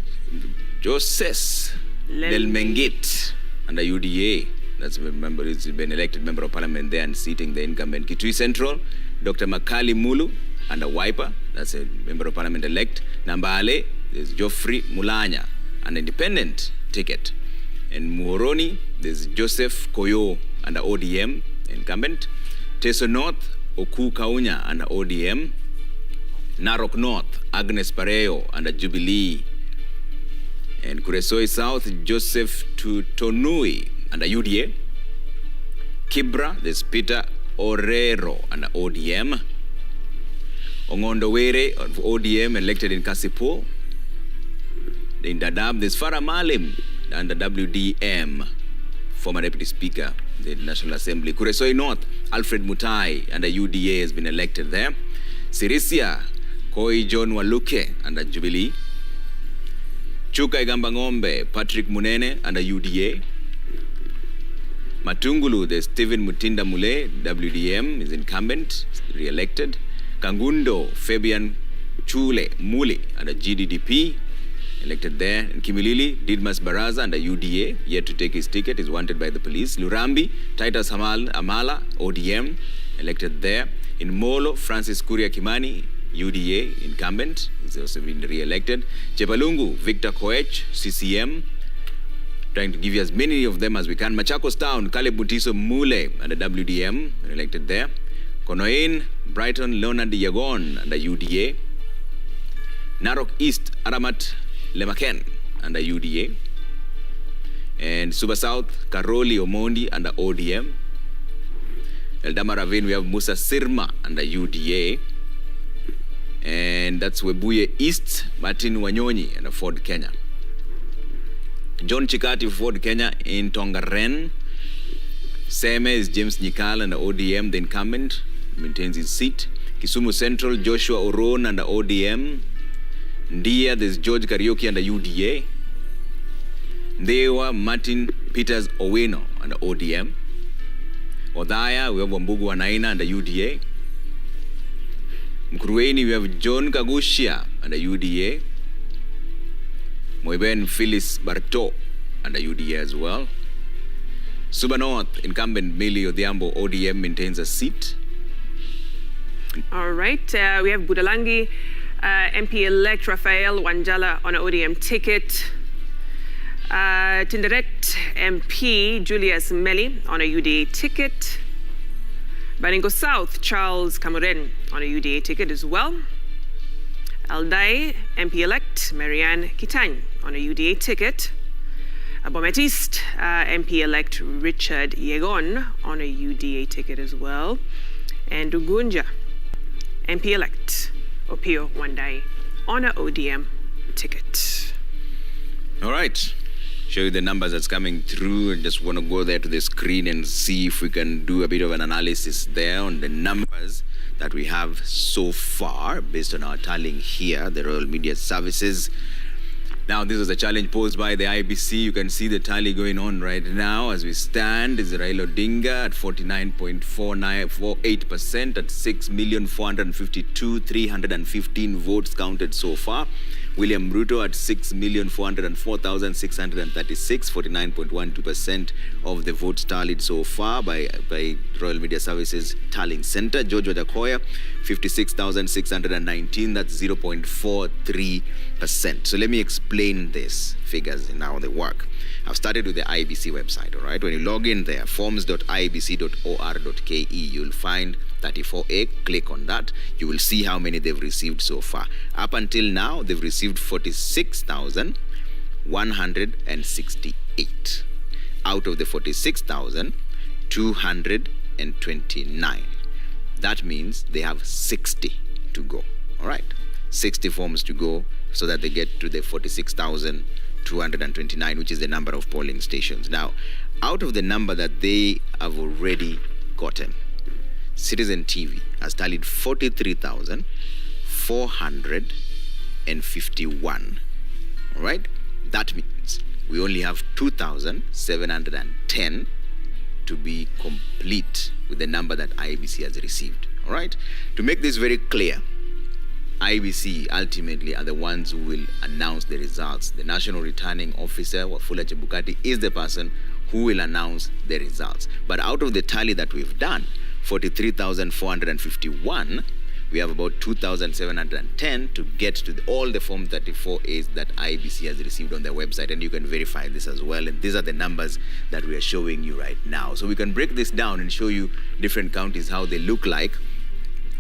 Joses Lelmengit under UDA, that's a member, he's been elected member of parliament there and seating the incumbent. Kitui Central, Dr. Makali Mulu under Wiper, that's a member of parliament elect. Nambale, there's Geoffrey Mulanya, an independent ticket. And Muhoroni, there's Joseph Koyo under ODM, incumbent. Teso North, Oku Kaunya under ODM. Narok North, Agnes Pareo under Jubilee. And Kuresoi South, Joseph Tutonui under UDA. Kibra, there's Peter Orero under ODM. Ongondo Were of ODM elected in Kasipo. In Dadaab, there's Farah Malim under WDM, former Deputy Speaker, the National Assembly. Kuresoi North, Alfred Mutai under UDA has been elected there. Sirisia, Koi John Waluke under Jubilee. Chuka Igamba Ngombe, Patrick Munene under UDA. Matungulu, there's Stephen Mutinda Mule, WDM, is incumbent, re-elected. Kangundo, Fabian Chule Muli under GDDP, elected there. And Kimilili, Didmas Baraza under UDA, yet to take his ticket, is wanted by the police. Lurambi, Titus Amala, ODM, elected there. In Molo, Francis Kuria Kimani, UDA, incumbent, he's also been re-elected. Chepalungu, Victor Koech, CCM, trying to give you as many of them as we can. Machakos Town, Caleb Mutiso Mule under WDM, elected there. Konoin, Brighton, Leonard Yagon under UDA. Narok East, Aramat Lemaken under UDA. And Suba South, Karoli Omondi under ODM. Eldama Ravine, we have Musa Sirma under UDA. And that's Webuye East, Martin Wanyonyi under Ford Kenya. John Chikati Ford Kenya in Tongaren. Seme is James Nyikal under ODM, the incumbent, maintains his seat. Kisumu Central, Joshua Oron under ODM. Ndia, there's George Karaoke under UDA. Ndewa, Martin Peters Owino under ODM. Odhaya, we have Wambugu Wanaina under UDA. Mkurueni, we have John Kagushia under UDA. Moiben Phyllis Barto under UDA as well. Suba North, incumbent Millie Odhiambo, ODM, maintains a seat. All right, we have Budalangi, MP-elect Raphael Wanjala on an ODM ticket. Tinderet MP Julius Meli on a UDA ticket. Baringo South, Charles Kamuren on a UDA ticket as well. Aldai MP-elect Marianne Kitany on a UDA ticket. Bomet East, MP-elect Richard Yegon on a UDA ticket as well. And Ugunja, MP-elect Opio Wandai on a ODM ticket. All right. Show you the numbers that's coming through. I just want to go there to the screen and see if we can do a bit of an analysis there on the numbers that we have so far based on our tallying here, the Royal Media Services. Now, this was a challenge posed by the IBC. You can see the tally going on right now as we stand. Is Raila Odinga at 49.4948% at 6,452,315 votes counted so far. William Ruto at 6,404,636, 49.12% of the votes tallied so far by Royal Media Services Tallying Center. George Wajackoyah, 56,619, that's 0.43%. So let me explain these figures and how they work. I've started with the IBC website, all right? When you log in there, forms.ibc.or.ke, you'll find 34A. Click on that. You will see how many they've received so far. Up until now, they've received 46,168 out of the 46,229. That means they have 60 to go, all right? 60 forms to go so that they get to the 46,229, which is the number of polling stations. Now, out of the number that they have already gotten, Citizen TV has tallied 43,451. All right? That means we only have 2,710 to be complete with the number that IEBC has received. All right? To make this very clear, IEBC ultimately are the ones who will announce the results. The National Returning Officer, Wafula Chebukati, is the person who will announce the results. But out of the tally that we've done, 43,451, we have about 2,710 to get to all the Form 34As that IEBC has received on their website, and you can verify this as well. And these are the numbers that we are showing you right now. So we can break this down and show you different counties, how they look like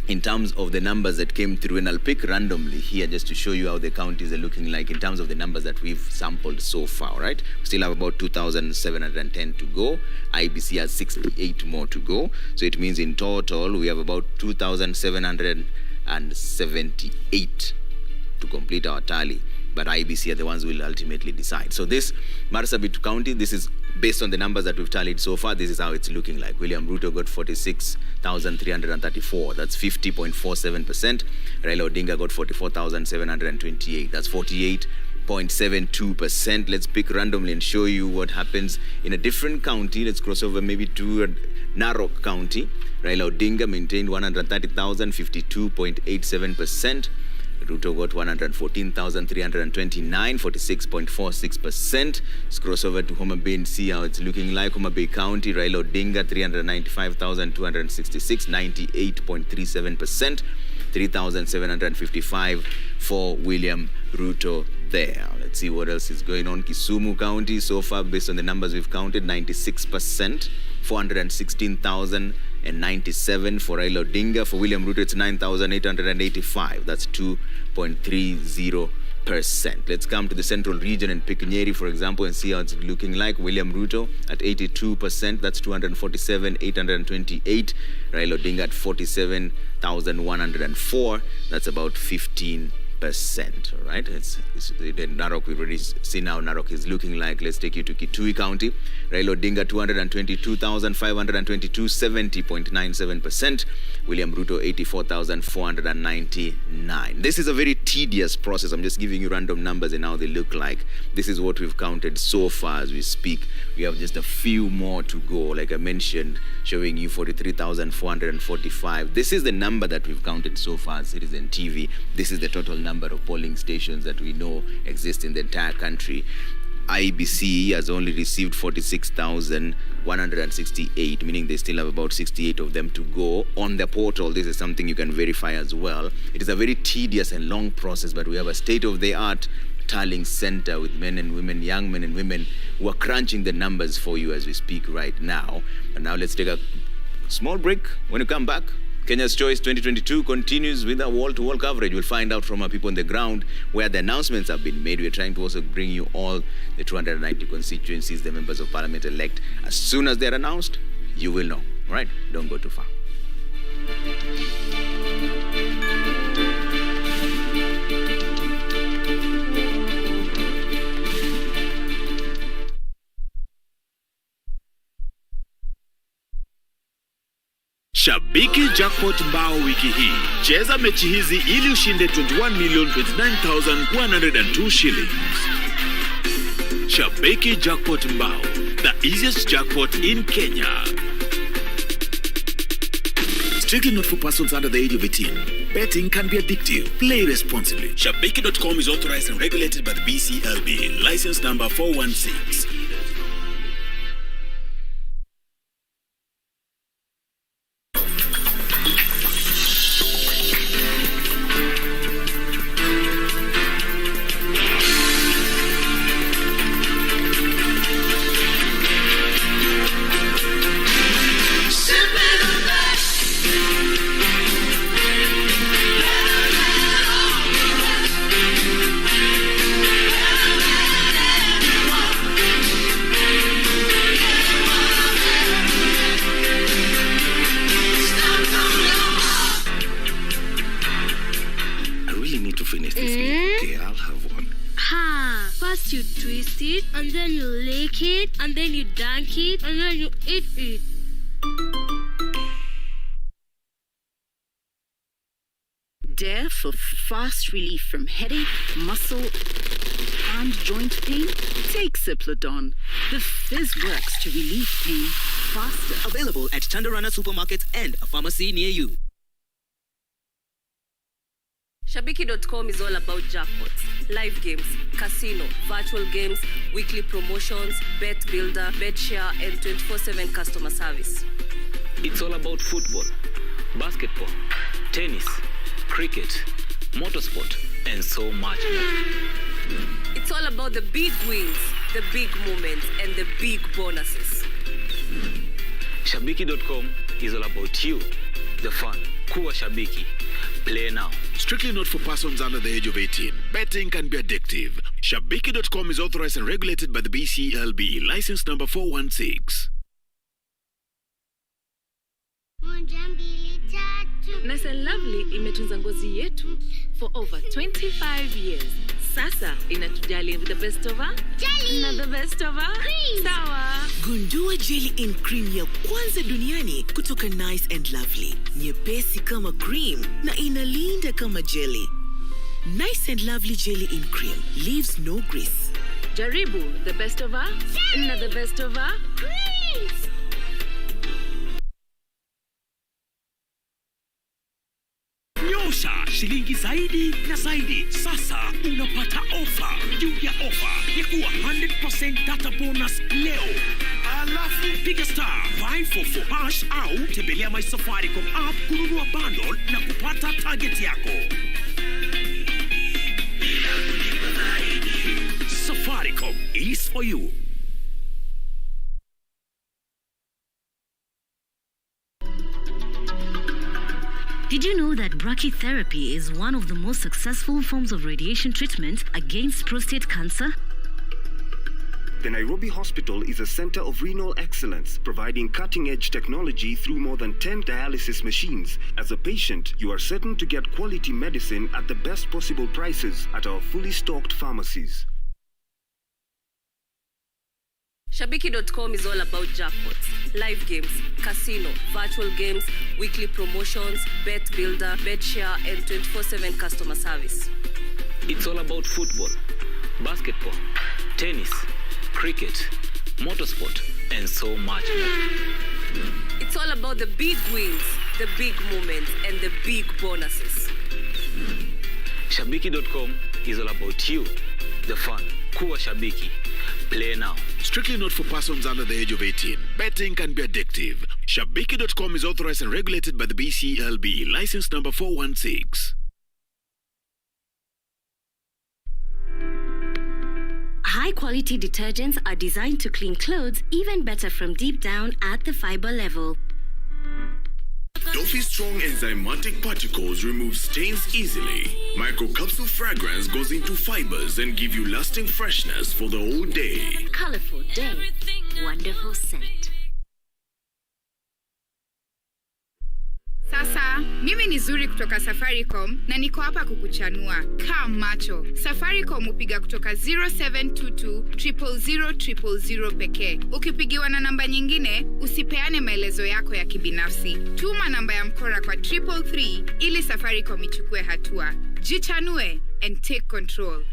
in terms of the numbers that came through. And I'll pick randomly here just to show you how the counties are looking like in terms of the numbers that we've sampled so far, right? We still have about 2,710 to go. IEBC has 68 more to go. So it means in total, we have about 2,778 to complete our tally. But IEBC are the ones who will ultimately decide. So this Marsabit County, this is based on the numbers that we've tallied so far. This is how it's looking like. William Ruto got 46,334. That's 50.47%. Raila Odinga got 44,728. That's 48.72%. Let's pick randomly and show you what happens in a different county. Let's cross over maybe to Narok County. Raila Odinga maintained 130,000, 52.87%. Ruto got 114,329, 46.46%. Let's cross over to Homa Bay and see how it's looking like. Homa Bay County, Raila Odinga, 395,266, 98.37%. 3,755 for William Ruto there. Let's see what else is going on. Kisumu County, so far, based on the numbers we've counted, 96%, 416,097 for Raila Odinga. For William Ruto, it's 9,885. That's 2.30%. Let's come to the central region and pick Nyeri, for example, and see how it's looking like. William Ruto at 82%. That's 247,828. Raila Odinga at 47,104. That's about 15%. All right, it's Narok. We've already seen how Narok is looking like. Let's take you to Kitui County. Raila Odinga 222,522, 70.97%. William Ruto 84,499. This is a very tedious process. I'm just giving you random numbers and how they look like. This is what we've counted so far as we speak. We have just a few more to go. Like I mentioned, showing you 43,445. This is the number that we've counted so far as Citizen TV. This is the total number of polling stations that we know exist in the entire country. IEBC has only received 46,168, meaning they still have about 68 of them to go on the portal. This is something you can verify as well. It is a very tedious and long process, but we have a state-of-the-art tallying center with men and women, young men and women, who are crunching the numbers for you as we speak right now. And now let's take a small break. When you come back, Kenya's Choice 2022 continues with our wall-to-wall coverage. We'll find out from our people on the ground where the announcements have been made. We're trying to also bring you all the 290 constituencies, the members of parliament elect. As soon as they're announced, you will know. All right? Don't go too far. Shabiki Jackpot Mbao wiki hii. Cheza mechi hizi ili ushinde 21,029,102 shillings. Shabiki Jackpot Mbao, the easiest jackpot in Kenya. Strictly not for persons under the age of 18. Betting can be addictive. Play responsibly. Shabiki.com is authorized and regulated by the BCLB. License number 416. You twist it, and then you lick it, and then you dunk it, and then you eat it. Dare for fast relief from headache, muscle, and joint pain? Take Cipladon. The fizz works to relieve pain faster. Available at Chandarana supermarkets and a pharmacy near you. Shabiki.com is all about jackpots, live games, casino, virtual games, weekly promotions, bet builder, bet share, and 24/7 customer service. It's all about football, basketball, tennis, cricket, motorsport, and so much more. It's all about the big wins, the big moments, and the big bonuses. Shabiki.com is all about you, the fun. Kuwa Shabiki. Play now. Strictly not for persons under the age of 18. Betting can be addictive. Shabiki.com is authorized and regulated by the BCLB. License number 416. Nice and Lovely imetunza ngozi yetu for over 25 years. Sasa inatujali with the best of her. Jelly! Na the best of her. Cream! Sawa! Gundua Jelly in Cream ya kwanza duniani kutoka Nice and Lovely. Nyepesi kama cream na inalinda kama jelly. Nice and Lovely Jelly in Cream leaves no grease. Jaribu the best of her. Na the best of her. Cream! Nyosha shilingi zaidi na zaidi. Sasa unapata ofa juu ya ofa ya kuwa 100% data bonus leo. Alafu piga star 544 hash au tembelea My Safaricom app kununua bundle na kupata target yako. Safaricom is for you. Did you know that brachytherapy is one of the most successful forms of radiation treatment against prostate cancer? The Nairobi Hospital is a center of renal excellence, providing cutting-edge technology through more than 10 dialysis machines. As a patient, you are certain to get quality medicine at the best possible prices at our fully stocked pharmacies. Shabiki.com is all about jackpots, live games, casino, virtual games, weekly promotions, bet builder, bet share, and 24/7 customer service. It's all about football, basketball, tennis, cricket, motorsport, and so much more. It's all about the big wins, the big moments, and the big bonuses. Shabiki.com is all about you, the fun. Kuwa Shabiki. Play now. Strictly not for persons under the age of 18. Betting can be addictive. Shabiki.com is authorized and regulated by the BCLB. License number 416. High-quality detergents are designed to clean clothes even better from deep down at the fiber level. Toffee Strong enzymatic particles remove stains easily. Microcapsule fragrance goes into fibers and give you lasting freshness for the whole day. Colorful day, wonderful scent. Sasa, mimi ni Zuri kutoka Safaricom na niko hapa kukuchanua. Kaa macho. Safaricom hupiga kutoka 0722 000 000 pekee. Ukipigiwa na namba nyingine, usipeane maelezo yako ya kibinafsi. Tuma namba ya mkora kwa 333 ili Safaricom ichukue hatua. Jichanue and take control.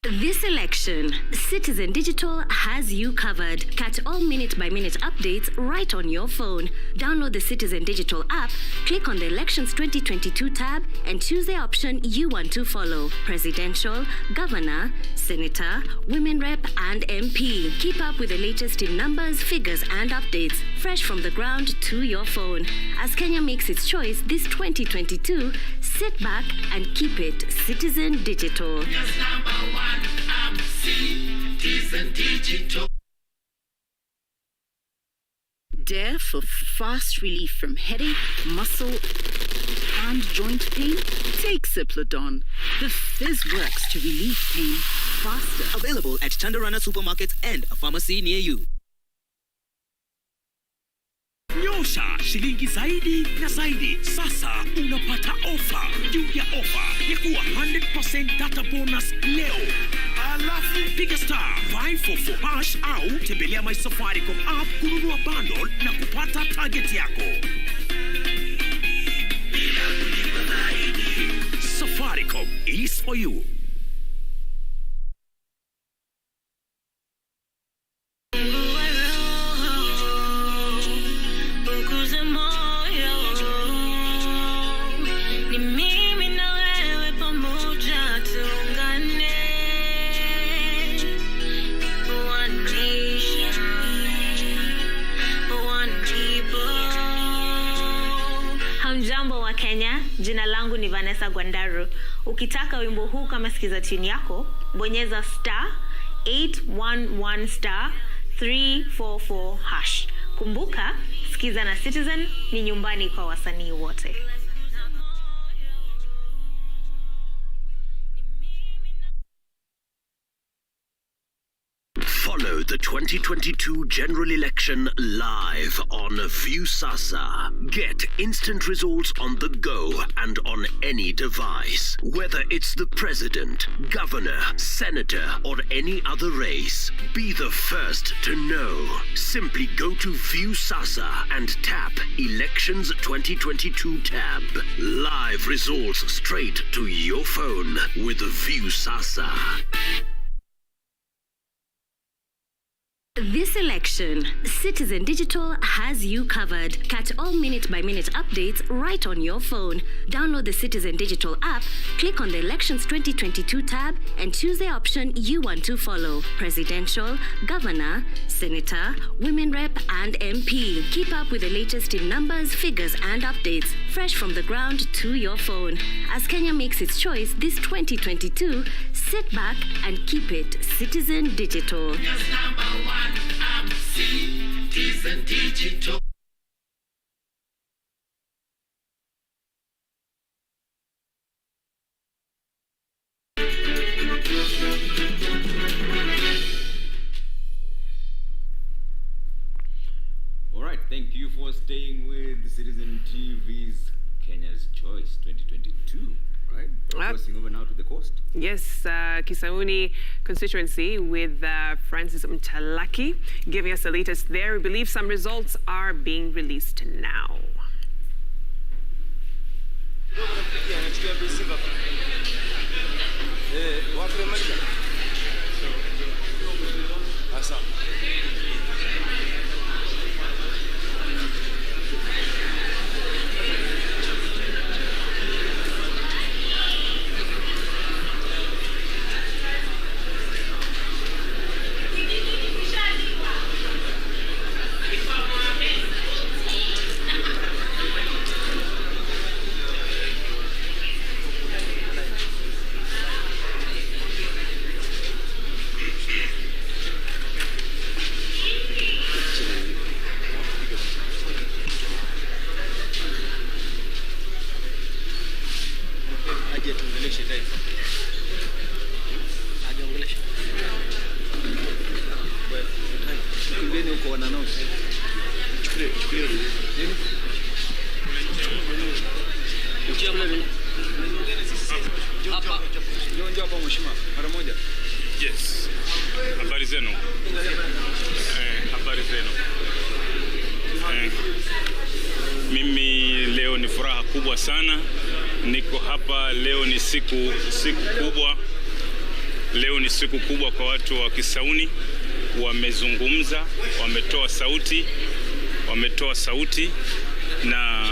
This election, Citizen Digital has you covered. Catch all minute-by-minute updates right on your phone. Download the Citizen Digital app, click on the Elections 2022 tab, and choose the option you want to follow. Presidential, Governor, Senator, Women Rep, and MP. Keep up with the latest in numbers, figures, and updates, fresh from the ground to your phone. As Kenya makes its choice this 2022, sit back and keep it Citizen Digital. Citizen Digital. Dare for fast relief from headache, muscle, and joint pain? Take Cipladon. The fizz works to relieve pain faster. Available at Chandarana supermarkets and a pharmacy near you. Nyosha shilingi zaidi na zaidi. Sasa unapata ofa juu ya ofa ya kuwa 100% data bonus leo. Alafu piga star 544 hash au tembelea My Safaricom app kununua bundle na kupata target yako. Safaricom is for you. Hamjambo wa Kenya, jina langu ni Vanessa Gwandaru. Ukitaka wimbo huu kama sikiza tune yako, bonyeza *811*344#. Kumbuka, sikiza na Citizen ni nyumbani kwa wasanii wote. Follow the 2022 general election live on Viusasa. Get instant results on the go and on any device. Whether it's the president, governor, senator, or any other race, be the first to know. Simply go to Viusasa and tap Elections 2022 tab. Live results straight to your phone with Viusasa. This election, Citizen Digital has you covered. Catch all minute-by-minute updates right on your phone. Download the Citizen Digital app, click on the Elections 2022 tab, and choose the option you want to follow. Presidential, governor, senator, women rep, and MP. Keep up with the latest in numbers, figures, and updates, fresh from the ground to your phone. As Kenya makes its choice this 2022, sit back and keep it Citizen Digital. Citizen Digital. All right, thank you for staying with Citizen TV's Kenya's Choice 2022. Right? Crossing over now to the coast. Yes, Kisauni constituency with Francis Mtalaki giving us the latest there. We believe some results are being released now. Yes. Habari zenu. Habari zenu. Mimi leo ni furaha kubwa sana. Niko hapa leo ni siku kubwa. Leo ni siku kubwa kwa watu wa Kisauni. Wamezungumza, wametoa sauti na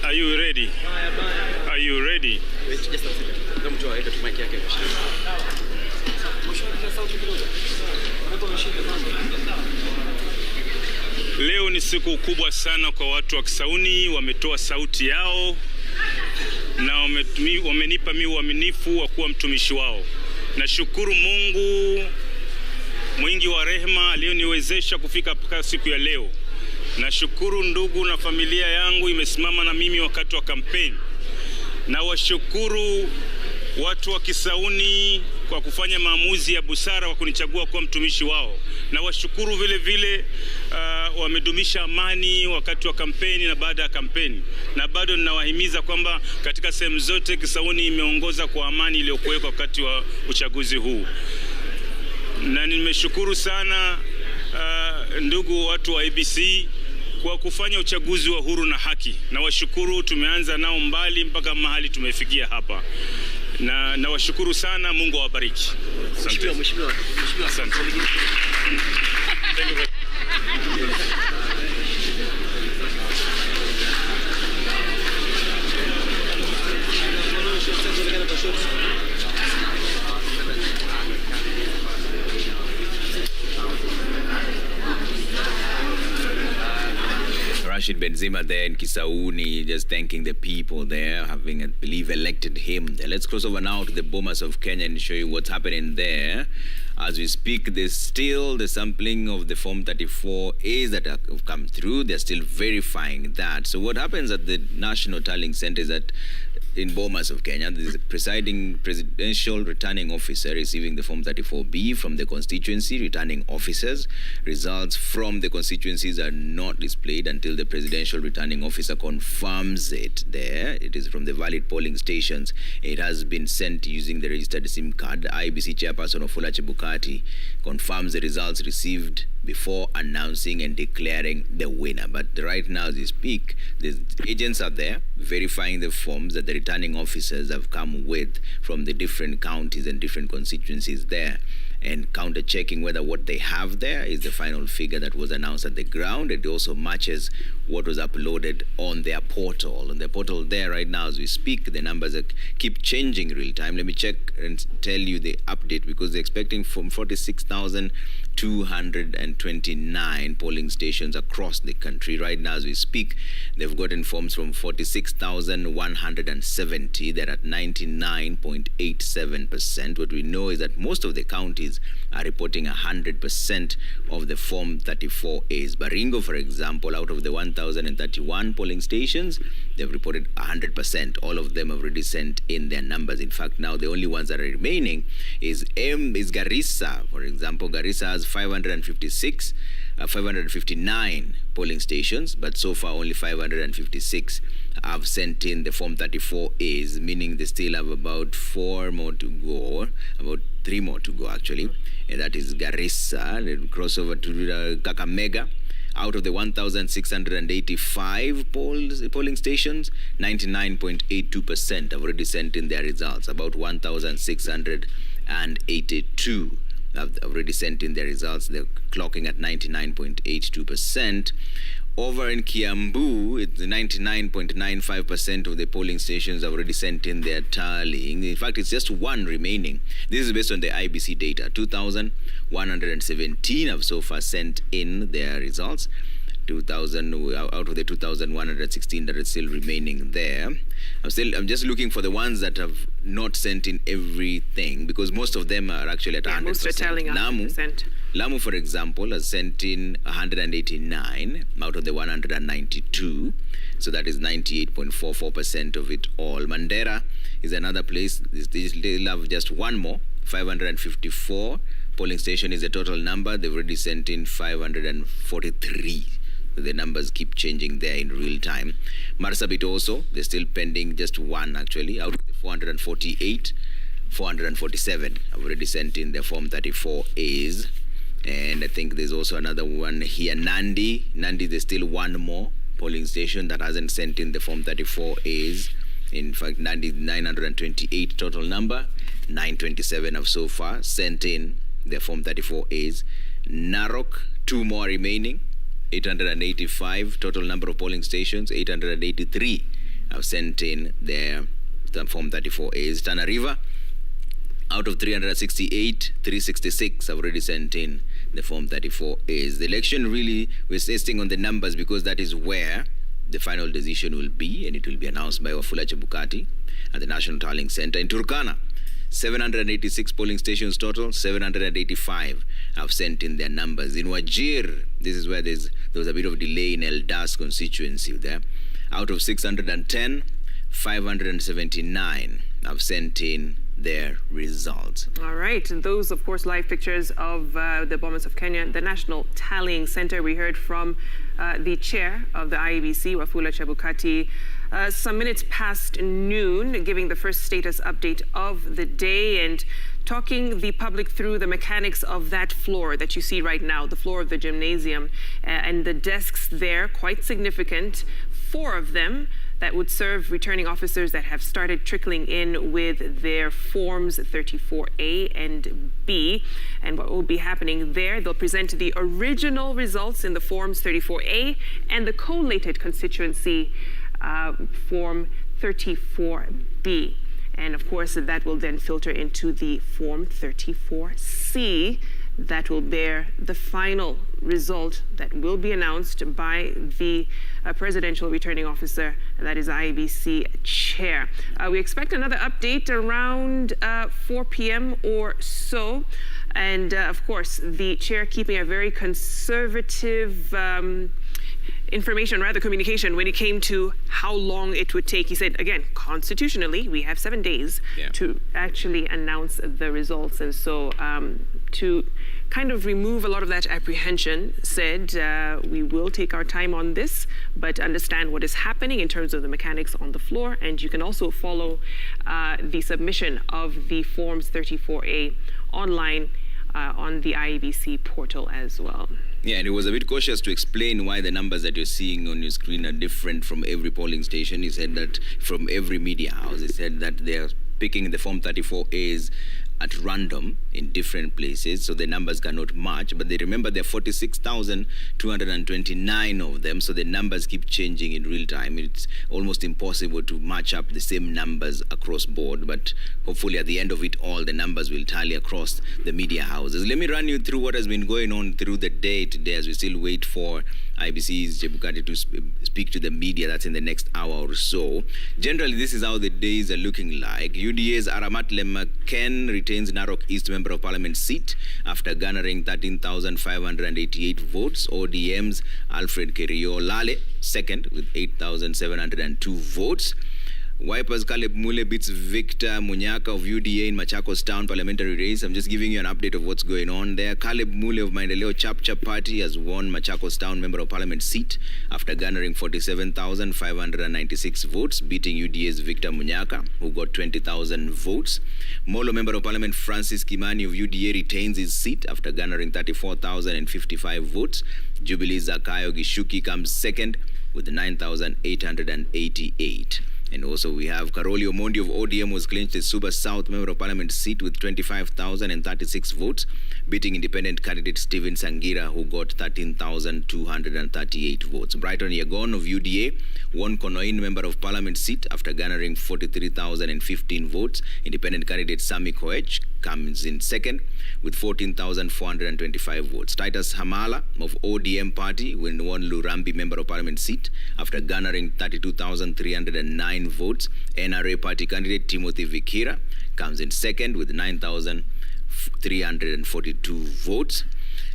Are you ready? Are you ready? Leo ni siku kubwa sana kwa watu wa Kisauni, wametoa sauti yao na wamenipa mimi uaminifu wa kuwa mtumishi wao. Nashukuru Mungu mwingi wa rehema aliyoniwezesha kufika mpaka siku ya leo. Nashukuru ndugu na familia yangu imesimama na mimi wakati wa kampeni. Na washukuru watu wa Kisauni kwa kufanya maamuzi ya busara wa kunichagua kuwa mtumishi wao, na washukuru vile vile wamedumisha amani wakati wa kampeni na baada ya kampeni, na bado ninawahimiza kwamba katika sehemu zote Kisauni imeongoza kwa amani iliyokuwekwa wakati wa uchaguzi huu. Na nimeshukuru sana ndugu watu wa IEBC kwa kufanya uchaguzi wa huru na haki, na washukuru. Tumeanza nao mbali mpaka mahali tumefikia hapa, na washukuru sana. Mungu awabariki. Asante. Mheshimiwa. Asante. Rashid Benzema there in Kisauni, just thanking the people there, having, I believe, elected him there. Let's cross over now to the Bomas of Kenya and show you what's happening there. As we speak, there's still the sampling of the Form 34As that have come through. They're still verifying that. So what happens at the National Tallying Center is that in Bomas of Kenya, there is a presiding presidential returning officer receiving the Form 34B from the constituency returning officers. Results from the constituencies are not displayed until the presidential returning officer confirms it there. It is from the valid polling stations. It has been sent using the registered SIM card. The IEBC chairperson Wafula Chebukati confirms the results received before announcing and declaring the winner. But right now, as we speak, the agents are there verifying the forms that the returning officers have come with from the different counties and different constituencies there, and counter-checking whether what they have there is the final figure that was announced at the ground. It also matches what was uploaded on their portal. On the portal there right now as we speak, the numbers keep changing real time. Let me check and tell you the update, because they're expecting from 46,229 polling stations across the country. Right now as we speak, they've gotten forms from 46,170. They're at 99.87%. What we know is that most of the counties are reporting 100% of the Form 34As. Baringo, for example, out of the 1,031 polling stations, they've reported 100%. All of them have already sent in their numbers. In fact, now the only ones that are remaining is Garissa. For example, Garissa has 559 polling stations, but so far only 556 have sent in the Form 34As, meaning they still have about 4 more to go, about 3 more to go actually, and that is Garissa. Then cross over to Kakamega. Out of the 1,685 polling stations, 99.82% have already sent in their results. About 1,682 have already sent in their results. They're clocking at 99.82%. Over in Kiambu, it's 99.95% of the polling stations have already sent in their tallying. In fact, it's just one remaining. This is based on the IEBC data. 2,117 have so far sent in their results. 2,000 out of the 2,116 that are still remaining there. I'm just looking for the ones that have not sent in everything, because most of them are actually at 100%. Most are telling 100%. Lamu, for example, has sent in 189 out of the 192. So that is 98.44% of it all. Mandera is another place. They have just one more. 554 polling station is the total number. They've already sent in 543. The numbers keep changing there in real time. Marsabit also, they're still pending just one actually. Out of the 448, 447 have already sent in their Form 34As. And I think there's also another one here, Nandi. Nandi, there's still one more polling station that hasn't sent in the Form 34As. In fact, Nandi, 928 total number. 927 have so far sent in their Form 34As. Narok, 2 more remaining. 885 total number of polling stations. 883 have sent in their Form 34As. Tana River, out of 368, 366 have already sent in the Form 34As. The election really, we're testing on the numbers because that is where the final decision will be, and it will be announced by Wafula Chebukati at the National Tallying Center. In Turkana, 786 polling stations total, 785 have sent in their numbers. In Wajir, this is where there was a bit of delay in Eldas constituency there. Out of 610, 579 have sent in their results. All right. And those, of course, live pictures of the Bomas of Kenya, the National Tallying Center. We heard from the chair of the IEBC, Wafula Chebukati, some minutes past noon, giving the first status update of the day and talking the public through the mechanics of that floor that you see right now, the floor of the gymnasium, and the desks there, quite significant, 4 of them that would serve returning officers that have started trickling in with their forms 34A and B. And what will be happening there, they'll present the original results in the forms 34A and the collated constituency form 34B. And of course, that will then filter into the form 34C that will bear the final result that will be announced by the presidential returning officer, that is IEBC chair. We expect another update around 4 p.m. or so. And of course, the chair keeping a very conservative communication when it came to how long it would take. He said, again, constitutionally, we have 7 days to actually announce the results. And so to kind of remove a lot of that apprehension, said we will take our time on this, but understand what is happening in terms of the mechanics on the floor. And you can also follow the submission of the Forms 34A online on the IEBC portal as well. Yeah, and he was a bit cautious to explain why the numbers that you're seeing on your screen are different from every polling station. He said that from every media house, he said that they're picking the Form 34As at random in different places, so the numbers cannot match. But they remember there are 46,229 of them, so the numbers keep changing in real time. It's almost impossible to match up the same numbers across board, but hopefully at the end of it all, the numbers will tally across the media houses. Let me run you through what has been going on through the day today as we still wait for IBC's Chebukati to speak to the media. That's in the next hour or so. Generally, this is how the days are looking like. UDA's Aramat Lemaken retains Narok East Member of Parliament seat after garnering 13,588 votes. ODM's Alfred Kerio-Lale second with 8,702 votes. Wipers Caleb Mule beats Victor Munyaka of UDA in Machakos Town parliamentary race. I'm just giving you an update of what's going on there. Caleb Mule of Maendeleo Chap Party has won Machakos Town Member of Parliament seat after garnering 47,596 votes, beating UDA's Victor Munyaka, who got 20,000 votes. Molo Member of Parliament Francis Kimani of UDA retains his seat after garnering 34,055 votes. Jubilee's Zakayo Gishuki comes second with 9,888. And also we have Karoli Omondi of ODM was clinched the Suba South Member of Parliament seat with 25,036 votes, beating independent candidate Stephen Sangira, who got 13,238 votes. Brighton Yagon of UDA won Konoin Member of Parliament seat after garnering 43,015 votes. Independent candidate Sami Koech comes in second with 14,425 votes. Titus Hamala of ODM party won Lurambi Member of Parliament seat after garnering 32,309 votes. NRA party candidate Timothy Vikira comes in second with 9,342 votes.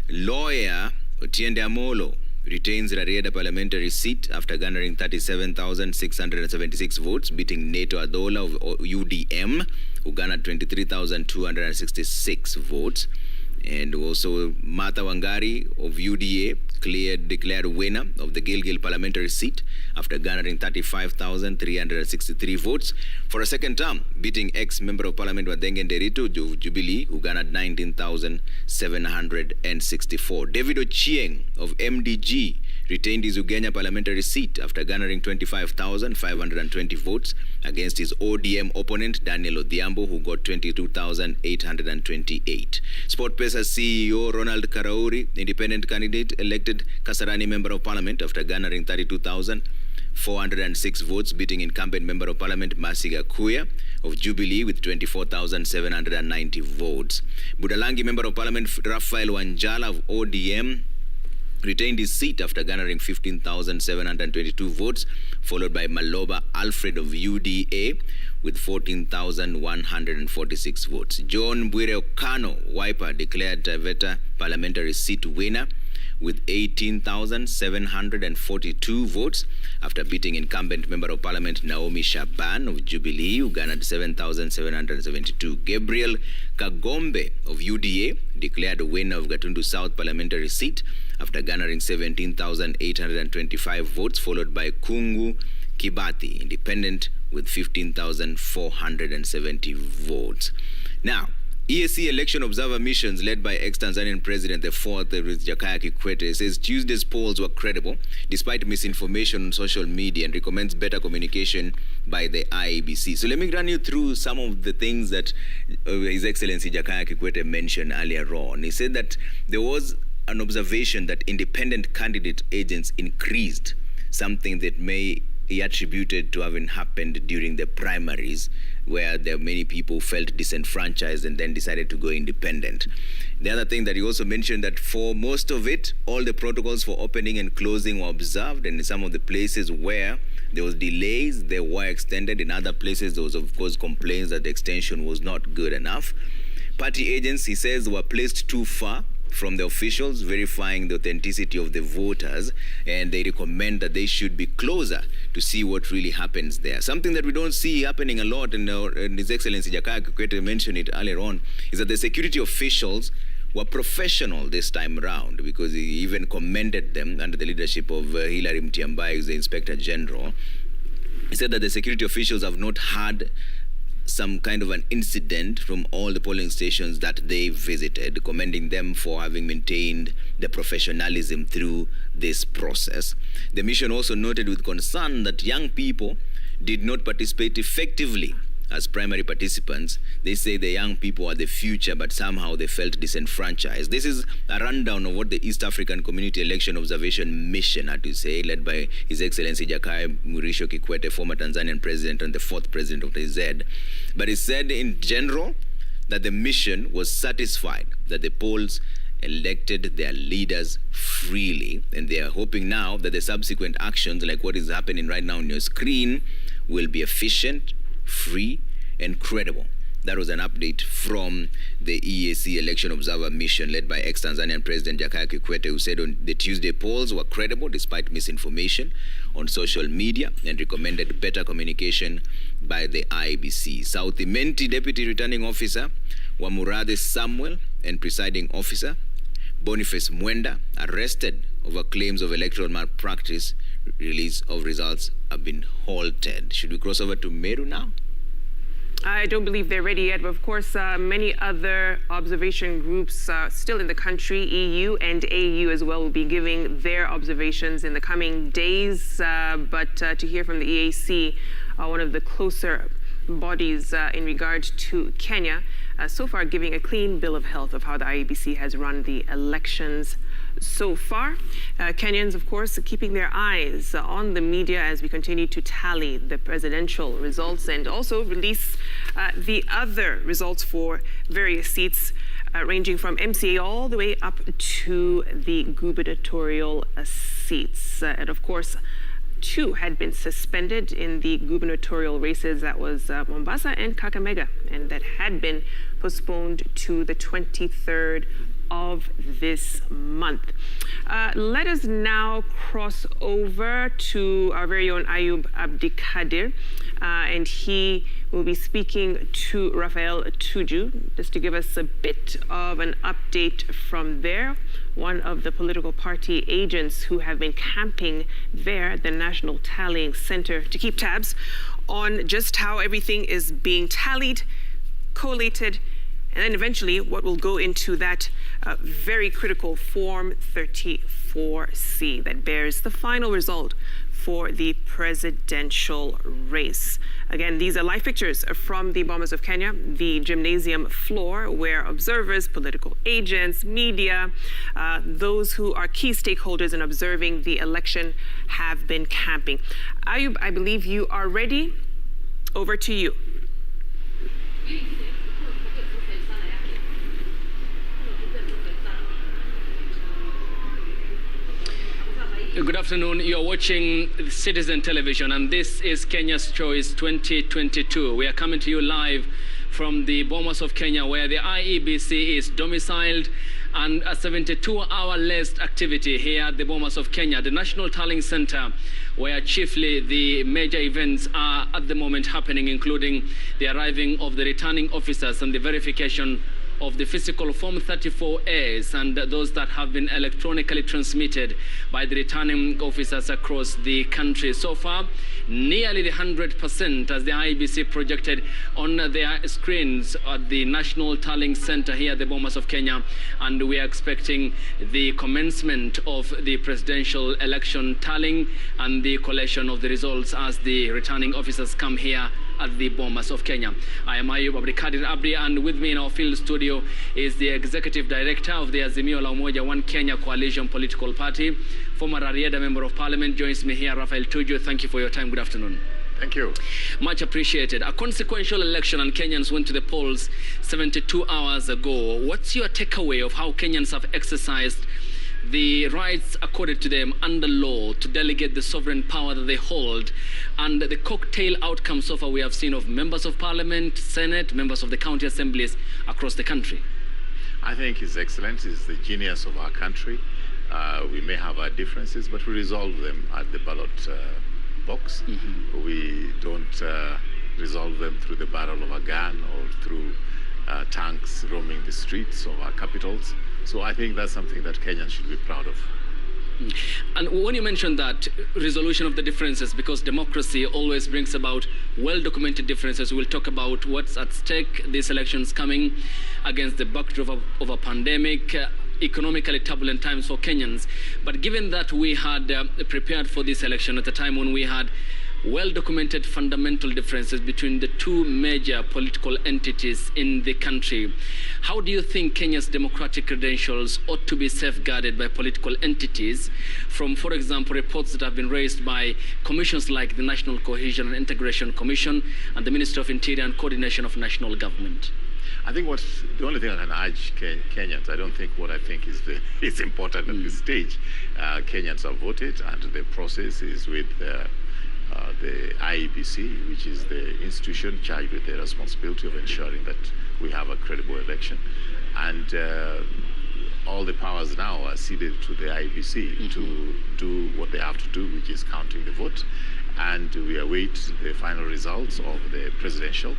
Lawyer Otiende Amolo retains Rarieda parliamentary seat after garnering 37,676 votes, beating Neto Adola of UDM, who garnered 23,266 votes. And also Martha Wangari of UDA declared winner of the Gilgil parliamentary seat after garnering 35,363 votes for a second term, beating ex-member of parliament Wadenge Nderito of Jubilee, who garnered 19,764. David Ochieng of MDG retained his Ugenya parliamentary seat after garnering 25,520 votes against his ODM opponent Daniel Odhiambo, who got 22,828. SportPesa CEO Ronald Karauri, independent candidate, elected Kasarani Member of Parliament after garnering 32,406 votes, beating incumbent Member of Parliament Masiga Kuya of Jubilee with 24,790 votes. Budalangi Member of Parliament Raphael Wanjala of ODM retained his seat after garnering 15,722 votes, followed by Maloba Alfred of UDA with 14,146 votes. John Bwire Okano, Wiper, declared Taveta parliamentary seat winner, with 18,742 votes after beating incumbent Member of Parliament Naomi Shaban of Jubilee, who garnered 7,772. Gabriel Kagombe of UDA declared a winner of Gatundu South parliamentary seat after garnering 17,825 votes, followed by Kungu Kibati, independent, with 15,470 votes. Now, EAC election observer missions led by ex-Tanzanian President the fourth, Jakaya Kikwete, says Tuesday's polls were credible despite misinformation on social media and recommends better communication by the IEBC. So let me run you through some of the things that His Excellency Jakaya Kikwete mentioned earlier on. He said that there was an observation that independent candidate agents increased, something that he attributed to having happened during the primaries, where there were many people who felt disenfranchised and then decided to go independent. The other thing that he also mentioned, that for most of it, all the protocols for opening and closing were observed, and in some of the places where there was delays, they were extended. In other places, there was, of course, complaints that the extension was not good enough. Party agents, he says, were placed too far from the officials verifying the authenticity of the voters, and they recommend that they should be closer to see what really happens there. Something that we don't see happening a lot, and His Excellency Jakaya Kikwete mentioned it earlier on, is that the security officials were professional this time around, because he even commended them under the leadership of Hilary Mutyambai, who's the Inspector General. He said that the security officials have not had some kind of an incident from all the polling stations that they visited, commending them for having maintained the professionalism through this process. The mission also noted with concern that young people did not participate effectively as primary participants. They say the young people are the future, but somehow they felt disenfranchised. This is a rundown of what the East African Community Election Observation Mission had to say, led by His Excellency Jakaya Mrisho Kikwete, former Tanzanian president and the fourth president of the TZ. But he said in general that the mission was satisfied that the polls elected their leaders freely, and they are hoping now that the subsequent actions, like what is happening right now on your screen, will be efficient, free, and credible. That was an update from the EAC Election Observer Mission led by ex-Tanzanian President Jakaya Kikwete, who said on the Tuesday polls were credible despite misinformation on social media, and recommended better communication by the IEBC. South Imenti Deputy Returning Officer Wamurade Samuel and Presiding Officer Boniface Mwenda, arrested over claims of electoral malpractice. Release of results have been halted. Should we cross over to Meru now? I don't believe they're ready yet, but of course, many other observation groups still in the country, EU and AU as well, will be giving their observations in the coming days. But to hear from the EAC, one of the closer bodies in regard to Kenya, so far giving a clean bill of health of how the IEBC has run the elections so far. Kenyans, of course, keeping their eyes on the media as we continue to tally the presidential results and also release the other results for various seats, ranging from MCA all the way up to the gubernatorial seats. And of course, 2 had been suspended in the gubernatorial races. That was Mombasa and Kakamega, and that had been postponed to the 23rd of this month. Let us now cross over to our very own Ayub Abdikadir, and he will be speaking to Raphael Tuju just to give us a bit of an update from there. One of the political party agents who have been camping there at the National Tallying Center to keep tabs on just how everything is being tallied, collated, and then eventually what will go into that very critical Form 34C that bears the final result for the presidential race. Again, these are live pictures from the Bomas of Kenya, the gymnasium floor where observers, political agents, media, those who are key stakeholders in observing the election have been camping. Ayub, I believe you are ready. Over to you. Good afternoon. You're watching Citizen Television, and this is Kenya's Choice 2022. We are coming to you live from the Bomas of Kenya, where the IEBC is domiciled, and a 72-hour list activity here at the Bomas of Kenya, the National Tallying Center, where chiefly the major events are at the moment happening, including the arriving of the returning officers and the verification of the physical Form 34As and those that have been electronically transmitted by the returning officers across the country. So far, nearly the 100%, as the IEBC projected on their screens at the National Tallying Center here at the Bomas of Kenya, and we are expecting the commencement of the presidential election tallying and the collation of the results as the returning officers come here at the Bomas of Kenya. I am Ayub Abdikadir Abdi, and with me in our field studio is the Executive Director of the Azimio la Umoja One Kenya Coalition Political Party, former Rarieda Member of Parliament. Joins me here, Raphael Tuju. Thank you for your time. Good afternoon. Thank you. Much appreciated. A consequential election, and Kenyans went to the polls 72 hours ago. What's your takeaway of how Kenyans have exercised the rights accorded to them under law to delegate the sovereign power that they hold, and the cocktail outcome so far we have seen of members of parliament, senate, members of the county assemblies across the country? I think His Excellency is the genius of our country. We may have our differences, but we resolve them at the ballot box. We don't resolve them through the barrel of a gun or through tanks roaming the streets of our capitals. So I think that's something that Kenyans should be proud of. And when you mentioned that resolution of the differences, because democracy always brings about well-documented differences, we'll talk about what's at stake these elections coming against the backdrop of a pandemic, economically turbulent times for Kenyans. But given that we had prepared for this election at a time when we had well-documented fundamental differences between the two major political entities in the country, how do you think Kenya's democratic credentials ought to be safeguarded by political entities from, for example, reports that have been raised by commissions like the National Cohesion and Integration Commission and the Ministry of Interior and Coordination of National Government? I think the only thing I can urge Kenyans, I don't think what I think is important at this stage. Kenyans have voted, and the process is with the IEBC, which is the institution charged with the responsibility of ensuring that we have a credible election. And all the powers now are ceded to the IEBC to do what they have to do, which is counting the vote. And we await the final results of the presidential.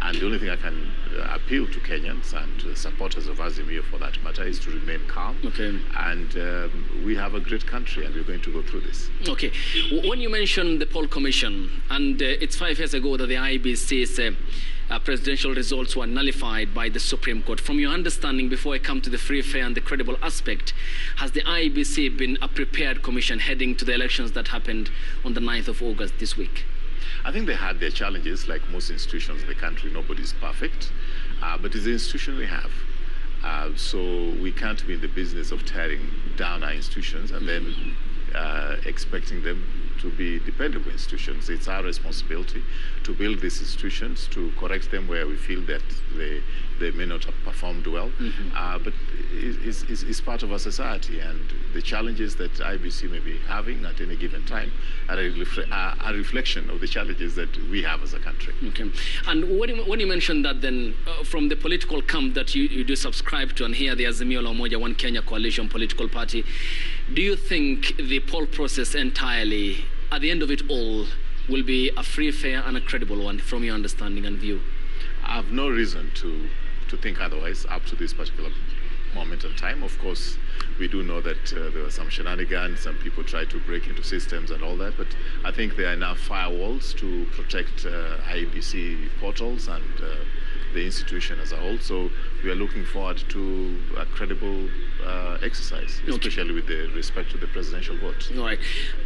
And the only thing I can appeal to Kenyans and supporters of Azimio, for that matter, is to remain calm. Okay. And we have a great country, and we're going to go through this. Okay. When you mentioned the poll commission, and it's 5 years ago that the IEBC's presidential results were nullified by the Supreme Court. From your understanding, before I come to the free, fair, and the credible aspect, has the IEBC been a prepared commission heading to the elections that happened on the 9th of August this week? I think they had their challenges, like most institutions in the country. Nobody's perfect, but it's the institution we have. So we can't be in the business of tearing down our institutions and then expecting them to be dependable institutions. It's our responsibility to build these institutions, to correct them where we feel that they may not have performed well, but it's part of our society, and the challenges that IBC may be having at any given time are a reflection of the challenges that we have as a country. Okay. And when you mentioned that, then from the political camp that you do subscribe to, and here the Azimio la Umoja One Kenya Coalition Political Party, do you think the poll process entirely, at the end of it all, will be a free, fair, and a credible one from your understanding and view? I have no reason to think otherwise up to this particular moment in time. Of course, we do know that there were some shenanigans, some people tried to break into systems and all that, but I think there are enough firewalls to protect IEBC portals and the institution as a whole. So we are looking forward to a credible exercise, especially with the respect to the presidential vote. All right.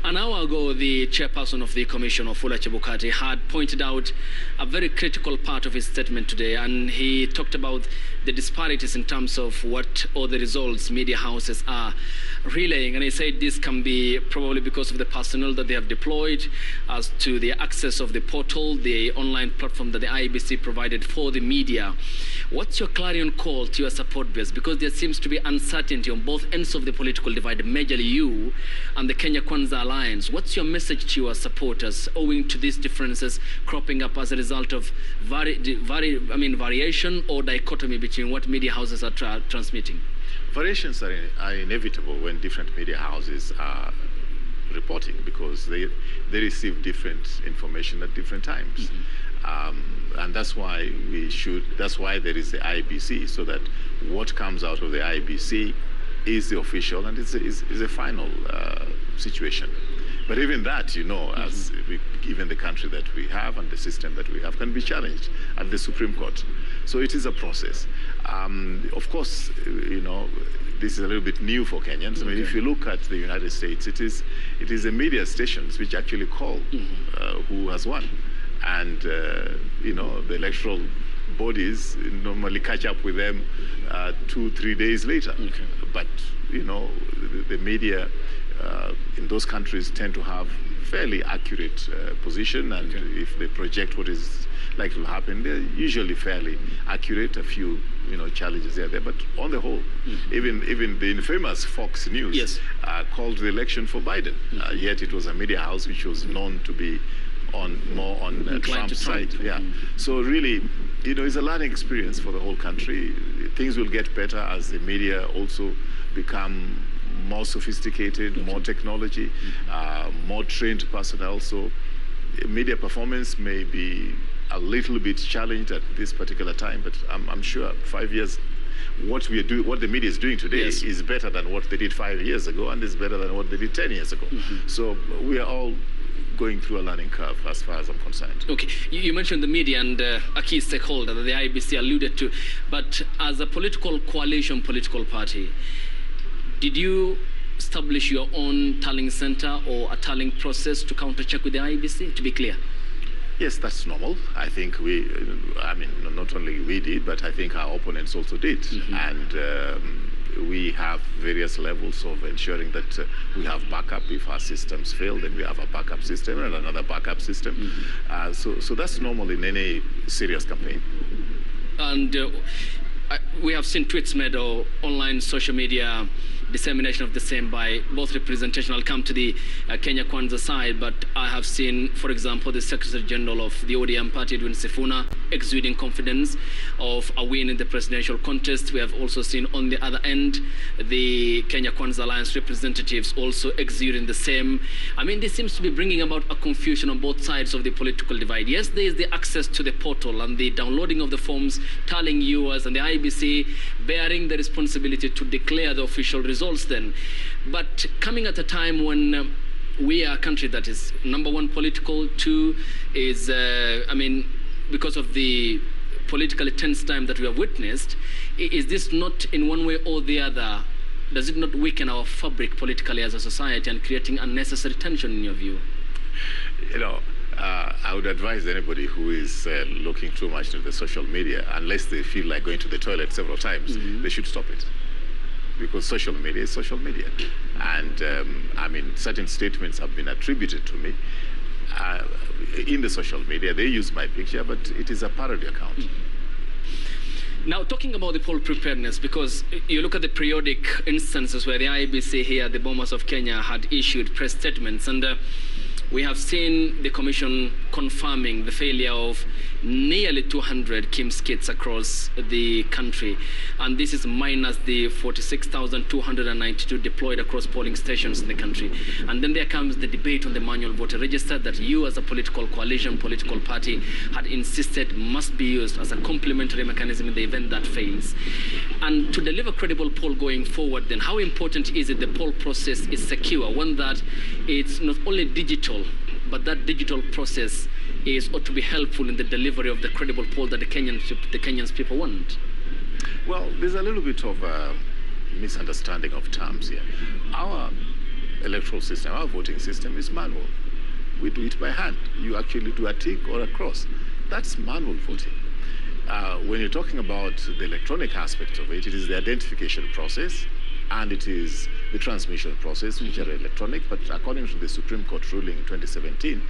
An hour ago, the chairperson of the commission, Wafula Chebukati, had pointed out a very critical part of his statement today, and he talked about the disparities in terms of what all the results media houses are relaying. And I said this can be probably because of the personnel that they have deployed, as to the access of the portal, the online platform that the IEBC provided for the media. What's your clarion call to your support base? Because there seems to be uncertainty on both ends of the political divide, majorly you and the Kenya Kwanza Alliance. What's your message to your supporters owing to these differences cropping up as a result of variation or dichotomy between what media houses are transmitting? Variations are inevitable when different media houses are reporting, because they receive different information at different times. And that's why there is the IEBC, so that what comes out of the IEBC is the official and is a final situation. But even that, given the country that we have and the system that we have, can be challenged at the Supreme Court. So it is a process. Of course, this is a little bit new for Kenyans. I mean, if you look at the United States, it is the media stations which actually call who has won. And, the electoral bodies normally catch up with them 2-3 days later. But, the media in those countries tend to have fairly accurate position, and if they project what is likely to happen, they're usually fairly accurate. A few, challenges are there, but on the whole, even the infamous Fox News called the election for Biden, yet it was a media house which was known to be more on Trump's side. So really, it's a learning experience for the whole country. Things will get better as the media also become more sophisticated, more technology, more trained personnel. So media performance may be a little bit challenged at this particular time, but I'm sure 5 years, what the media is doing today is better than what they did 5 years ago, and is better than what they did 10 years ago. So we are all going through a learning curve as far as I'm concerned. Okay, you mentioned the media and a key stakeholder that the IEBC alluded to, but as a political party, did you establish your own tallying center or a tallying process to counter-check with the IEBC, to be clear? Yes, that's normal. I think not only we did, but I think our opponents also did. And we have various levels of ensuring that we have backup. If our systems fail, then we have a backup system and another backup system. So that's normal in any serious campaign. And we have seen tweets made or online social media dissemination of the same by both representation. I'll come to the Kenya Kwanza side, but I have seen, for example, the Secretary General of the ODM party, Edwin Sifuna, exuding confidence of a win in the presidential contest. We have also seen on the other end, the Kenya Kwanza Alliance representatives also exuding the same. I mean, this seems to be bringing about a confusion on both sides of the political divide. Yes, there is the access to the portal and the downloading of the forms, telling viewers, and the IEBC bearing the responsibility to declare the official results then. But coming at a time when we are a country that is number one political, two is, because of the politically tense time that we have witnessed, is this not in one way or the other, does it not weaken our fabric politically as a society and creating unnecessary tension in your view? I would advise anybody who is looking too much into the social media, unless they feel like going to the toilet several times, they should stop it. Because social media is social media. And certain statements have been attributed to me in the social media. They use my picture, but it is a parody account. Now, talking about the poll preparedness, because you look at the periodic instances where the IEBC here, the Bomas of Kenya, had issued press statements, and we have seen the Commission confirming the failure of nearly 200 KIMS kits across the country. And this is minus the 46,292 deployed across polling stations in the country. And then there comes the debate on the manual voter register that you as a political coalition, political party, had insisted must be used as a complementary mechanism in the event that fails. And to deliver credible poll going forward, then how important is it the poll process is secure? One that it's not only digital, but that digital process ought to be helpful in the delivery of the credible poll that the Kenyans people want. Well, there's a little bit of a misunderstanding of terms here. Our electoral system, our voting system is manual. We do it by hand. You actually do a tick or a cross. That's manual voting. when you're talking about the electronic aspect of it, it is the identification process and it is the transmission process, which are electronic. But according to the Supreme Court ruling in 2017,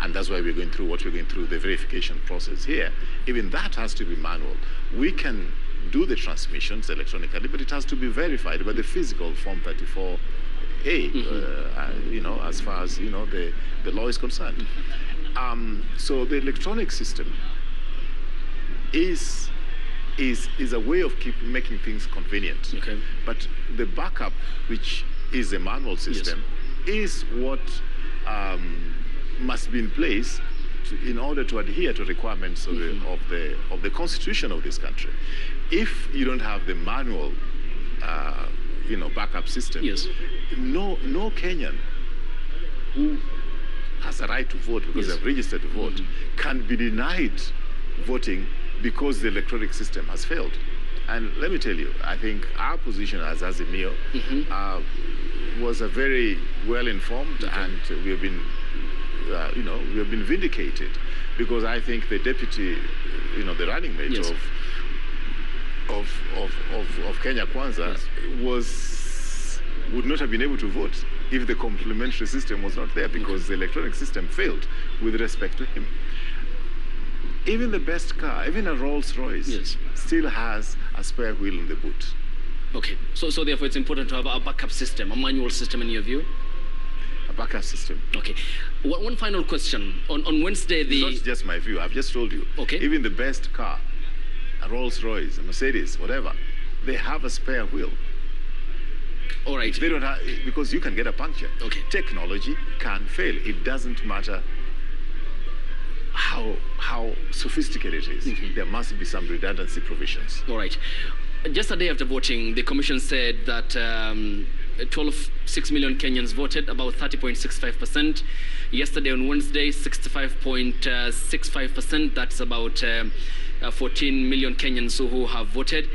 and that's why we're going through what we're going through, the verification process here, even that has to be manual. We can do the transmissions electronically, but it has to be verified by the physical Form 34A, you know, as far as, you know, the law is concerned. So the electronic system is a way of making things convenient. Okay. But the backup, which is a manual system, is what must be in place in order to adhere to requirements of the constitution of this country. If you don't have the manual, you know, backup system, no Kenyan who has a right to vote because they've registered to vote can be denied voting because the electronic system has failed. And let me tell you, I think our position as Azimio was a very well informed, and we have been, you know, we have been vindicated, because I think the deputy, you know, the running mate of Kenya Kwanza would not have been able to vote if the complementary system was not there, because the electronic system failed with respect to him. Even the best car, even a Rolls-Royce, still has a spare wheel in the boot. Okay, so therefore it's important to have a backup system, a manual system in your view? A backup system. Okay. One final question. On Wednesday, It's not just my view, I've just told you. Okay. Even the best car, a Rolls-Royce, a Mercedes, whatever, they have a spare wheel. All right. They don't have, because you can get a puncture. Okay. Technology can fail. It doesn't matter how sophisticated it is. There must be some redundancy provisions. All right. Just a day after voting, the commission said that 6 million Kenyans voted, about 30.65%. Yesterday on Wednesday, 65.65%. That's about 14 million Kenyans who have voted.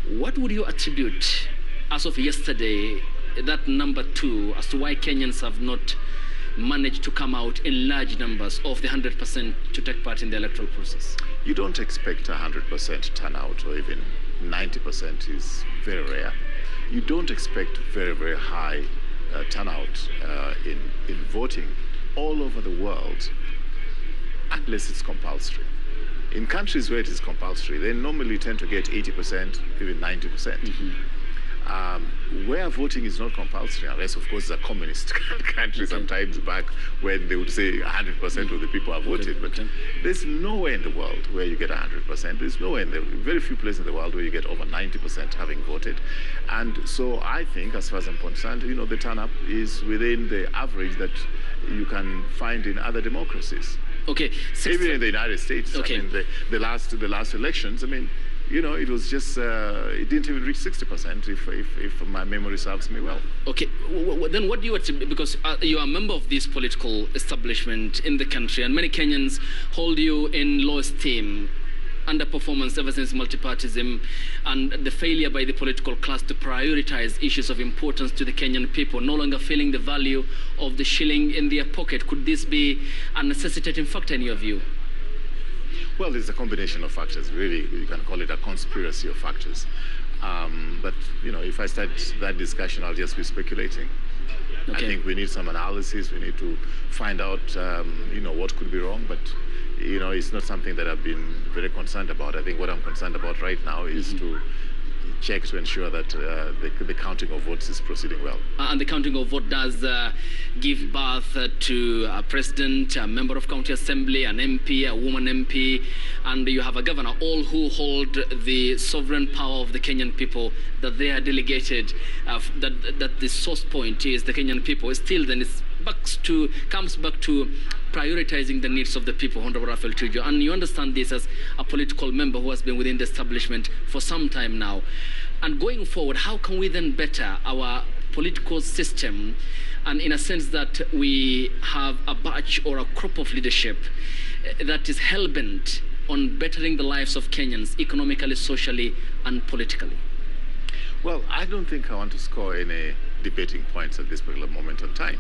What would you attribute, as of yesterday, that number to, as to why Kenyans have not managed to come out in large numbers of the 100% to take part in the electoral process? You don't expect 100% turnout, or even 90% is very rare. You don't expect very, very high turnout in voting all over the world unless it's compulsory. In countries where it is compulsory, they normally tend to get 80%, even 90%. Where voting is not compulsory, unless of course it's a communist country sometimes back when they would say 100% of the people have voted, but there's nowhere in the world where you get 100%. There's nowhere very few places in the world where you get over 90% having voted. And so I think, as far as I'm concerned, you know, the turn-up is within the average that you can find in other democracies. Okay. Even in the United States, I mean, the last elections, I mean, you know, it was just, it didn't even reach 60%, if my memory serves me well. Okay, then what do you attribute, because you are a member of this political establishment in the country, and many Kenyans hold you in low esteem, underperformance ever since multipartyism, and the failure by the political class to prioritize issues of importance to the Kenyan people, no longer feeling the value of the shilling in their pocket. Could this be a necessitating factor in your view? Well, it's a combination of factors, really. You can call it a conspiracy of factors. But, you know, if I start that discussion, I'll just be speculating. I think we need some analysis. We need to find out, you know, what could be wrong. But, you know, it's not something that I've been very concerned about. I think what I'm concerned about right now is to check to ensure that the counting of votes is proceeding well. And the counting of vote does give birth to a president, a member of county assembly, an MP, a woman MP, and you have a governor, all who hold the sovereign power of the Kenyan people, that they are delegated, that the source point is the Kenyan people. Still, then it comes back to prioritizing the needs of the people, Honorable Raphael Tuju. And you understand this as a political member who has been within the establishment for some time now. And going forward, how can we then better our political system, and in a sense that we have a batch or a crop of leadership that is hell-bent on bettering the lives of Kenyans economically, socially, and politically? Well, I don't think I want to score any debating points at this particular moment in time.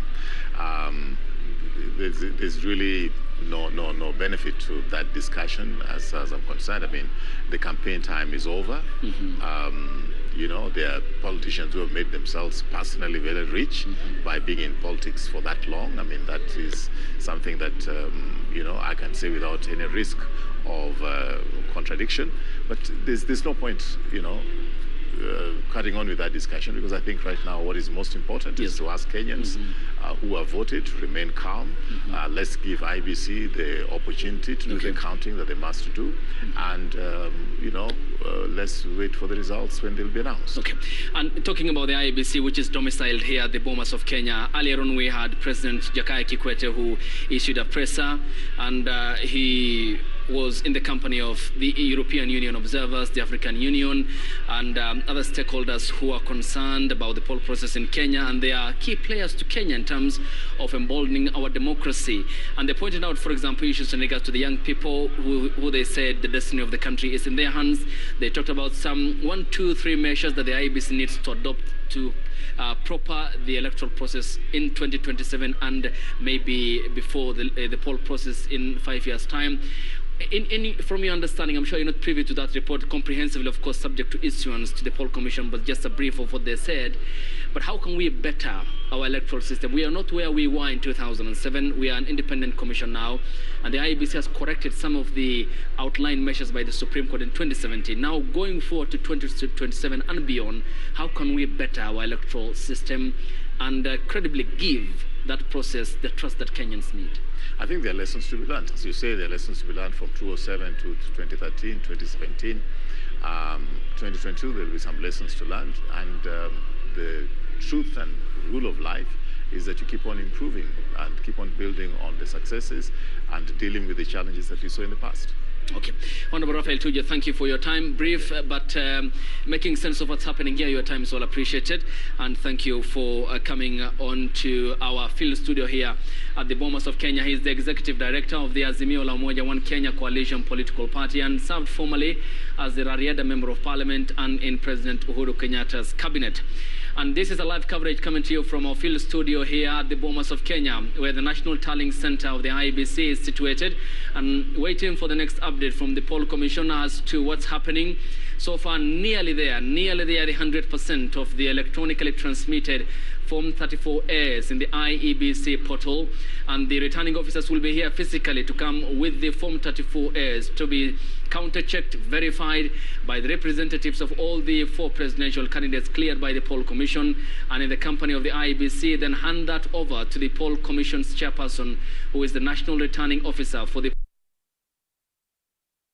There's really no benefit to that discussion as I'm concerned. I mean, the campaign time is over. You know, there are politicians who have made themselves personally very rich by being in politics for that long. I mean, that is something that, you know, I can say without any risk of contradiction. But there's no point, you know, cutting on with that discussion, because I think right now what is most important is to ask Kenyans who have voted to remain calm. Let's give IBC the opportunity to do the counting that they must do, and you know, let's wait for the results when they'll be announced. Okay. And talking about the IBC, which is domiciled here at the Bomas of Kenya, earlier on we had President Jakaya Kikwete, who issued a presser, and he was in the company of the European Union observers, the African Union, and other stakeholders who are concerned about the poll process in Kenya, and they are key players to Kenya in terms of emboldening our democracy. And they pointed out, for example, issues in regards to the young people who they said the destiny of the country is in their hands. They talked about some 1, 2, 3 measures that the IEBC needs to adopt to proper the electoral process in 2027 and maybe before the poll process in 5 years' time. From your understanding, I'm sure you're not privy to that report comprehensively, of course, subject to issuance to the poll commission, but just a brief of what they said. But how can we better our electoral system? We are not where we were in 2007. We are an independent commission now, and the IEBC has corrected some of the outlined measures by the Supreme Court in 2017. Now, going forward to 2027 and beyond, how can we better our electoral system and credibly give that process the trust that Kenyans need? I think there are lessons to be learned. As you say, there are lessons to be learned from 2007 to 2013, 2017. 2022, there will be some lessons to learn. And the truth and rule of life is that you keep on improving and keep on building on the successes and dealing with the challenges that you saw in the past. Okay. Honorable Raphael Tuju, thank you for your time. Brief, but making sense of what's happening here. Your time is all appreciated. And thank you for coming on to our field studio here at the Bomas of Kenya. He's the Executive Director of the Azimio la Umoja One Kenya Coalition political party and served formerly as the Rarieda Member of Parliament and in President Uhuru Kenyatta's cabinet. And this is a live coverage coming to you from our field studio here at the Bomas of Kenya, where the National Tallying Center of the IEBC is situated, and waiting for the next update from the poll commission as to what's happening. So far, nearly there, the 100% of the electronically transmitted Form 34As in the IEBC portal, and the returning officers will be here physically to come with the Form 34As to be counter-checked, verified by the representatives of all the 4 presidential candidates cleared by the poll commission, and in the company of the IEBC, then hand that over to the poll commission's chairperson, who is the national returning officer for the